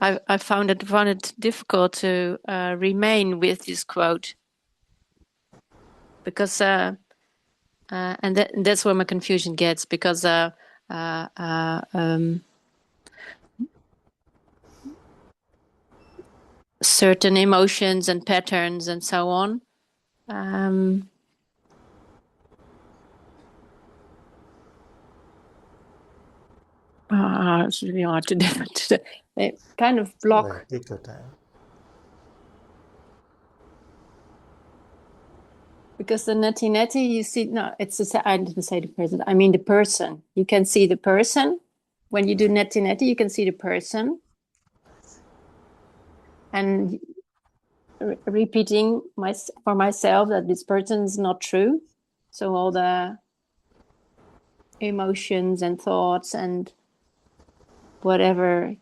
[SPEAKER 12] I found it difficult to remain with this quote, because and that's where my confusion gets, because certain emotions and patterns and so on, it's really hard to do. They kind of block.
[SPEAKER 2] All right, take your time.
[SPEAKER 12] Because the neti-neti, you see, no, I didn't say the person, I mean the person. You can see the person. When you do neti-neti, you can see the person. And repeating for myself that this person is not true. So all the emotions and thoughts and whatever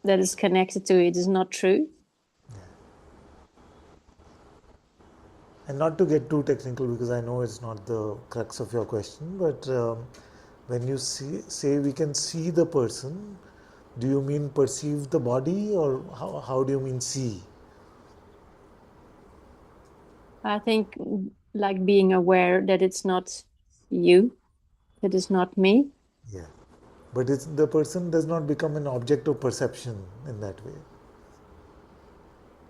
[SPEAKER 12] that is connected to it is not true.
[SPEAKER 2] And not to get too technical, because I know it's not the crux of your question, but when you say we can see the person, do you mean perceive the body, or how do you mean see?
[SPEAKER 12] I think like being aware that it's not you, that it's not me.
[SPEAKER 2] Yeah. But the person does not become an object of perception in that way.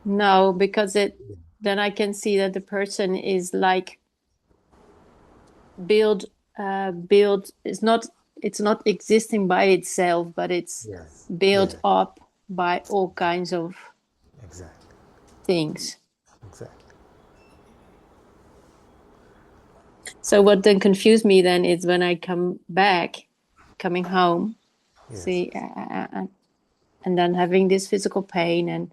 [SPEAKER 12] No, because then I can see that the person is like build it's not existing by itself, but it's
[SPEAKER 2] Yes.
[SPEAKER 12] built
[SPEAKER 2] Yeah.
[SPEAKER 12] up by all kinds of
[SPEAKER 2] Exactly.
[SPEAKER 12] things.
[SPEAKER 2] Exactly.
[SPEAKER 12] So what then confused me then is when I coming home,
[SPEAKER 2] Yes.
[SPEAKER 12] see, and then having this physical pain and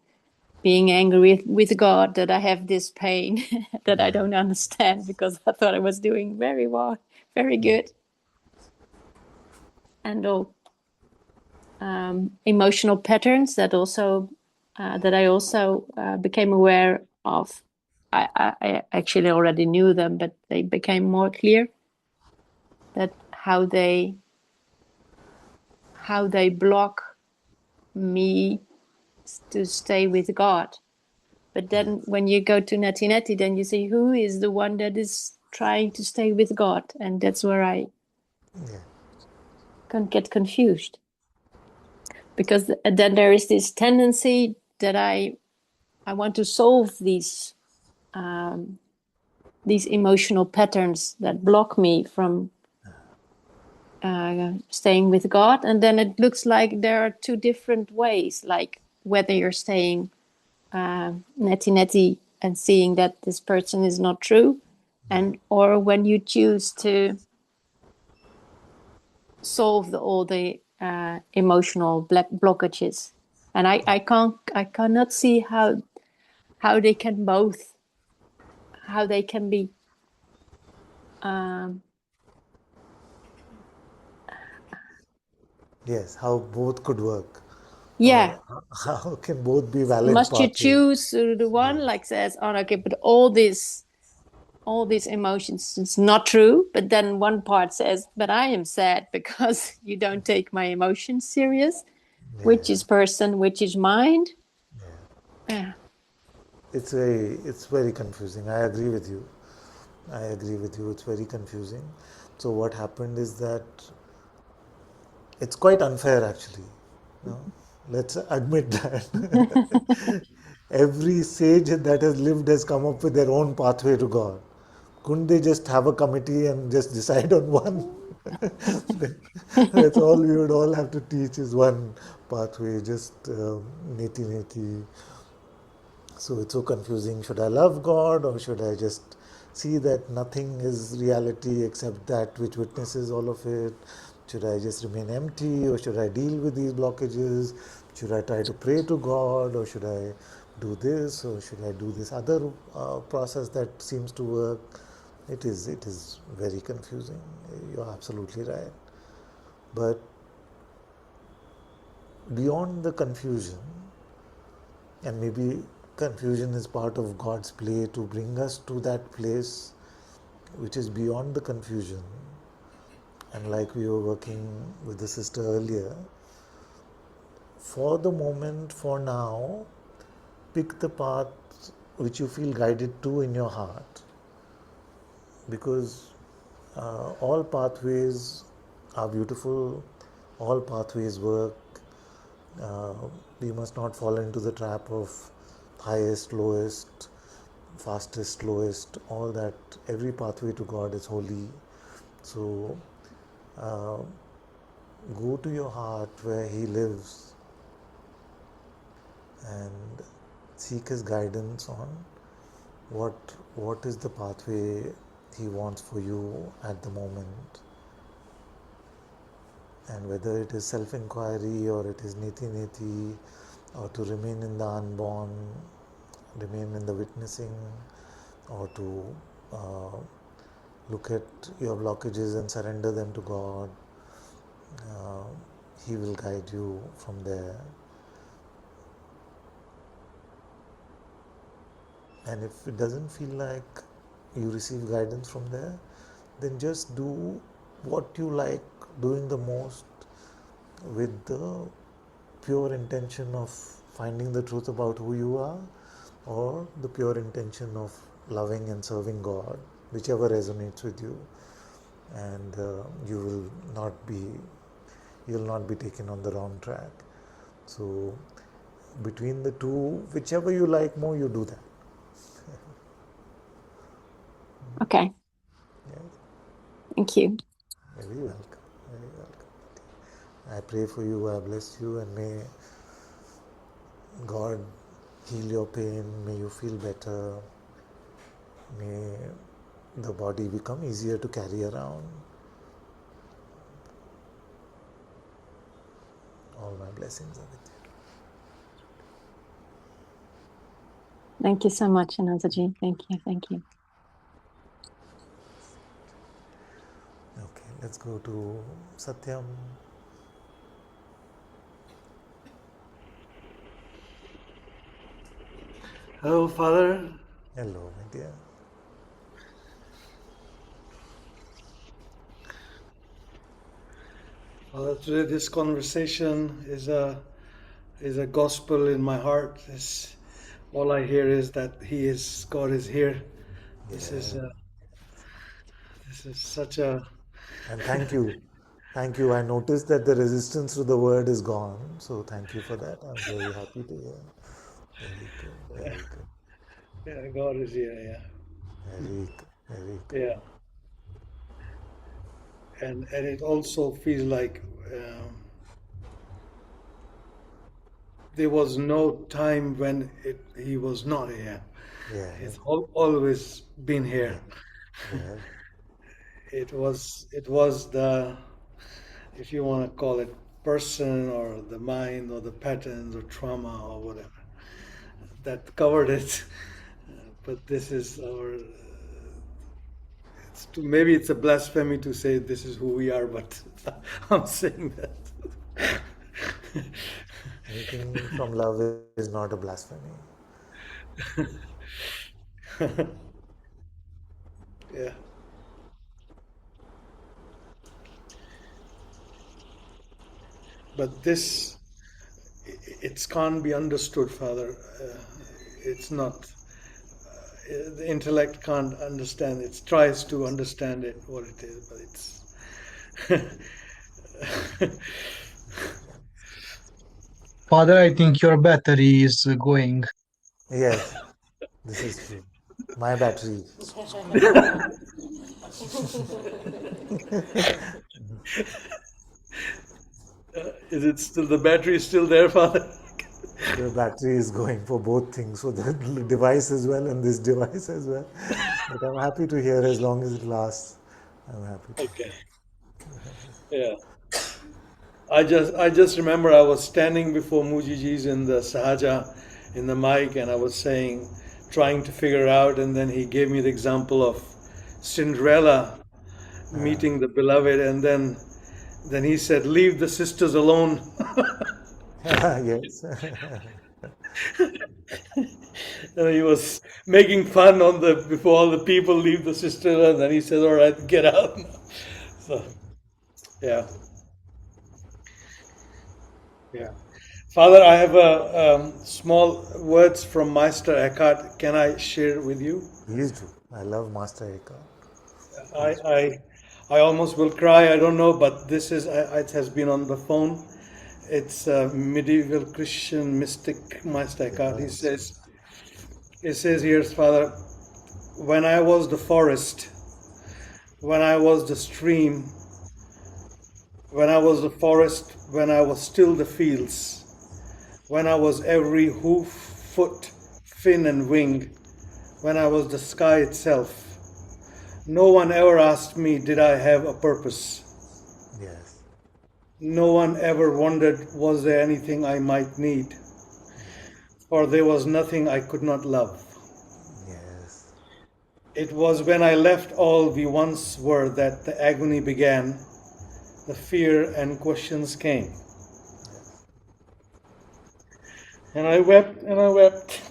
[SPEAKER 12] being angry with God that I have this pain that I don't understand, because I thought I was doing very well, very good. And all emotional patterns that I also became aware of. I actually already knew them, but they became more clear, that how they block me to stay with God. But then when you go to neti-neti, then you see who is the one that is trying to stay with God. And that's where I can get confused. Because then there is this tendency that I want to solve these emotional patterns that block me from staying with God. And then it looks like there are two different ways, like whether you're staying neti-neti and seeing that this person is not true, or when you choose to solve all the emotional blockages. And I cannot see how they can be
[SPEAKER 2] Yes, how both could work.
[SPEAKER 12] yeah.
[SPEAKER 2] Or how can both be valid
[SPEAKER 12] Must you
[SPEAKER 2] pathways?
[SPEAKER 12] choose the one like says, oh okay, but all these emotions, it's not true, but then one part says, but I am sad because you don't take my emotions serious. Which is person, which is mind. Yeah.
[SPEAKER 2] It's very confusing. I agree with you. It's very confusing. So what happened is that it's quite unfair, actually. No? Let's admit that. Every sage that has lived has come up with their own pathway to God. Couldn't they just have a committee and just decide on one? That's all we would all have to teach is one pathway, just neti neti. So it's so confusing. Should I love God or should I just see that nothing is reality except that which witnesses all of it? Should I just remain empty or should I deal with these blockages? Should I try to pray to God or should I do this or should I do this other process that seems to work? It is very confusing. You're absolutely right. But beyond the confusion, and maybe confusion is part of God's play to bring us to that place which is beyond the confusion. And like we were working with the sister earlier, for the moment, for now, pick the path which you feel guided to in your heart. Because all pathways are beautiful, all pathways work. We must not fall into the trap of highest, lowest, fastest, slowest, all that. Every pathway to God is holy. So uh, go to your heart where He lives and seek His guidance on what is the pathway He wants for you at the moment. And whether it is self-inquiry or it is niti-niti or to remain in the unborn, remain in the witnessing, or to look at your blockages and surrender them to God, He will guide you from there. And if it doesn't feel like you receive guidance from there, then just do what you like doing the most with the pure intention of finding the truth about who you are, or the pure intention of loving and serving God, whichever resonates with you, and you will not be taken on the wrong track. So between the two, whichever you like more, you do that.
[SPEAKER 12] Okay.
[SPEAKER 2] Yeah.
[SPEAKER 12] Thank you.
[SPEAKER 2] Very welcome. Very welcome. I pray for you. I bless you, and may God heal your pain. May you feel better. May the body become easier to carry around. All my blessings are with you.
[SPEAKER 12] Thank you so much, Anantaji. Thank you. Thank you.
[SPEAKER 2] Okay, let's go to Satyam.
[SPEAKER 13] Hello, Father.
[SPEAKER 2] Hello, my dear.
[SPEAKER 13] Father, today this conversation is a gospel in my heart. All I hear is that God is here. This
[SPEAKER 2] Yeah.
[SPEAKER 13] is such a
[SPEAKER 2] And thank you. Thank you. I noticed that the resistance to the word is gone. So thank you for that. I'm very happy to hear. Very good. Very good.
[SPEAKER 13] yeah, God is here.
[SPEAKER 2] Very good. Very
[SPEAKER 13] Yeah,
[SPEAKER 2] good.
[SPEAKER 13] yeah, and it also feels like there was no time when He was not here.
[SPEAKER 2] Yeah.
[SPEAKER 13] It's always been
[SPEAKER 2] Yeah.
[SPEAKER 13] here.
[SPEAKER 2] Yeah.
[SPEAKER 13] It was the, if you want to call it, person or the mind or the patterns or trauma or whatever that covered it. But this is our. Maybe it's a blasphemy to say this is who we are, but I'm saying that.
[SPEAKER 2] Anything from love is not a blasphemy.
[SPEAKER 13] Yeah. But this, it can't be understood, Father. It's not. The intellect can't understand. It tries to understand it, what it is, but it's.
[SPEAKER 14] Father, I think your battery is going.
[SPEAKER 2] Yes, this is true. My battery
[SPEAKER 13] Is it still, the battery is still there, Father?
[SPEAKER 2] The battery is going for both things, so the device as well and this device as well. But I'm happy to hear as long as it lasts. I'm happy to.
[SPEAKER 13] Okay. Yeah. I just remember I was standing before Mujiji's in the Sahaja in the mic, and I was saying, trying to figure out, and then he gave me the example of Cinderella meeting the beloved, and then he said, "Leave the sisters alone."
[SPEAKER 2] Yes.
[SPEAKER 13] And he was making fun on the before all the people, leave the sister, and then he said, "All right, get out." So yeah, yeah. Father, I have a small words from Master Eckhart. Can I share with you?
[SPEAKER 2] Please do. I love Master Eka.
[SPEAKER 13] I, I, I almost will cry. I don't know, but this is it has been on the phone. It's a medieval Christian mystic, Master Eckhart.
[SPEAKER 2] Yes.
[SPEAKER 13] He says here, Father, when I was the forest, when I was the stream, when I was the forest, when I was still the fields, when I was every hoof, foot, fin, and wing, when I was the sky itself. No one ever asked me, did I have a purpose?
[SPEAKER 2] Yes.
[SPEAKER 13] No one ever wondered, was there anything I might need? For there was nothing I could not love.
[SPEAKER 2] Yes.
[SPEAKER 13] It was when I left all we once were that the agony began, the fear and questions came. And I wept and I wept.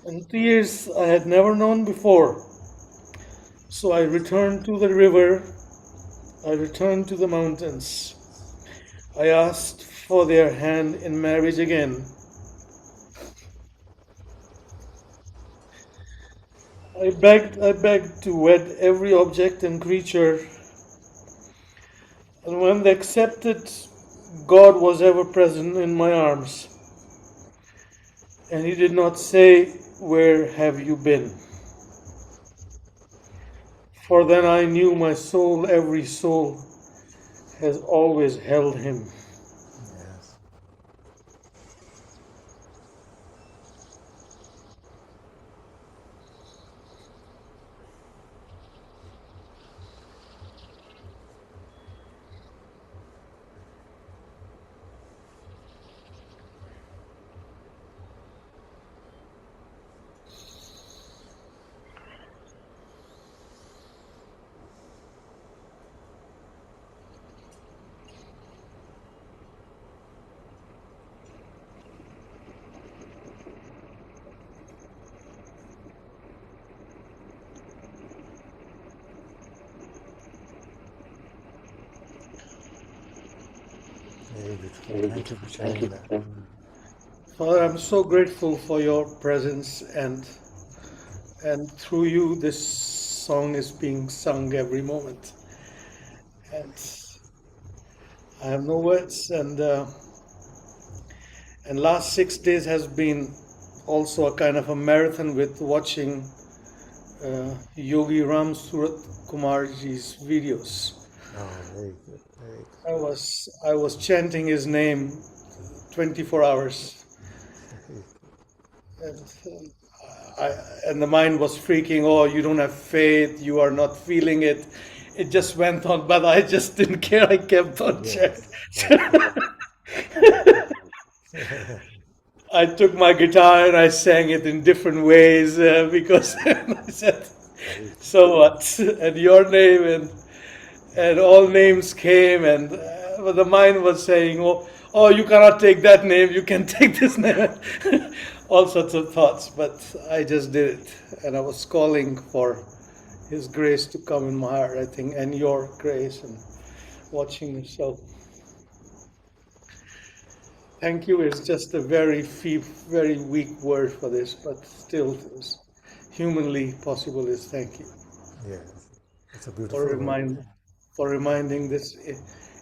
[SPEAKER 13] And tears I had never known before. So I returned to the river, I returned to the mountains. I asked for their hand in marriage again. I begged to wed every object and creature. And when they accepted, God was ever present in my arms. And He did not say, where have you been? For then I knew my soul, every soul, has always held Him.
[SPEAKER 2] Yes. Very beautiful. Thank you for sharing that.
[SPEAKER 13] Father, I'm so grateful for your presence, and through you, this song is being sung every moment. And I have no words. And last 6 days has been also a kind of a marathon with watching Yogi Ram Surat Kumarji's videos.
[SPEAKER 2] Oh, very good. Very good.
[SPEAKER 13] I was chanting his name 24 hours. And, and the mind was freaking, oh, you don't have faith, you are not feeling it. It just went on, but I just didn't care. I kept on chanting. I took my guitar and I sang it in different ways because I said, so what? And your name and all names came, and but the mind was saying, oh, you cannot take that name, you can take this name. All sorts of thoughts, but I just did it, and I was calling for His grace to come in my heart, I think, and your grace, and watching you. So, thank you is just a very weak word for this, but still, as humanly possible is thank you
[SPEAKER 2] Yes. It's a beautiful word.
[SPEAKER 13] for reminding this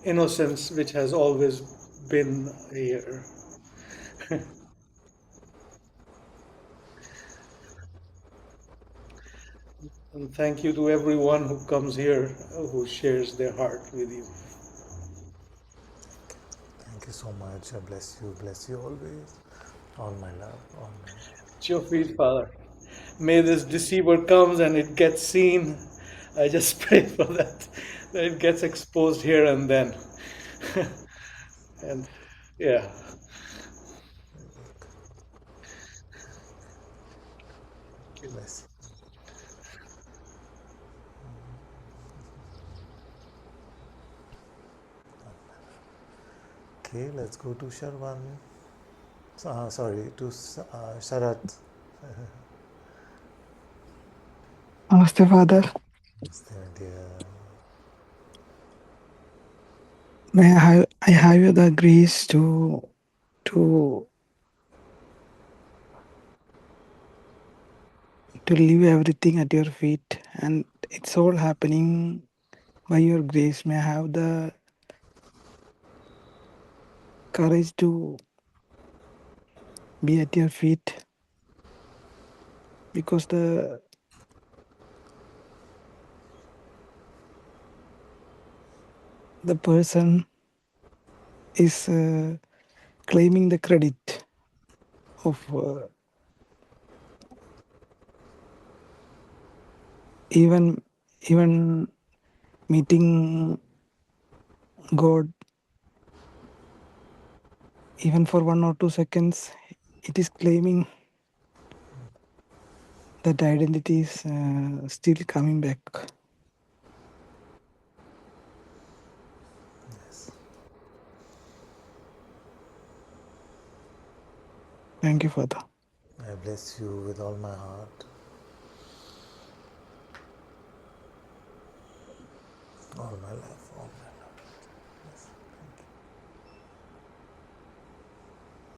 [SPEAKER 13] innocence which has always been here. And thank you to everyone who comes here, who shares their heart with you.
[SPEAKER 2] Thank you so much. Bless you always. All my love, all my love.
[SPEAKER 13] At your feet, Father. May this deceiver comes and it gets seen. I just pray for that it gets exposed here and then. And yeah.
[SPEAKER 2] Bless. Okay, let's go to Sharwan. Sorry, to Sharat.
[SPEAKER 15] Namaste, Father.
[SPEAKER 2] Dear.
[SPEAKER 15] May I have you the grace to leave everything at your feet, and it's all happening by your grace. May I have the courage to be at your feet, because the person is claiming the credit of even meeting God, even for 1 or 2 seconds. It is claiming that identity is still coming back.
[SPEAKER 2] Yes.
[SPEAKER 15] Thank you, Father.
[SPEAKER 2] I bless you with all my heart, all my life.